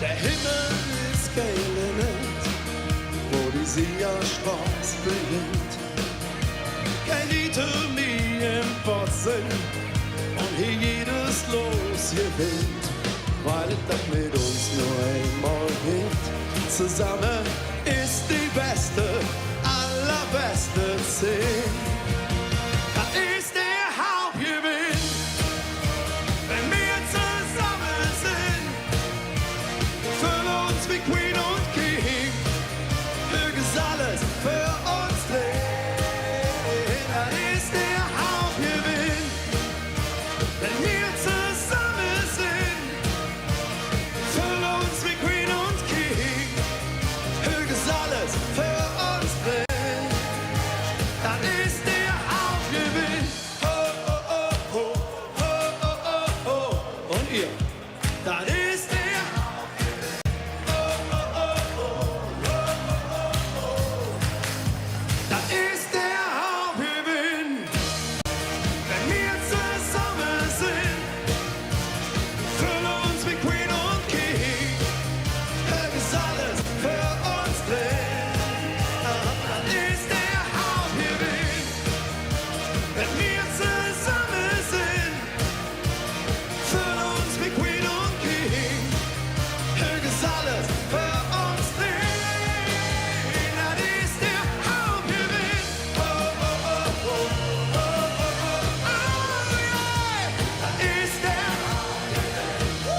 Der Himmel ist gelb, wo die Siegerstraße beginnt. Kein Lied mehr im gewinnt, weil es das mit uns nur einmal gibt. Zusammen ist die beste, allerbeste 10. Das ist der Hauptgewinn, wenn wir zusammen sind. Für uns wie Queen und King, möges alles für uns drehen. Das ist der Hauptgewinn, wenn wir zusammen sind. Für uns wie Queen und King, möges alles für uns drehen. Das ist der Hauptgewinn. Oh, oh, oh, oh, oh, oh, oh, oh. Und ihr, das ist der Das ist der Hauptgewinn, wenn wir zusammen sind. Für uns wie Queen und King, möges alles für uns drehen. Das ist der Hauptgewinn, wenn wir zusammen sind. Für uns wie Queen und King, möges alles für uns drehen. Das ist der Hauptgewinn. Oh, oh, oh, oh, oh, oh, oh, oh, yeah. Das ist der Hauptgewinn. Oh,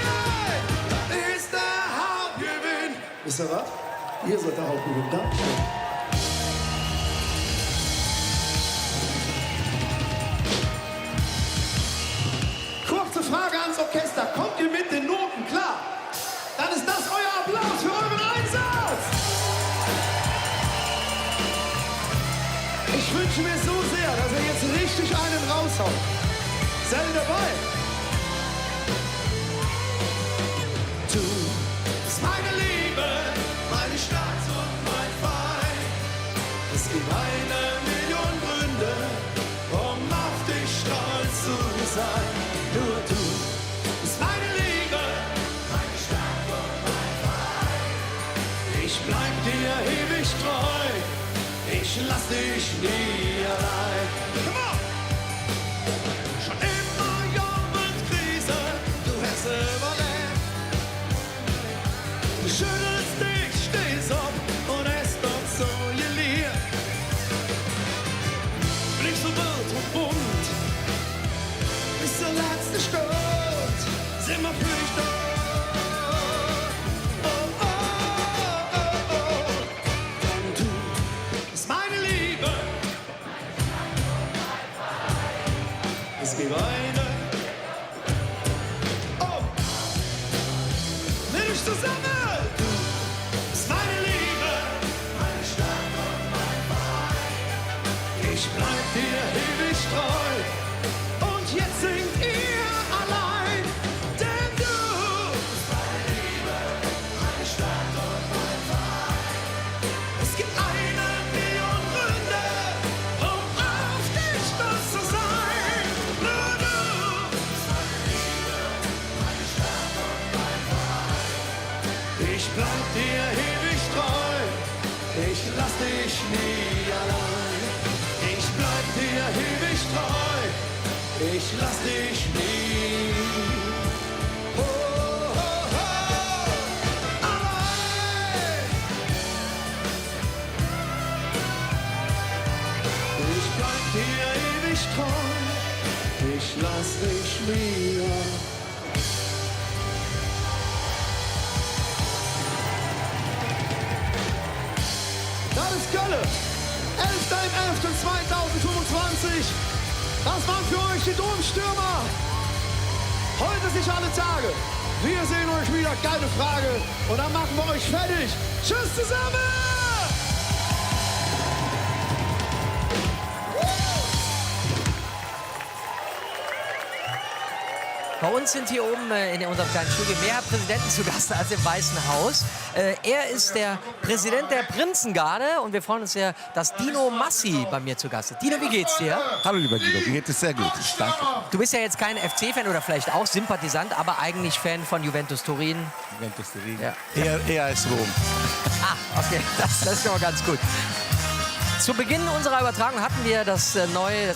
yeah. Das ist der Hauptgewinn. Wisst ihr was? Ihr seid der Hauptgewinn. Dankeschön. Kurze Frage ans Orchester. Kommt ihr mit den Noten klar? Dann ist das euer Applaus für euren Einsatz. Ich wünsche mir so sehr, dass ihr jetzt richtig einen raushaut. Seid ihr dabei? Du bist meine Liebe, meine Stadt und mein Verein. Es gibt 1.000.000 Gründe, um auf dich stolz zu sein. Nur du bist meine Liebe, meine Stadt und mein Verein. Ich bleib dir ewig treu, ich lass dich nie allein. Come on! Schon immer jung und Krise, du hast überlebt. Du schüttelst dich, stehst auf und es doch so geliebt. Blickst so wild und bunt, bis zur letzten Stunde sind wir für dich da. Oh, oh, oh, oh. Und du bist meine Liebe. Es gibt eine. Oh, nimm dich zusammen. Du bist meine Liebe, meine Stadt und mein Verein. Ich bleib dir ewig treu. Und jetzt singt ihr allein, denn du bist meine Liebe, meine Stadt und mein Verein. Es gibt 1.000.000 Gründe, um auf dich stolz zu sein. Nur du bist meine Liebe, meine Stadt und mein Verein. Ich bleib dir ewig treu, ich lass dich nie allein. Ich bleib dir ewig treu, ich lass dich nie. Oh, oh, oh, allein. Ich bleib dir ewig treu, ich lass dich nie. Das ist Gölle. 11.11.2025. Das waren für euch die Domstürmer. Heute sich alle Tage. Wir sehen euch wieder, keine Frage. Und dann machen wir euch fertig. Tschüss zusammen! Bei uns sind hier oben in unserem kleinen Studio mehr Präsidenten zu Gast als im Weißen Haus. Er ist der Präsident der Prinzengarde und wir freuen uns sehr, dass Dino Massi bei mir zu Gast ist. Dino, wie geht's dir? Hallo lieber Guido, mir geht es sehr gut. Danke. Du bist ja jetzt kein FC-Fan oder vielleicht auch Sympathisant, aber eigentlich Fan von Juventus Turin. Juventus Turin? Ja. Eher als Rom. Ah, okay, das ist schon mal ganz gut. Zu Beginn unserer Übertragung hatten wir das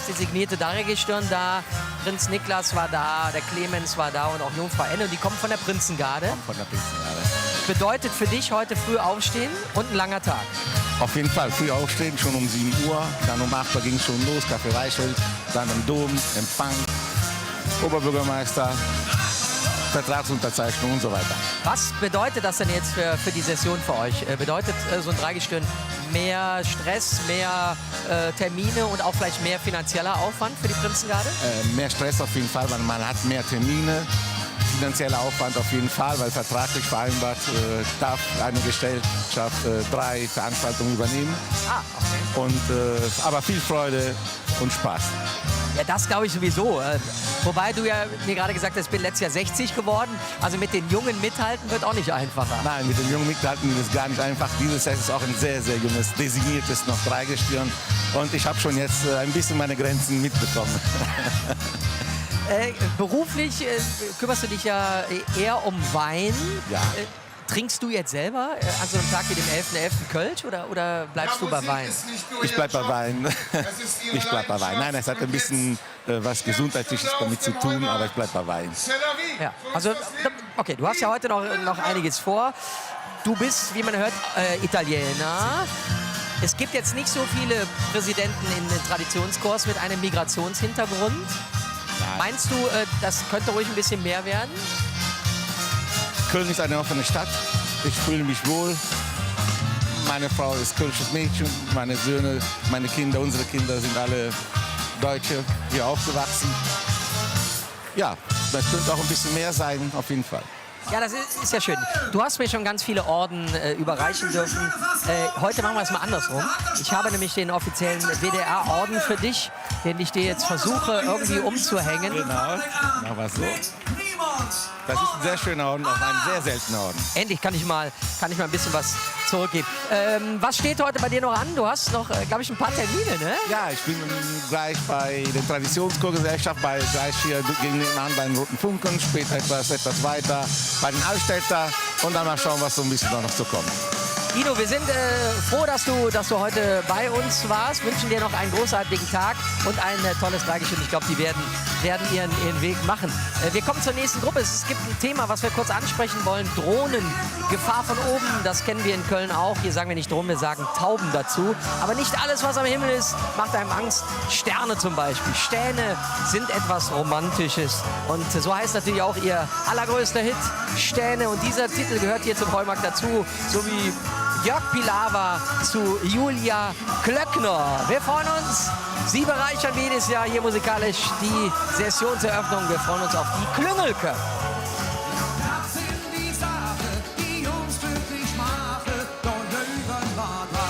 designierte Dreigestirn da. Prinz Niklas war da, der Clemens war da und auch Jungfrau Enne. Und die kommen von der Prinzengarde. Von der Prinzengarde. Bedeutet für dich heute früh aufstehen und ein langer Tag. Auf jeden Fall, früh aufstehen, schon um 7 Uhr. Dann um 8 Uhr ging es schon los, Café Reichelt, dann im Dom, Empfang, Oberbürgermeister, Vertragsunterzeichnung und so weiter. Was bedeutet das denn jetzt für die Session für euch? Bedeutet so ein Dreigestirn mehr Stress, mehr Termine und auch vielleicht mehr finanzieller Aufwand für die Prinzengarde? Mehr Stress auf jeden Fall, weil man hat mehr Termine. Finanzieller Aufwand auf jeden Fall, weil vertraglich vereinbart darf eine Gesellschaft 3 Veranstaltungen übernehmen. Okay. Und, aber viel Freude und Spaß. Ja, das glaube ich sowieso. Wobei du ja mir gerade gesagt hast, ich bin letztes Jahr 60 geworden. Also mit den Jungen mithalten wird auch nicht einfacher. Nein, mit den Jungen mithalten ist es gar nicht einfach. Dieses Jahr ist auch ein sehr, sehr junges, designiertes noch Dreigestirn. Und ich habe schon jetzt ein bisschen meine Grenzen mitbekommen. Beruflich kümmerst du dich ja eher um Wein. Ja. Trinkst du jetzt selber an so einem Tag wie dem 11.11. Kölsch oder bleibst du bei Wein? Ich bleib bei Wein. Ich bleib bei Wein. Nein, es hat ein bisschen was Gesundheitliches damit zu tun, aber ich bleib bei Wein. Ja, also, okay, du hast ja heute noch einiges vor. Du bist, wie man hört, Italiener. Es gibt jetzt nicht so viele Präsidenten in den Traditionskurs mit einem Migrationshintergrund. Meinst du, das könnte ruhig ein bisschen mehr werden? Köln ist eine offene Stadt. Ich fühle mich wohl. Meine Frau ist kölsches Mädchen. Meine Söhne, meine Kinder, unsere Kinder sind alle Deutsche, hier aufgewachsen. Ja, das könnte auch ein bisschen mehr sein, auf jeden Fall. Ja, das ist ja schön. Du hast mir schon ganz viele Orden überreichen dürfen. Heute machen wir es mal andersrum. Ich habe nämlich den offiziellen WDR-Orden für dich, den ich dir jetzt versuche irgendwie umzuhängen. Genau, machen wir es so. Das ist ein sehr schöner Orden, auch ein sehr seltener Orden. Endlich kann ich mal ein bisschen was zurückgeben. Was steht heute bei dir noch an? Du hast noch, glaube ich, ein paar Termine, ne? Ja, ich bin gleich bei der Traditionschorgesellschaft, gleich hier nebenan bei den Roten Funken, später etwas weiter bei den Altstädter und dann mal schauen, was so ein bisschen noch so kommt. Guido, wir sind froh, dass du heute bei uns warst. Wünschen dir noch einen großartigen Tag und ein tolles Dreigestirn. Ich glaube, die werden ihren Weg machen. Wir kommen zur nächsten Gruppe. Es gibt ein Thema, was wir kurz ansprechen wollen. Drohnen, Gefahr von oben. Das kennen wir in Köln auch. Hier sagen wir nicht Drohnen, wir sagen Tauben dazu. Aber nicht alles, was am Himmel ist, macht einem Angst. Sterne zum Beispiel. Stähne sind etwas Romantisches. Und so heißt natürlich auch ihr allergrößter Hit, Stähne. Und dieser Titel gehört hier zum Heumarkt dazu. So wie Jörg Pilawa zu Julia Klöckner. Wir freuen uns. Sie bereichern jedes Jahr hier musikalisch die Sessionseröffnung. Wir freuen uns auf die Klüngelke. Das sind die Sachen, die uns glücklich machen. Doch Löwen war dran.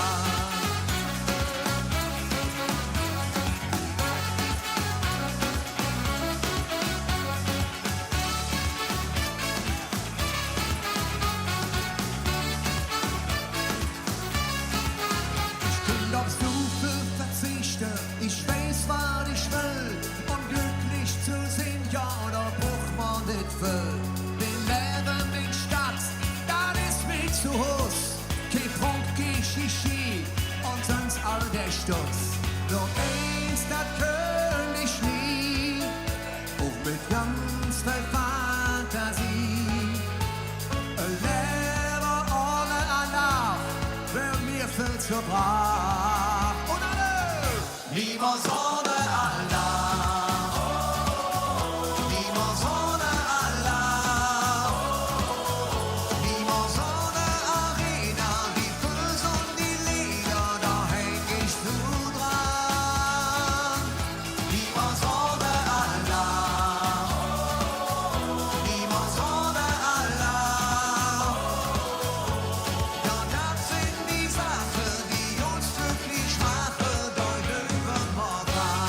Ich bin auf Suche, verzichte. Ich weiß, was ich will. Um glücklich zu sein, ja, da braucht man nicht viel. Wir leben in Stadt, das ist mir zu Hus. Kein Prunk, kein Shishi und sonst all der Stutz. Doch eins, das könnte ich nie. Auch mit ganz viel Fantasie. Ein Leben ohne Anlauf wär mir viel zu brav. Und alle! Niemals ohne Anlauf. Niemals ohne Anlauf. Niemals ohne Arena. Die Puls und die Lieder, da häng ich zu dran. Niemals ohne Anlauf. Niemals ohne Anlauf. Ja, das sind die Sachen, die uns glücklich machen. Doch Löwen war dran.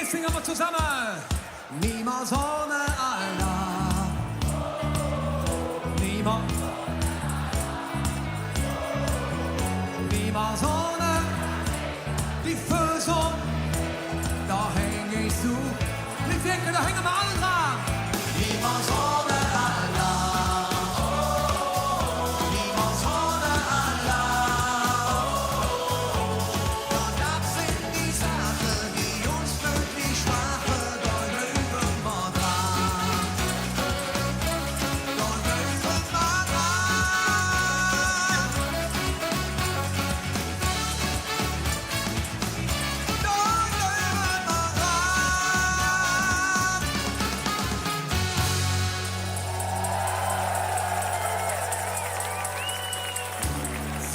jetzt singen wir zusammen. Niemals ohne Allah. Niemals ohne die Füßung. Da häng ich zu. Mit Winkel, da hängen wir alle dran. Niemals ohne Allah. Niemals ohne Allah. Ja, das sind die Sachen, die uns wirklich machen. Da lügen wir dran. Da lügen wir dran.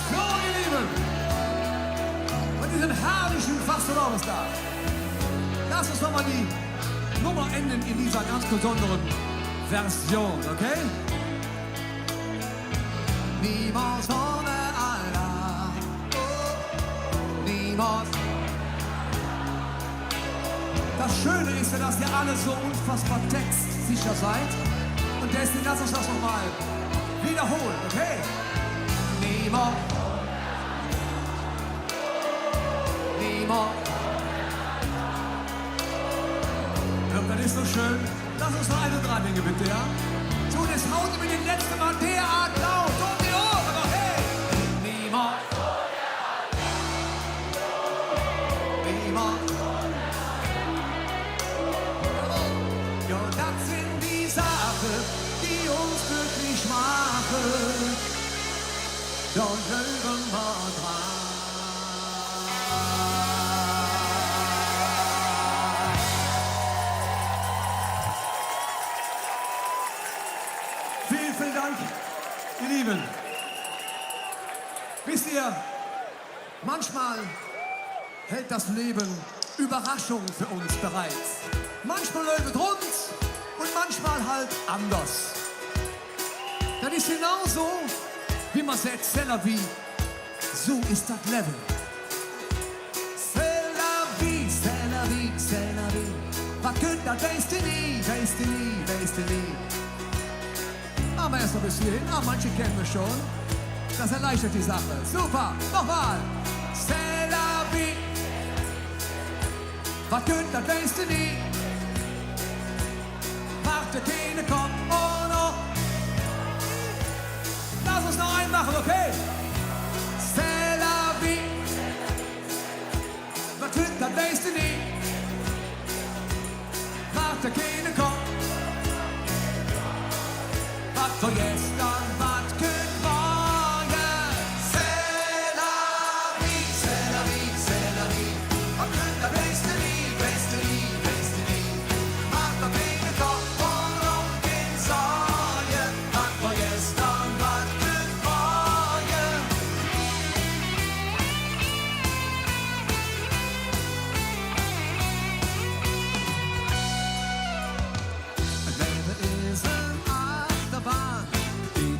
So, ihr Lieben, mit diesem herrlichen Fastelavstag, lass uns nochmal die Nummer enden in dieser ganz besonderen Version, okay? Niemals ohne Allah, niemals. Das Schöne ist ja, dass ihr alle so unfassbar textsicher seid. Und deswegen lass uns das nochmal wiederholen, okay? Niemals. Niemals. Ja, das ist so schön. Lass uns noch eine dranhängen, bitte, ja? So, das haut mir den letzten Mal derart laut. Und die Ohren, aber hey! Niemals. Niemals. Ja, das sind die Sachen, die uns glücklich machen. Don't lügen wir dran. Vielen, vielen Dank, ihr Lieben. Wisst ihr, manchmal hält das Leben Überraschungen für uns bereit. Manchmal läuft es rund und manchmal halt anders. Das ist genauso, wie man sagt, c'est la vie. So ist das Leben. C'est la vie, c'est la vie, c'est la vie. Was könnt das, weißt du nie, weißt du nie, weißt du nie. Aber erst noch bis hierhin. Ah, manche kennen wir schon. Das erleichtert die Sache. Super, nochmal. C'est la vie. Was könnt das, weißt du nie. Warte, keine kommt, oh no. Lass uns noch einen machen, okay? C'est la vie. Was könnt das, weißt du nie. Warte, keine kommt. Was für gestern, was könnt morgen. C'est la vie, c'est la vie, c'est la vie. Was könnt das, weißt du nie, weißt du nie, weißt du nie. Macht doch keine Kopf und auch kein Sorgen. Was für gestern, was könnt morgen. Leben ist ein Achterbahn, die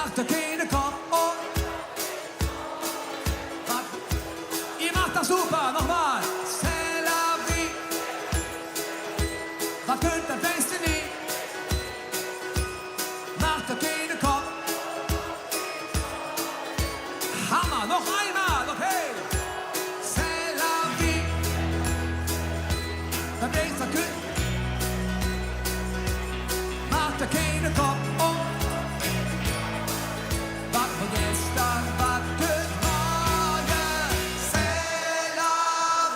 macht dir keine Kopf. Oh. Ihr macht das super, nochmal. C'est la vie. Was könnt ihr, denkst du nie? Macht dir keine Kopf. Hammer, noch einmal, okay. C'est la vie. Das denkst du, macht dir keine Kopf. Oh. Was von gestern, was geht morgen? C'est la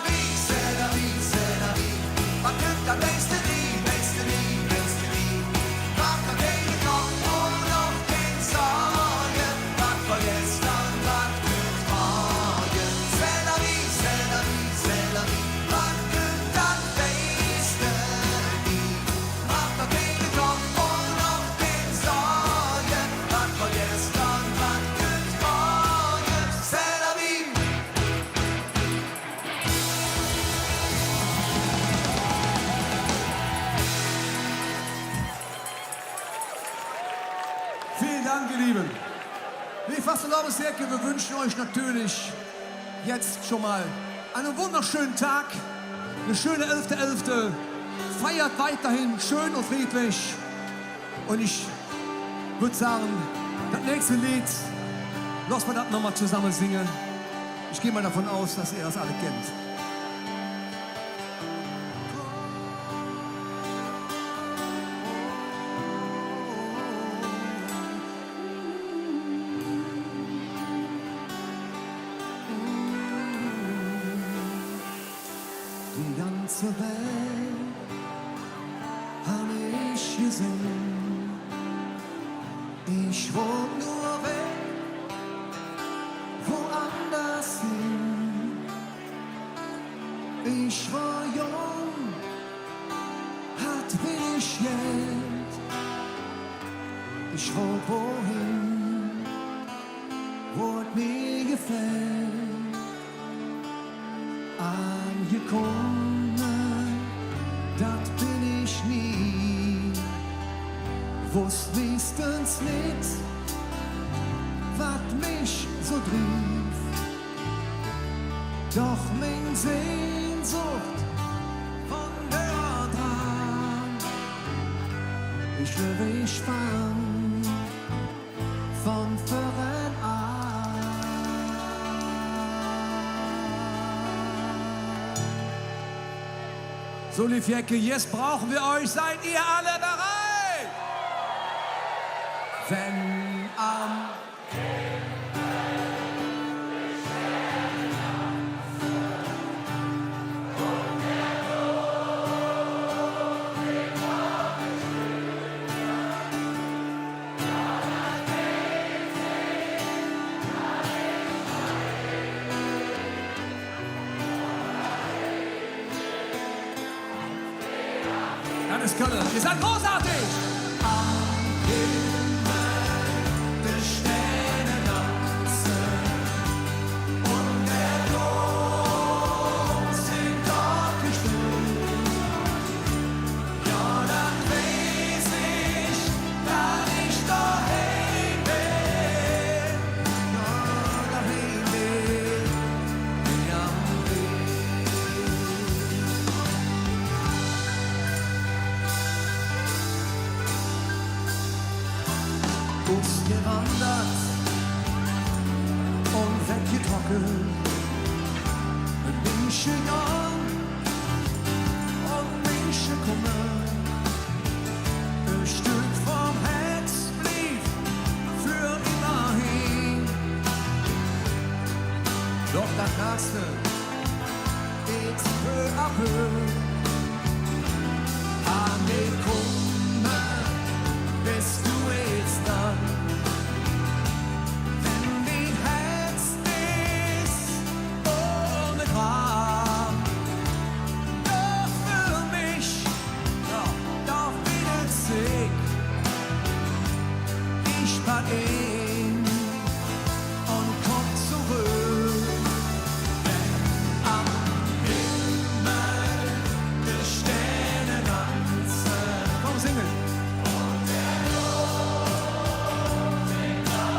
vie, c'est la vie, c'est la vie. Was geht am nächsten nie, nächsten nie, nächsten nie. Macht dir keine Kopf und noch keine Sorgen. Was von gestern, was geht morgen? C'est la vie, c'est la vie, c'est la vie. Was geht am nächsten nie. Macht dir keine Kopf und noch keine Sorgen. Was von gestern, was geht morgen? C'est la vie. Vielen Dank, ihr Lieben. Liebe Fastelavus-Säcke, wir wünschen euch natürlich jetzt schon mal einen wunderschönen Tag, eine schöne 11.11. Feiert weiterhin schön und friedlich. Und ich würde sagen, das nächste Lied, lass mal das nochmal zusammen singen. Ich gehe mal davon aus, dass ihr das alle kennt. Die ganze Welt habe ich gesehen. Ich wollte nur weg, woanders hin. Ich war jung, hatte wenig Geld. Ich wollte wohin, wo es mir gefällt. Angekommen, das bin ich nie. Wusst wenigstens nicht, was mich so trieb. Doch mein Sehnsucht von der dran. Ich will ich fang von vorn an. So, Liefjecke, jetzt brauchen wir euch. Seid ihr alle bereit? Wenn am Alles Köln. Ihr seid großartig! Am Himmel der Sterne tanzen und der Dom singt auf die Stimme. Ja, dann weiß ich, dass ich daheim bin. Ja, daheim bin ich am Weg. Ausgewandert und weggetrocknet. Menschen jung und Menschen kommen. Ein Stück vom Herz blieb für immer hin. Doch das Nächste ist peu à peu angekommen. Bist du jetzt dann? Wenn dein Herz ist ohne Gram, doch für mich, ja, doch wieder Sieg. Ich war ihn und komm zurück. Wenn am Himmel der Sterne tanzen. Komm, singen! Und der Lohn singt auf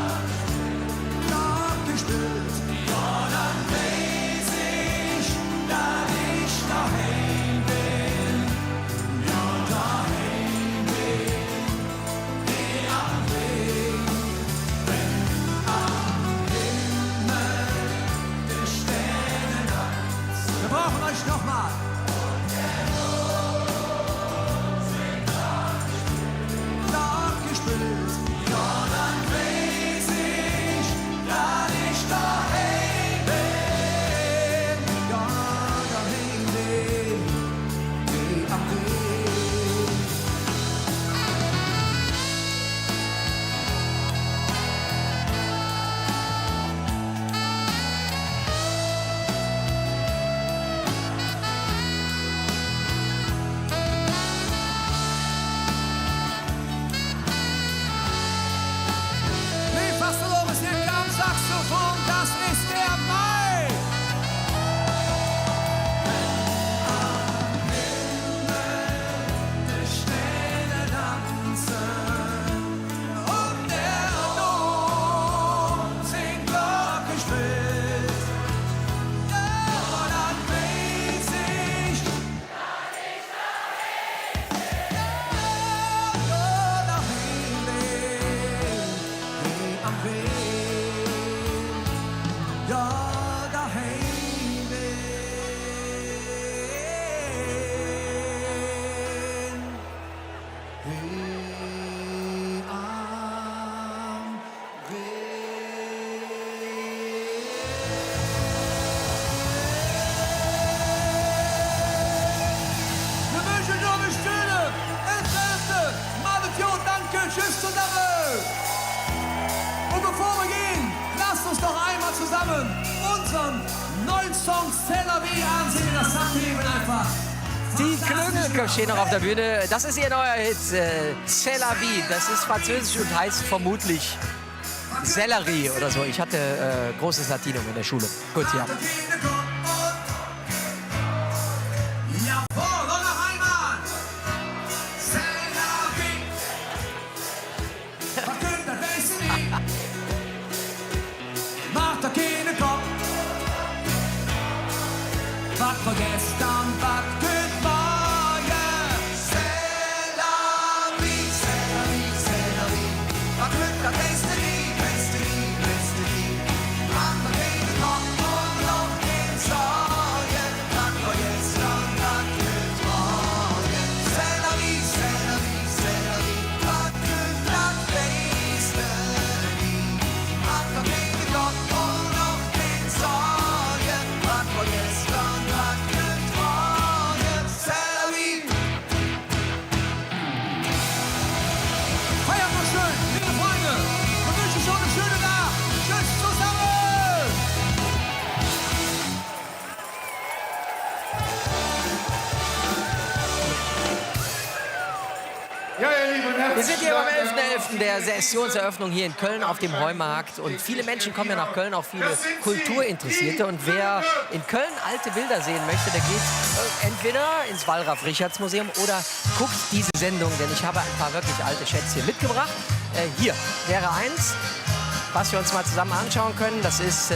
lasst uns doch einmal zusammen unseren neuen Song C'est la vie ansehen. Das sagt ihr eben einfach. Die Klüngel stehen noch auf der Bühne. Das ist ihr neuer Hit, C'est la vie. Das ist französisch und heißt vermutlich Sellerie oder so. Ich hatte großes Latinum in der Schule. Gut, ja. Jawohl, und noch einmal. C'est la vie. Was könnt ihr wissen, wie? Macht euch keine Kopf. Was von gestern, was könnt morgen? C'est la vie, c'est la vie, c'est la vie. Was könnt ihr wissen, wie? Macht euch keine Kopf und noch keine Sorgen. Was von gestern, was könnt morgen? C'est la vie, c'est la vie, c'est la vie. Was könnt ihr wissen, wie? Macht euch keine Kopf und noch keine Sorgen. Was von gestern, was könnt morgen? C'est la vie. Feiert mal schön, liebe Freunde. Wir wünschen schon eine schöne Nacht. Tschüss zusammen. Ja, ihr Lieben, Wir sind hier beim 11.11. der Sessionseröffnung hier in Köln auf dem Heumarkt. Und viele Menschen kommen ja nach Köln, auch viele Kulturinteressierte. Und wer in Köln alte Bilder sehen möchte, der geht entweder ins Wallraf-Richartz-Museum oder guckt diese Sendung. Denn ich habe ein paar wirklich alte Schätzchen mitgebracht. Hier wäre eins, was wir uns mal zusammen anschauen können. Das ist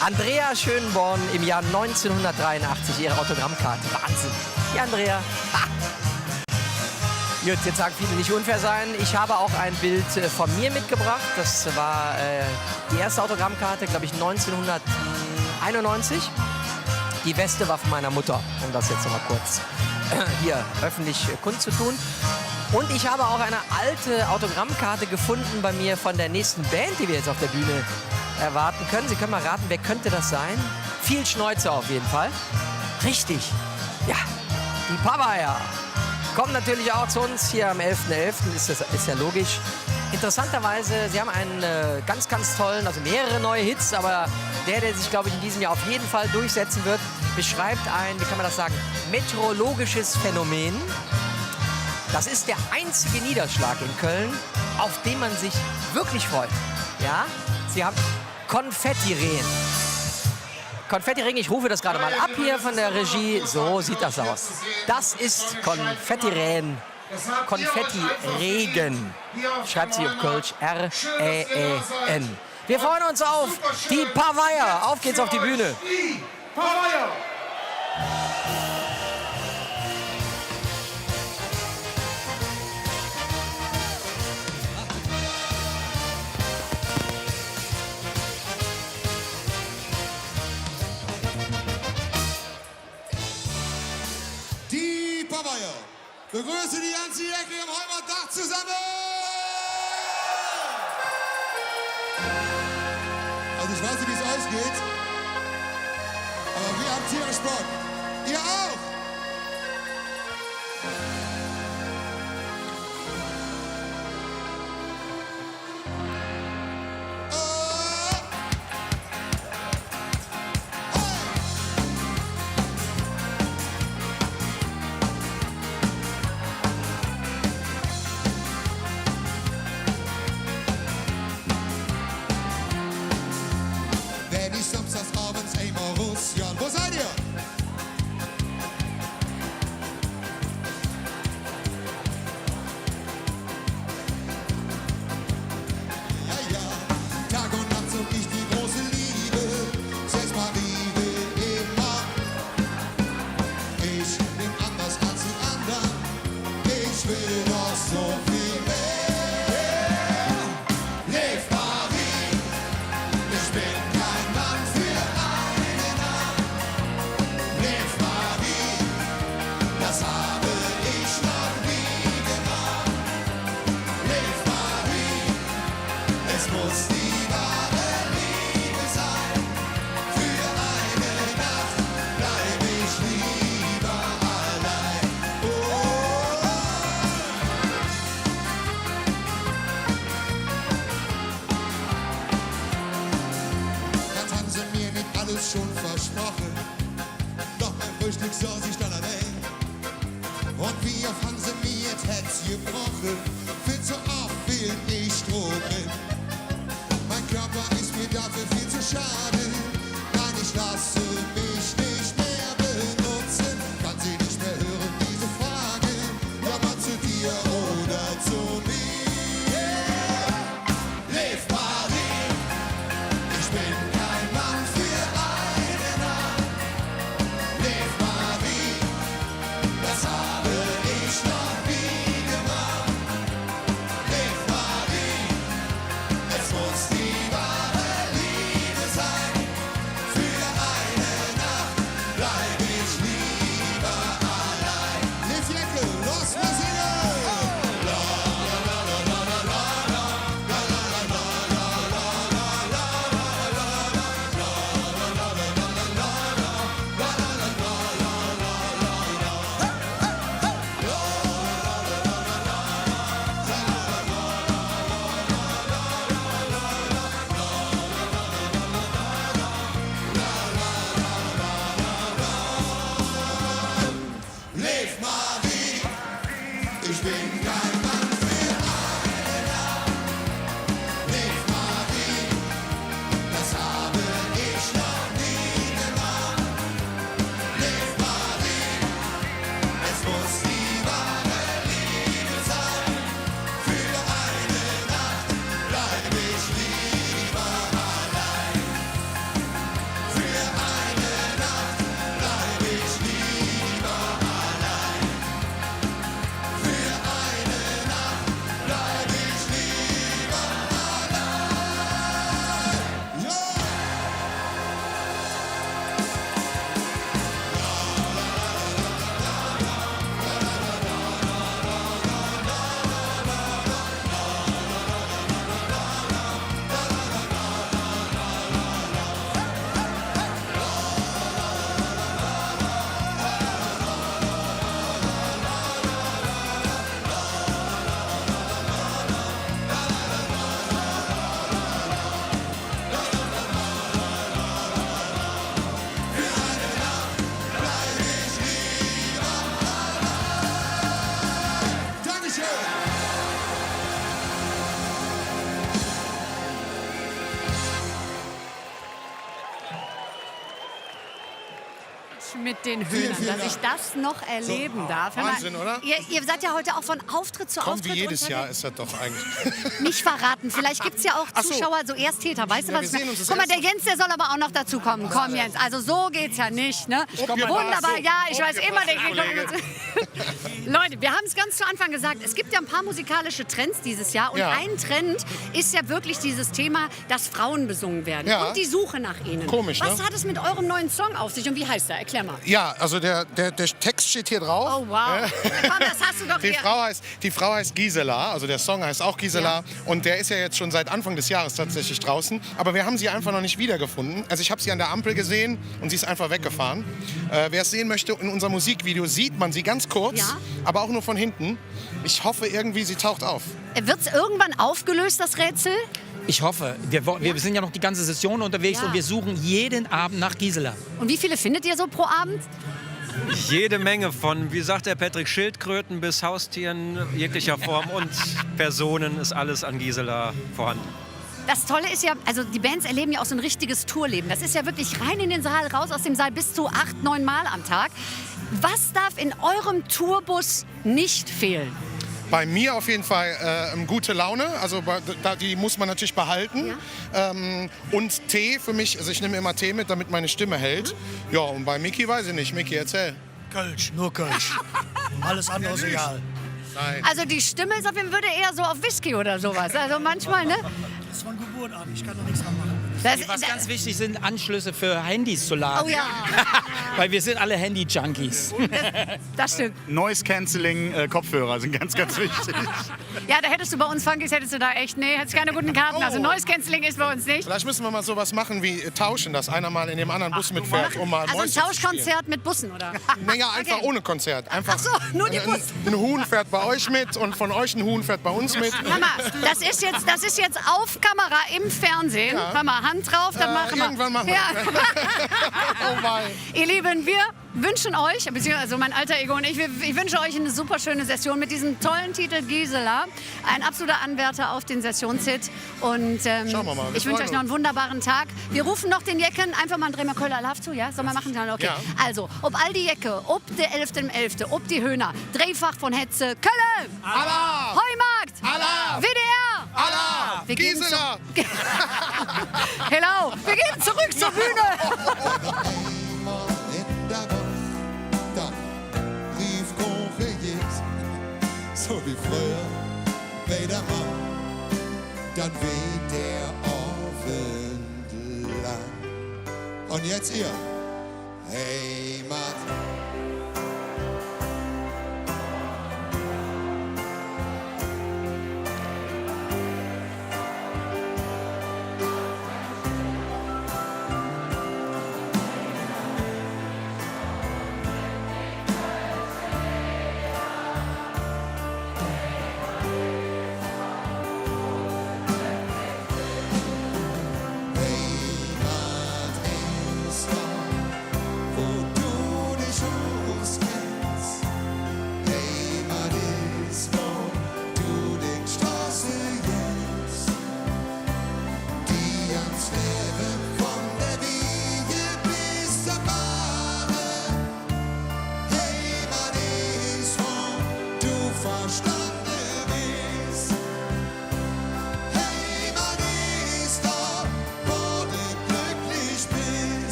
Andrea Schönborn im Jahr 1983, ihre Autogrammkarte. Wahnsinn. Die Andrea. Ha. Gut, jetzt sagen viele nicht unfair sein. Ich habe auch ein Bild von mir mitgebracht. Das war die erste Autogrammkarte, glaube ich, 1991. Die Weste war von meiner Mutter, um das jetzt noch mal kurz hier öffentlich kundzutun. Und ich habe auch eine alte Autogrammkarte gefunden bei mir von der nächsten Band, die wir jetzt auf der Bühne erwarten können. Sie können mal raten, wer könnte das sein? Viel Schnäuzer auf jeden Fall. Richtig. Ja, die Pavaya. Kommen natürlich auch zu uns hier am 11.11. Ist ja logisch. Interessanterweise, sie haben einen ganz, ganz tollen, also mehrere neue Hits, aber der sich, glaube ich, in diesem Jahr auf jeden Fall durchsetzen wird, beschreibt ein, wie kann man das sagen, meteorologisches Phänomen. Das ist der einzige Niederschlag in Köln, auf den man sich wirklich freut. Ja, sie haben Konfettiregen. Konfettiregen, ich rufe das gerade mal ab hier von der Regie. So sieht das aus. Das ist Konfettiregen. Konfettiregen. Schreibt sie auf Kölsch. R-E-E-N. Wir freuen uns auf die Pavaya. Auf geht's auf die Bühne. Pavaya. Die Pavaya. Begrüße die ganze Ecke im Heimatdach zusammen! Also ich weiß nicht, wie es ausgeht, aber wir haben tierisch Bock. Ihr auch! Wenn ich samstags abends einmal raus, ja, wo seid ihr? Ja, ja, Tag und Nacht such ich die große Liebe, sechs Marie will immer. Ich bin anders als die anderen, ich will doch so viel mehr. Lev Marie, ich bin kein Mann für eine Nacht. Lev Marie, das habe ich noch nie gemacht. Lev Marie, es muss die wahre Liebe sein. Für eine Nacht bleib ich lieber allein. Oh. Frühstück saß ich dann allein. Und wie auf Hanse mir jetzt Herz gebrochen, viel zu oft will ich stroben. Mein Körper ist mir dafür viel zu schade. Nein, ich lasse mich nicht mehr benutzen. Kann sie nicht mehr hören, diese Frage. Ja, mal zu dir oder zu mir. Liv Marie, ich bin kein Mann für eine Nacht. Liv Marie, das habe ich noch nie gemacht. Liv Marie, es muss die wahre Liebe sein. Für eine Nacht bleib ich lieber allein. Liv Jecke, los, wir singen! La la la la la la la la, la la la la la la Liv Marie, ich bin kein Mann für eine Nacht. Liv Marie, das habe ich noch nie gemacht. Liv Marie, es muss die wahre Liebe sein. Für eine Nacht bleib ich lieber allein. Für eine Nacht bleib ich lieber allein. Für eine Nacht bleib ich lieber allein. Ja! Dankeschön! Mit den Hühnern, vielen dass ich das noch erleben darf. Hör mal, Wahnsinn, oder? Ihr seid ja heute auch von Auftritt zu Komm, Auftritt wie jedes Jahr unterwegs. ist das doch eigentlich. Nicht verraten. Vielleicht gibt es ja auch Ach so. Zuschauer, so Ersttäter. Weißt du, Ja, was wir ich sehen uns das Guck mal, der erste Jens, der soll aber auch noch dazu kommen. Komm, Jens. Also so geht's ja nicht, ne? Wunderbar, ja, ich weiß immer, der geht Leute, wir haben es ganz zu Anfang gesagt, es gibt ja ein paar musikalische Trends dieses Jahr. Und Ja. ein Trend ist ja wirklich dieses Thema, dass Frauen besungen werden. Ja. Und die Suche nach ihnen. Komisch, Was ne? hat es mit eurem neuen Song auf sich und wie heißt er? Erklär mal. Ja, also der Text steht hier drauf. Oh, wow. Komm, das hast du doch Die hier. Frau heißt Gisela, also der Song heißt auch Gisela. Und der ist ja jetzt schon seit Anfang des Jahres tatsächlich draußen. Aber wir haben sie einfach noch nicht wiedergefunden. Also ich habe sie an der Ampel gesehen und sie ist einfach weggefahren. Wer es sehen möchte, in unserem Musikvideo sieht man sie ganz kurz, Ja. aber auch nur von hinten. Ich hoffe irgendwie, sie taucht auf. Wird es irgendwann aufgelöst, das Rätsel? Ich hoffe. Wir sind ja noch die ganze Session unterwegs Ja. und wir suchen jeden Abend nach Gisela. Und wie viele findet ihr so pro Abend? Jede Menge von, wie sagt der Patrick, Schildkröten bis Haustieren jeglicher Form und Personen ist alles an Gisela vorhanden. Das Tolle ist ja, also die Bands erleben ja auch so ein richtiges Tourleben. Das ist ja wirklich rein in den Saal, raus aus dem Saal bis zu 8, 9 Mal am Tag. Was darf in eurem Tourbus nicht fehlen? Bei mir auf jeden Fall gute Laune, also die muss man natürlich behalten. Und Tee für mich, also ich nehme immer Tee mit, damit meine Stimme hält. Ja, und bei Micky weiß ich nicht. Micky, erzähl. Kölsch, nur Kölsch. Alles andere ist egal. Nein. Also die Stimme ist auf jeden Fall eher so auf Whisky oder sowas. Also manchmal, ne? Das ist von Geburt an, ich kann da nichts dran machen. Was ganz wichtig sind, Anschlüsse für Handys zu laden. Oh ja. Weil wir sind alle Handy-Junkies. Das stimmt. Noise Cancelling Kopfhörer sind ganz, ganz wichtig. Ja, da hättest du bei uns Funkys, hättest du da echt, nee, hättest keine guten Karten. Also Noise Cancelling ist bei uns nicht. Vielleicht müssen wir mal sowas machen wie tauschen, dass einer mal in dem anderen Bus mitfährt, um mal Also ein Mäuschen zu spielen. Tauschkonzert mit Bussen, oder? Naja, einfach ohne Konzert. Einfach Ach so, nur die Bus. Ein Huhn fährt bei euch mit und von euch ein Huhn fährt bei uns mit. Hör mal, das ist jetzt auf Kamera im Fernsehen. Ja. Hör mal, Hand drauf, dann machen wir. Irgendwann machen wir Ja. das. Oh mein. Ihr Lieben, wir wünschen euch, beziehungsweise mein alter Ego und ich wünsche euch eine super schöne Session mit diesem tollen Titel Gisela. Ein absoluter Anwärter auf den Sessionshit. Und Schauen wir mal. ich wünsche euch noch einen wunderbaren Tag. Wir rufen noch den Jecken einfach mal einen Drehmer Köller Love zu, ja? Sollen wir machen? Okay. Ja. Also, ob all die Jecke, ob der 11.11., ob die Höhner, Dreifach von Hetze, Kölle, Allah! Heumarkt, Allah! WDR, Allah! Wir gehen Gisela! Hello, wir gehen zurück zur Bühne. in der Woche, dann rief Conveillers, so wie früher, weder Mann, dann weht der Abend lang. Und jetzt ihr, Heimat.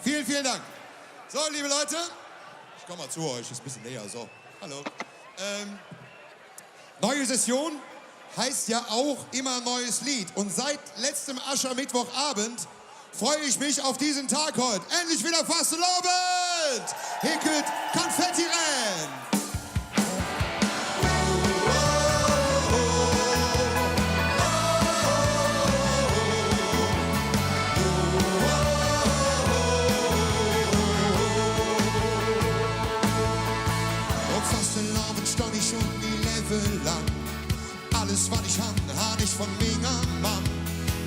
Vielen, vielen Dank. So, liebe Leute, ich komme mal zu euch, ist ein bisschen näher, so. Hallo. Neue Session heißt ja auch immer neues Lied. Und seit letztem Aschermittwochabend freue ich mich auf diesen Tag heute. Endlich wieder Fastelovend! Hickelt Konfetti rennen! Stand ich schon die Level lang. Alles, was ich hab ich von Mega Mann.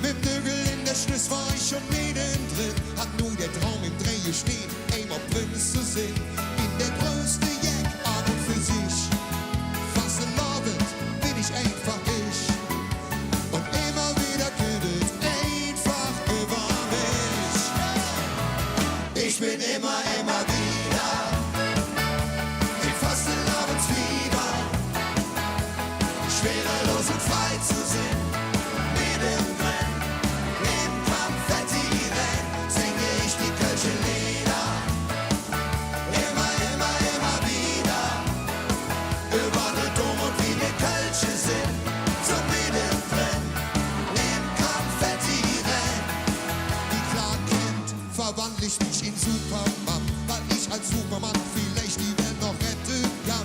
Mit Nögel in der Schlüssel war ich schon mittendrin. Hat nur der Traum im Dreh stehen, einmal Prinz zu sehen. In der größte Jack an und für sich. Fastelovend bin ich einfach ich. Und immer wieder küdet einfach über mich. Ich bin immer wieder. Schwerelos und frei zu sehen, mittendrin, im Konfetti-Rennen, singe ich die kölsche Lieder. Immer wieder, über den Dom und wie wir Kölsche sind, so mittendrin, im Konfetti-Rennen. Wie Clark Kent verwandle ich mich in Superman, weil ich als Superman vielleicht die Welt noch retten kann.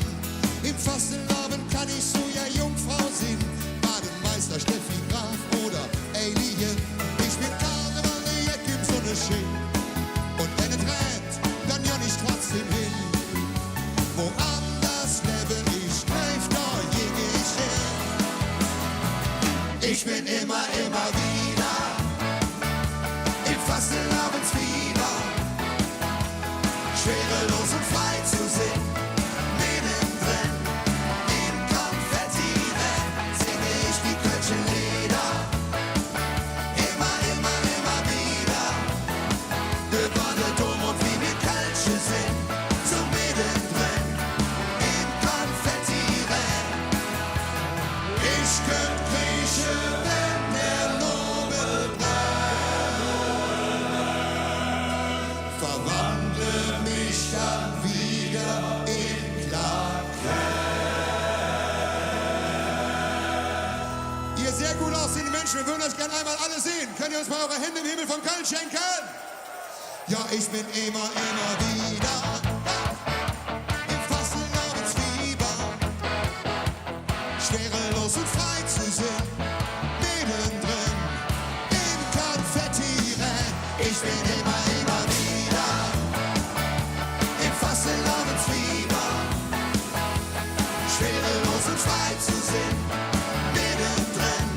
Im Fastelovend kann ich so ja Jungfrau sind, Bademeister Steffi Graf oder Alien. Ich bin Karneval, der Jack im Sonnenschein. Und wenn es rennt, dann ja nicht trotzdem hin. Woanders lebe ich, greif da jeg ich hin. Ich bin immer wieder im Fastelovendsfieber. Schwerelos und frei zu sehen. Verwandle mich dann wieder Menschen, wir würden euch gerne einmal alle sehen. Könnt ihr uns mal eure Hände im Himmel von Köln schenken? Ja, ich bin immer wieder im Fasselnamensfieber, schwerelos und frei zu sehen, mittendrin im Konfettirennen. Ich bin immer wieder im Fasselnamensfieber, schwerelos und frei zu sehen, mittendrin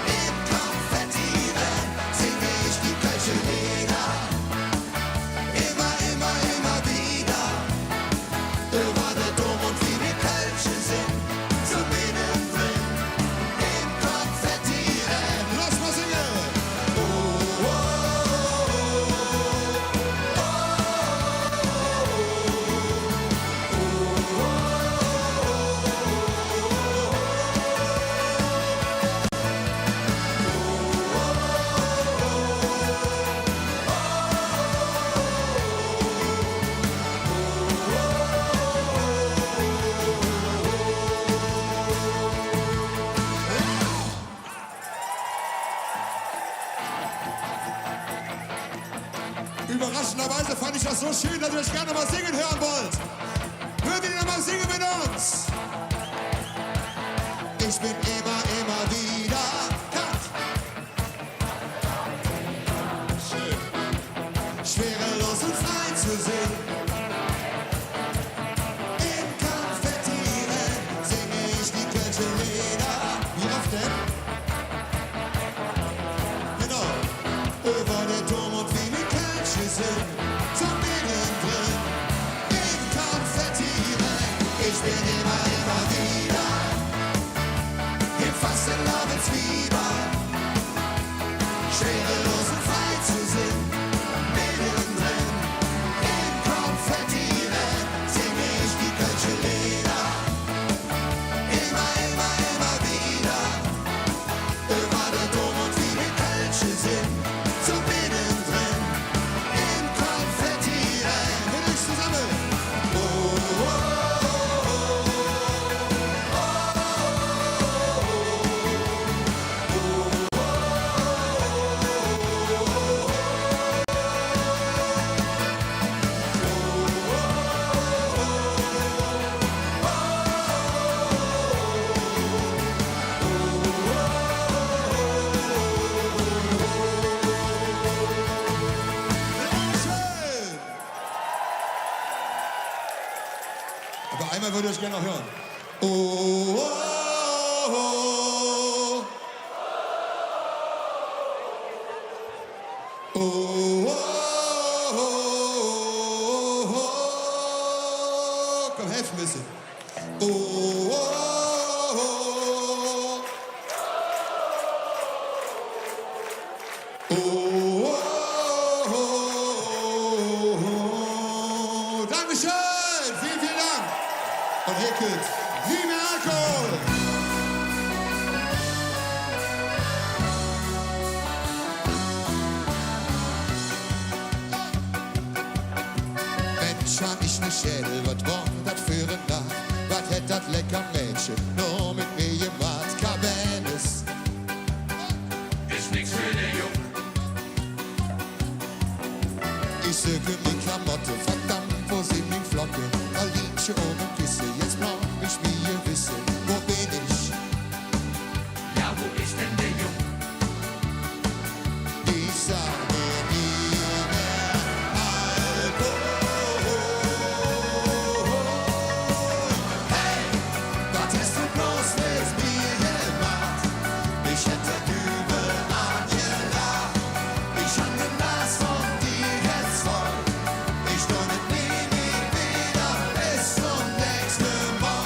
im Konfettirennen singe ich die Kölsche Lieder. Immer wieder über der Dom und wie wir Kölsche sind, so mittendrin im Konfettirennen. Lass mal singen! Oh, oh, Überraschenderweise fand ich das so schön, dass ihr euch gerne mal singen hören wollt. Würdet ihr mal singen mit uns? Ich bin immer wieder schön, schwerelos und frei zu sehen. Im Konfettirennen singe ich die Kölsche Lieder. Wie oft denn? Genau. Über der Dom und wie wir Kölsche sind, so mittendrin im Konfettirennen. Ich bin immer wieder im Fasselnamensfieber, schwerelos und frei zu sehen, mittendrin im Konfettirennen singe ich die Kölsche Lieder. Immer wieder über der Dom und wie wir Kölsche sind, so mittendrin im Konfettirennen. Mit euch zusammen. Oh, oh, oh. Aber einmal würde ich gerne noch hören. Oh, oh, oh. Oh, oh, oh, oh. Komm, helf ein bisschen. Oh, oh, oh. Oh, oh, oh. Dankeschön. Vielen Dank. Und Hickelt, wie mehr Alkohol! Mensch, han ich ne Schädel, wat war dat für eine Nacht? Was hätt dat lecker Mädchen nur mit mir gemacht? Cabernet ist nix für den Jungen. Ich söge mi Klamotte, verdammt, wo sind mi Flocke? Alinchen ohne Kisse, jetzt brauch ich mir wissen, wo bin ich? Ja, wo ist denn der Junge? Ich sage nie mehr Alkohol. Hey, was hast du bloß mit mir gemacht? Ich hätte Dübel angelacht. Ich hab den Glas von dir jetzt voll. Ich tue nie wieder bis zum nächsten Mal.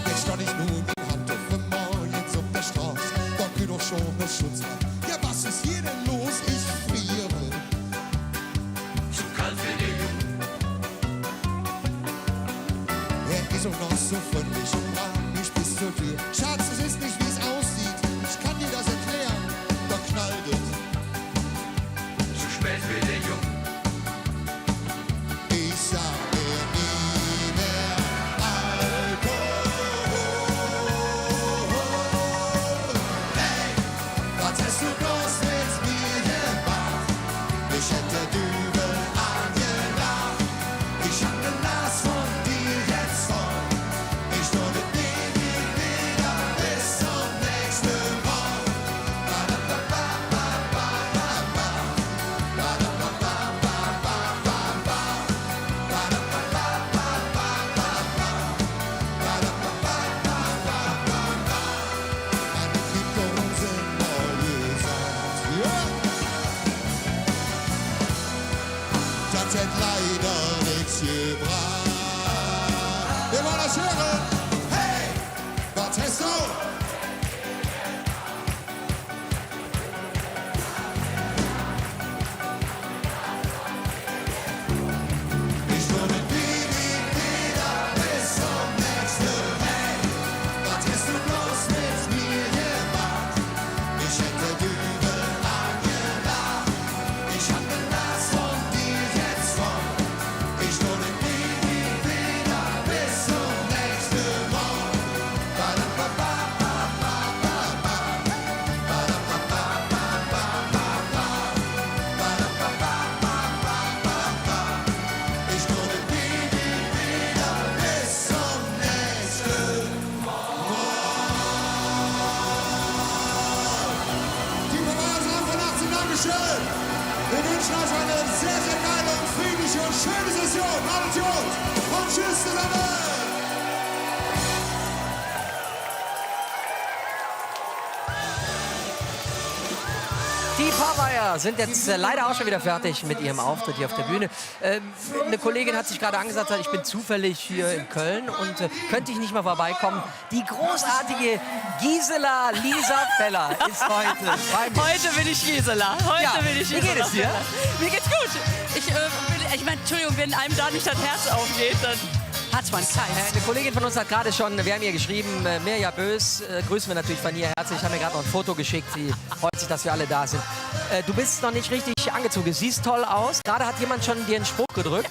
Jetzt stand ich nun in Handtuch morgens auf der Straße. Da geht doch schon der Schutz an. Ja, was ist hier denn los? Ich friere. Zu kalt für den Jungen. Er ist auch noch so freundlich und mag mich bis zur Tür. Schatz, es ist nicht, wie es aussieht. Ich kann dir das erklären. tschüss zusammen. Die Paveier sind jetzt leider auch schon wieder fertig mit ihrem Auftritt hier auf der Bühne. Eine Kollegin hat sich gerade angesagt, ich bin zufällig hier in Köln und könnte ich nicht mal vorbeikommen. Die großartige Gisela Lisa Feller ist heute bei mir. Heute bin ich Gisela. Heute bin ich Gisela. Wie geht es dir? Mir geht's gut. Ich meine, Entschuldigung, wenn einem da nicht das Herz aufgeht, dann hat man keins. Eine Kollegin von uns hat gerade schon, wir haben ihr geschrieben, Mirja Bös, grüßen wir natürlich von ihr herzlich. Ich habe mir gerade noch ein Foto geschickt, sie freut sich, dass wir alle da sind. Du bist noch nicht richtig angezogen, siehst toll aus. Gerade hat jemand schon dir einen Spruch gedrückt.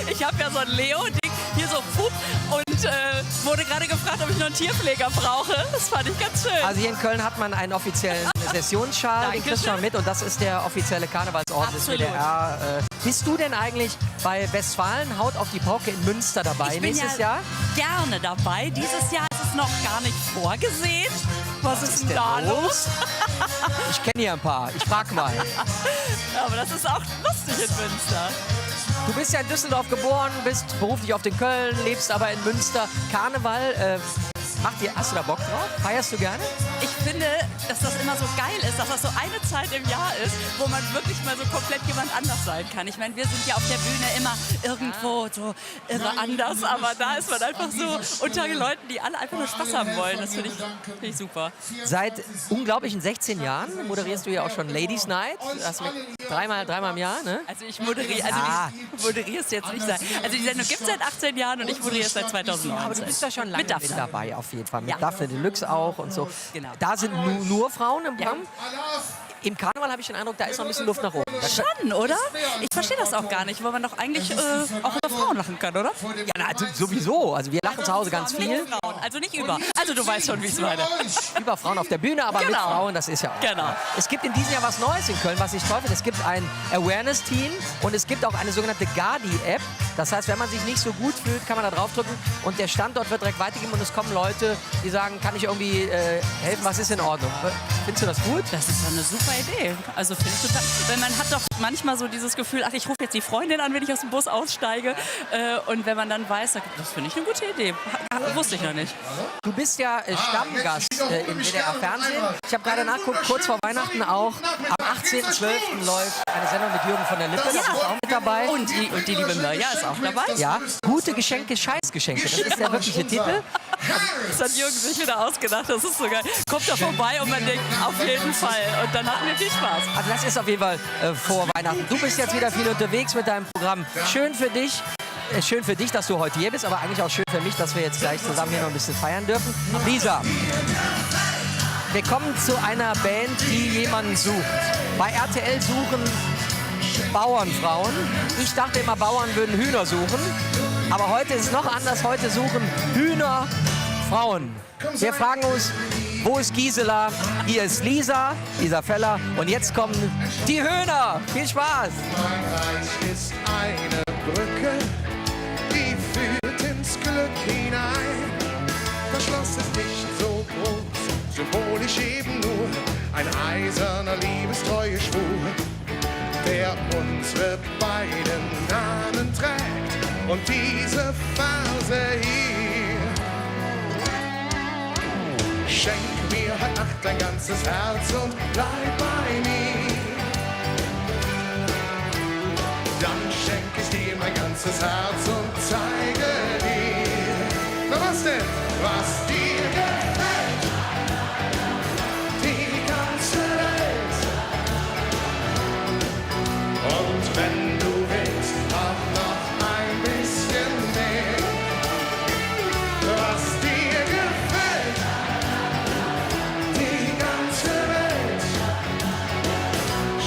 Ich habe ja so ein Leo-Ding, hier so Pup, und wurde gerade gefragt, ob ich noch einen Tierpfleger brauche. Das fand ich ganz schön. Also hier in Köln hat man einen offiziellen Sessionsschal, den kriegst du mal mit, und das ist der offizielle Karnevalsorden des WDR. Bist du denn eigentlich bei Westfalen Haut auf die Pauke in Münster dabei nächstes Jahr? Gerne dabei. Dieses Jahr ist es noch gar nicht vorgesehen. Was ist denn da los? Ich kenne hier ein paar, ich frag mal. Ja, aber das ist auch lustig in Münster. Du bist ja in Düsseldorf geboren, bist beruflich auf den Köln, lebst aber in Münster. Karneval, hast du da Bock drauf? Feierst du gerne? Ich finde, dass das immer so geil ist, dass das so eine Zeit im Jahr ist, wo man wirklich mal so komplett jemand anders sein kann. Ich meine, wir sind ja auf der Bühne immer irgendwo so irre anders, aber da ist man einfach so unter Leuten, die alle einfach nur Spaß haben wollen. Das finde ich super. Seit unglaublichen 16 Jahren moderierst du ja auch schon Ladies Night. Das dreimal im Jahr, ne? Also ich moderiere, es jetzt nicht. Also die Sendung gibt es seit 18 Jahren und ich moderiere es seit 2019. Aber du bist ja schon lange mit dabei, auf jeden Fall. Mit Ja. Daphne Deluxe auch und so. Genau. Da sind nur Frauen im Programm. Im Karneval habe ich den Eindruck, da ist noch ein bisschen Luft nach oben. Schon, oder? Ich verstehe das auch gar nicht, weil man doch eigentlich auch über Frauen lachen kann, oder? Ja, na, sowieso. Also wir lachen zu Hause ganz viel. Frauen, also nicht über. Also du weißt schon, wie ich es meine. Über Frauen auf der Bühne, aber mit Frauen, das ist ja auch. Genau. Es gibt in diesem Jahr was Neues in Köln, was ich toll finde. Es gibt ein Awareness-Team und es gibt auch eine sogenannte Gardi-App. Das heißt, wenn man sich nicht so gut fühlt, kann man da draufdrücken und der Standort wird direkt weitergegeben und es kommen Leute, die sagen, kann ich irgendwie helfen, was ist in Ordnung? Findest du das gut? Das ist doch eine super Idee. Also finde ich total. Weil man hat doch manchmal so dieses Gefühl, ach, ich rufe jetzt die Freundin an, wenn ich aus dem Bus aussteige. Und wenn man dann weiß, das finde ich eine gute Idee. Wusste ich noch nicht. Du bist ja Stammgast im WDR-Fernsehen. Ich habe gerade nachgeguckt, kurz vor Weihnachten auch. Am 18.12. läuft eine Sendung mit Jürgen von der Lippe. Das ist auch mit dabei. Und die liebe Mirja ist auch dabei. Ja, gute Geschenke, Scheißgeschenke. Das ist der wirkliche Titel. Das hat Jürgen sich wieder ausgedacht. Das ist so geil. Kommt da vorbei und man denkt, auf jeden Fall. Und dann hatten wir viel Spaß. Also das ist auf jeden Fall vor Weihnachten. Du bist jetzt wieder viel unterwegs mit deinem Programm. Schön für dich. Schön für dich, dass du heute hier bist, aber eigentlich auch schön für mich, dass wir jetzt gleich zusammen hier noch ein bisschen feiern dürfen. Lisa, wir kommen zu einer Band, die jemanden sucht. Bei RTL suchen Bauernfrauen. Ich dachte immer, Bauern würden Hühner suchen. Aber heute ist es noch anders. Heute suchen Hühner Frauen. Wir fragen uns, wo ist Gisela? Hier ist Lisa Feller. Und jetzt kommen die Hühner. Viel Spaß! Frankreich ist eine Brücke, die führt ins Glück hinein. Das Schloss ist nicht so groß, symbolisch eben nur ein eiserner Liebestreue Schwur, der unsere beiden Namen trägt. Und diese Phase hier, schenk mir heute Nacht dein ganzes Herz und bleib bei mir. Dann schenk ich dir mein ganzes Herz und zeige dir, na was denn, was dir gefällt, die ganze Welt. Und wenn du willst, auch noch ein bisschen mehr, was dir gefällt, die ganze Welt.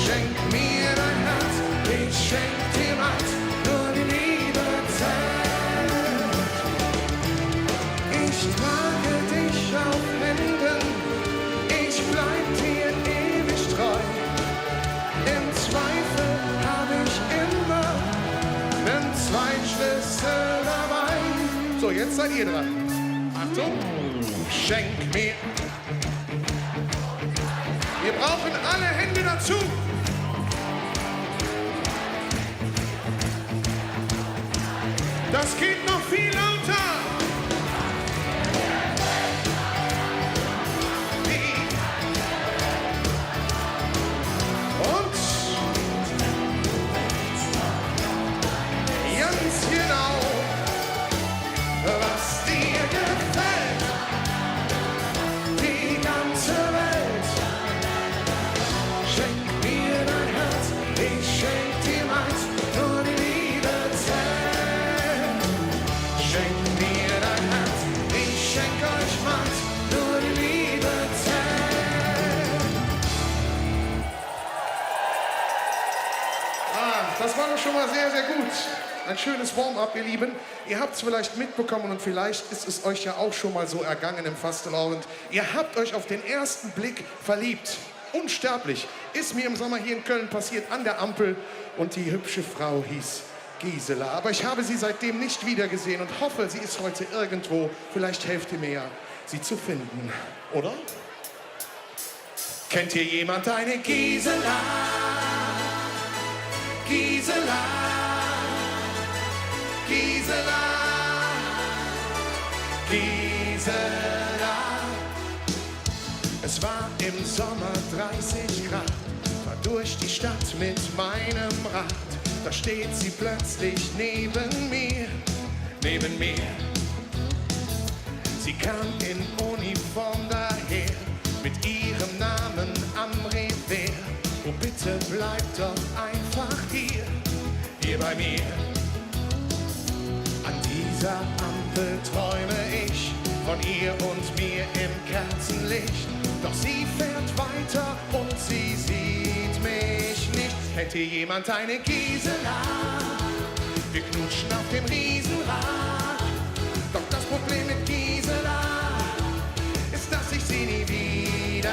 Schenk mir dein Herz, ich schenk dir meins, nur die Liebe zählt. Ich trage dich auf Händen, ich bleib dir ewig treu. Im Zweifel hab ich immer nen Zweitschlüssel dabei. So, jetzt seid ihr dran. Achtung, schenk mir. Wir brauchen alle Hände dazu. Das geht noch viel lauter. Und ganz genau, was dir gefällt, die ganze Welt. Schenk mir dein Herz, ich schenk dir meins, nur die Liebe zählt. Schenk mir dein Herz, ich schenk euch meins, nur die Liebe zählt. Das war doch schon mal sehr, sehr gut. Ein schönes Warm-up, ihr Lieben. Ihr habt es vielleicht mitbekommen und vielleicht ist es euch ja auch schon mal so ergangen im Fastelavend. Ihr habt euch auf den ersten Blick verliebt. Unsterblich. Ist mir im Sommer hier in Köln passiert, an der Ampel. Und die hübsche Frau hieß Gisela. Aber ich habe sie seitdem nicht wiedergesehen und hoffe, sie ist heute irgendwo. Vielleicht helft ihr mir ja, sie zu finden. Oder? Kennt hier jemand eine Gisela? Gisela, Gisela, Gisela. Es war im Sommer 30 Grad, fahr durch die Stadt mit meinem Rad. Da steht sie plötzlich neben mir. Sie kam in Uniform daher, mit ihrem Namen am Revers. Oh, bitte bleib doch einfach hier bei mir. An dieser Ampel träume ich von ihr und mir im Kerzenlicht. Doch sie fährt weiter und sie sieht mich nicht. Kennt hier jemand eine Gisela? Wir knutschen auf dem Riesenrad. Doch das Problem mit Gisela ist, dass ich sie nie wieder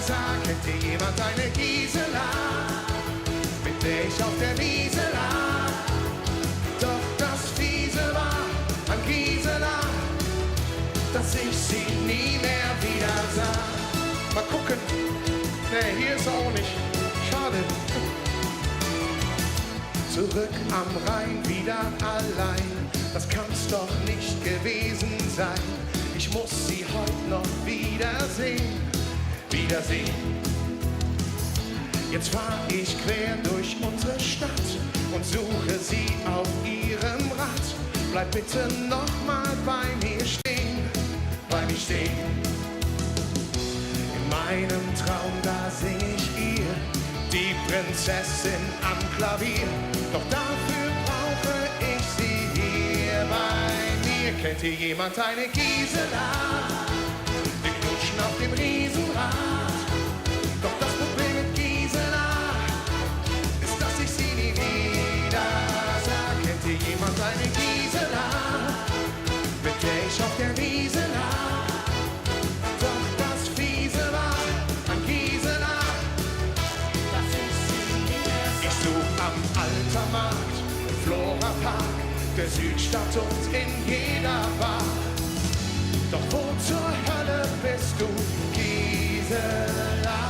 sah. Kennt hier jemand eine Gisela, mit der ich auf der Wiese lag? Doch das Fiese war an Gisela, dass ich sie nie mehr wieder sah. Mal gucken. Nee, hier ist er auch nicht. Schade. Zurück am Rhein, wieder allein. Das kann's doch nicht gewesen sein. Ich muss sie heute noch wiedersehen. Jetzt fahr ich quer durch unsere Stadt und suche sie auf ihrem Rad. Bleib bitte noch mal bei mir stehen. In meinem Traum, da sing ich ihr, die Prinzessin am Klavier. Doch dafür brauche ich sie hier bei mir. Kennt hier jemand eine Gisela? Wir knutschen auf dem Riesenrad. Doch das Problem mit Gisela ist, dass ich sie nie wieder sah. Kennt hier jemand eine Gisela, mit der ich auf der Wiese lag? Doch das Fiese war an Gisela, dass ich sie nie mehr sah. Ich such am Altermarkt, im Flora-Park, der Südstadt und in jeder Bar. Doch wo zur Hölle bist du, Gisela?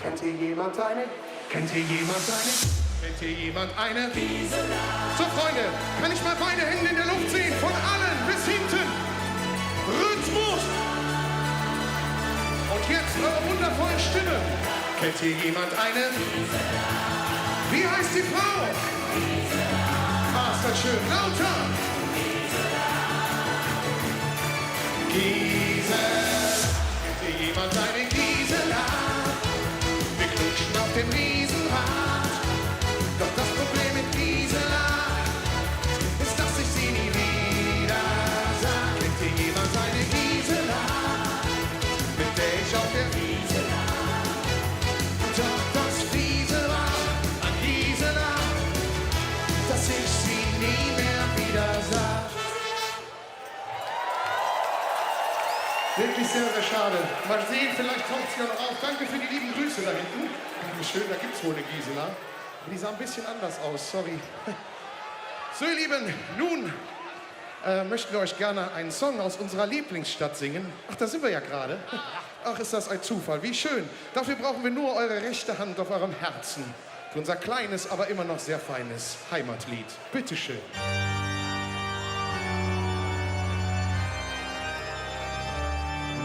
Kennt hier jemand eine? Kennt hier jemand eine? Kennt hier jemand eine? Gisela. So, Freunde, kann ich mal beide Hände in der Luft sehen? Von allen bis hinten. Rhythmus. Und jetzt eure wundervolle Stimme. Kennt hier jemand eine? Gisela. Wie heißt die Frau? Gisela. Ah, ist das schön. Lauter. Gisela. Kennt hier jemand eine Gisela? Wir knutschen auf dem Riesenrad. Doch das Problem mit Gisela ist, dass ich sie nie wieder sah. Kennt hier jemand eine Gisela, mit der ich auf der Wiese lag? Doch das Fiese war an Gisela, dass ich sie nie mehr wieder sah. Wirklich sehr, sehr schade. Mal sehen, vielleicht taucht sie ja noch auf. Danke für die lieben Grüße da hinten. Wie schön, da gibt es wohl eine Gisela. Die sah ein bisschen anders aus, sorry. So, ihr Lieben, nun möchten wir euch gerne einen Song aus unserer Lieblingsstadt singen. Ach, da sind wir ja gerade. Ach, ist das ein Zufall, wie schön. Dafür brauchen wir nur eure rechte Hand auf eurem Herzen. für unser kleines, aber immer noch sehr feines Heimatlied. Bitteschön.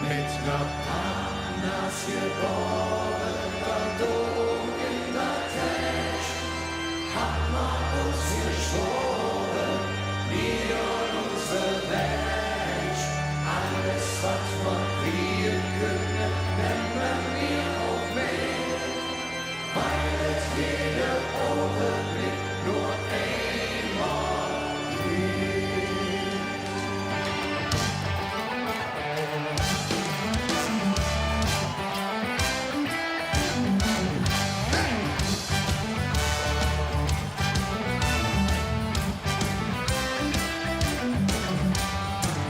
Mit ner Panas geboren, da Dom in der Tesch, hat man uns geschworen, wir und unsere Mensch. Alles, was man wir können, nehmen wir auch mit, weil es jeder Augenblick nur einmal gibt.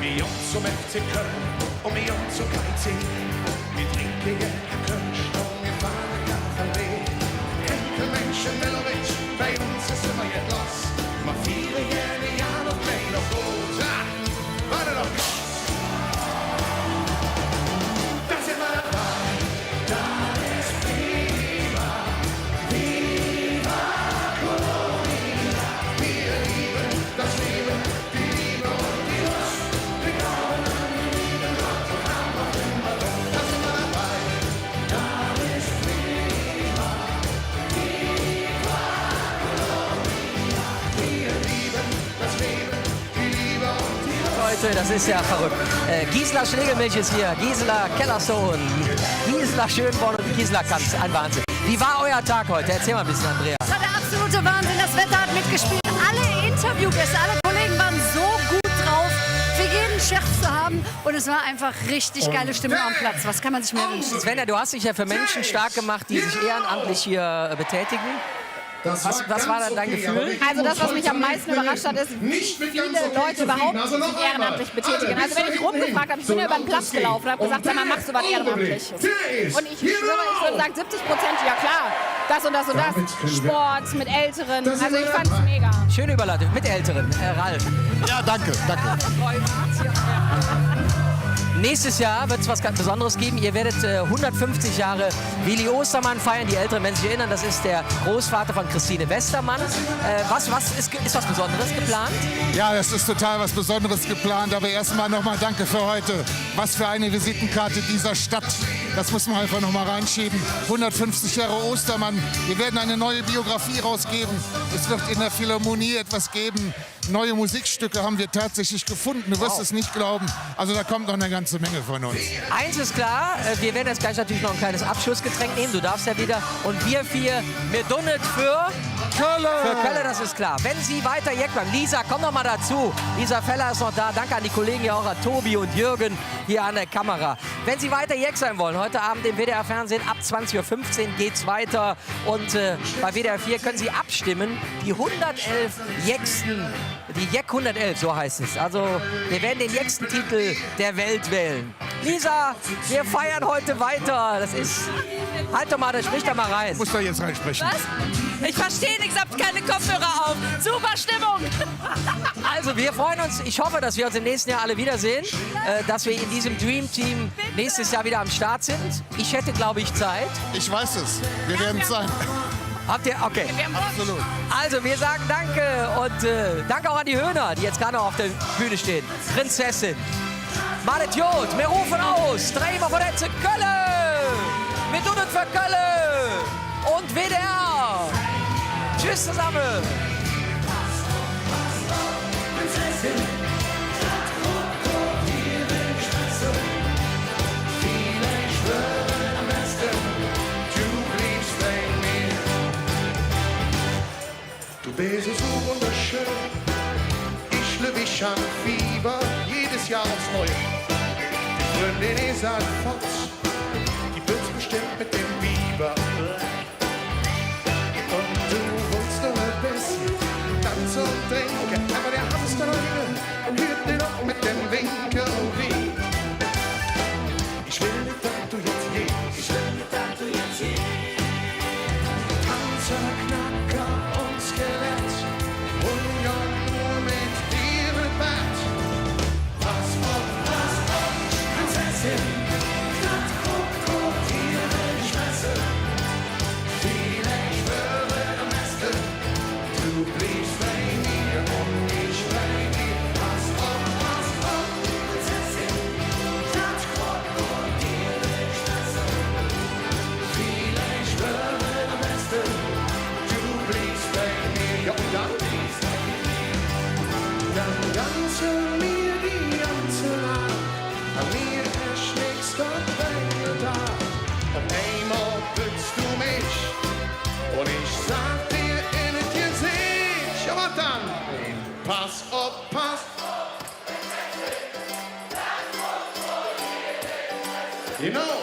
Wir uns zum FC Köln und wir uns zum KIC. Wir trinken gerne Kölsch und wir fahren KVB. Enkel Menschen Melowitsch, bei uns ist immer jetzt los. Wir feiern gerne Jahr noch mehr noch gut. Warte doch krass. Da sind wir dabei, da ist prima. Viva Colonia. Wir lieben das Leben, die Liebe und die Lust. Wir glauben an die Liebe, Gott und haben noch immer Lust. Da sind wir dabei, da ist prima. Viva Colonia. Wir lieben das Leben, die Liebe und die Lust. Leute, das ist ja verrückt. Gisela Schlegelmilch ist hier, Gisela Kellersohn, Gisela Schönborn und Gisela Kanz. Ein Wahnsinn. Wie war euer Tag heute? Erzähl mal ein bisschen, Andrea. Das war der absolute Wahnsinn. Das Wetter hat mitgespielt. Alle Interviewgäste, alle Kollegen waren so gut drauf, für jeden Scherz zu haben. Und es war einfach richtig geile Stimmung am Platz. Was kann man sich mehr wünschen? Svenja, du hast dich ja für Menschen stark gemacht, die sich ehrenamtlich hier betätigen. Was war dann dein Gefühl? Also das, was mich am meisten überrascht hat, ist, wie viele Leute überhaupt sich ehrenamtlich betätigen. Also wenn ich rumgefragt habe, ich bin ja über den Platz gelaufen und habe gesagt, sag mal, machst du was Ehrenamtliches? Und ich schwöre, ich würde sagen 70%, ja klar, das und das und das. Sport, mit Älteren, also ich fand's mega. Schöne Überleitung, mit Älteren. Ralf. Ja, danke. Nächstes Jahr wird es was ganz Besonderes geben. Ihr werdet 150 Jahre Willi Ostermann feiern. Die Älteren werden sich erinnern, das ist der Großvater von Christine Westermann. Was ist was Besonderes geplant? Ja, es ist total was Besonderes geplant. Aber erstmal nochmal danke für heute. Was für eine Visitenkarte dieser Stadt. Das muss man einfach nochmal reinschieben. 150 Jahre Ostermann. Wir werden eine neue Biografie rausgeben. Es wird in der Philharmonie etwas geben. Neue Musikstücke haben wir tatsächlich gefunden. Du wirst es nicht glauben. Also da kommt noch eine ganze Menge von uns. Eins ist klar, wir werden jetzt gleich natürlich noch ein kleines Abschlussgetränk nehmen. Du darfst ja wieder. Und wir vier, wir dunnet für Kölle. Für Kölle, das ist klar. Wenn Sie weiter jeckern, Lisa, komm noch mal dazu. Lisa Feller ist noch da. Danke an die Kollegen hier auch, an Tobi und Jürgen hier an der Kamera. Wenn Sie weiter Jeck sein wollen, heute Abend im WDR-Fernsehen ab 20:15 Uhr geht's weiter. Und bei WDR 4 können Sie abstimmen. Die 111 Jecksten. Die Jeck 111, so heißt es. Also, wir werden den jecksten Titel der Welt wählen. Lisa, wir feiern heute weiter. Das ist... Halt doch mal, da sprich da mal rein. Muss doch jetzt reinsprechen. Was? Ich verstehe nichts, habt keine Kopfhörer auf. Super Stimmung. Also, wir freuen uns. Ich hoffe, dass wir uns im nächsten Jahr alle wiedersehen. Dass wir in diesem Dream Team nächstes Jahr wieder am Start sind. Ich hätte, glaube ich, Zeit. Ich weiß es. Wir werden es sein. Habt ihr? Okay. Absolut. Also, wir sagen danke und danke auch an die Höhner, die jetzt gerade noch auf der Bühne stehen. Prinzessin. Malet Jod, wir rufen aus. Treiber von Etze Kölle. Wir tun es für Kölle. Und WDR. Tschüss zusammen. Prinzessin. Du bist so wunderschön, ich liebe dich an Fieber, jedes Jahr aufs Neue. Die Freundin ist ein Fox, die wird's bestimmt mit dem Biber. Und du wolltest doch ein bisschen tanzen und trinken, aber der Hamster und hört dir doch mit dem Winkel wie. Ich will nicht, dass du jetzt gehst, ich will nicht, dass du jetzt gehst. Panzer, Knacker und Skelett und ja nur mit dir im Bett. Was, Prinzessin, tanzen mir die ganze Nacht. An mir erschlägst Gott deine da. Und einmal bückst du mich und ich sag dir in das Gesicht, aber dann, pass auf, pass auf. You know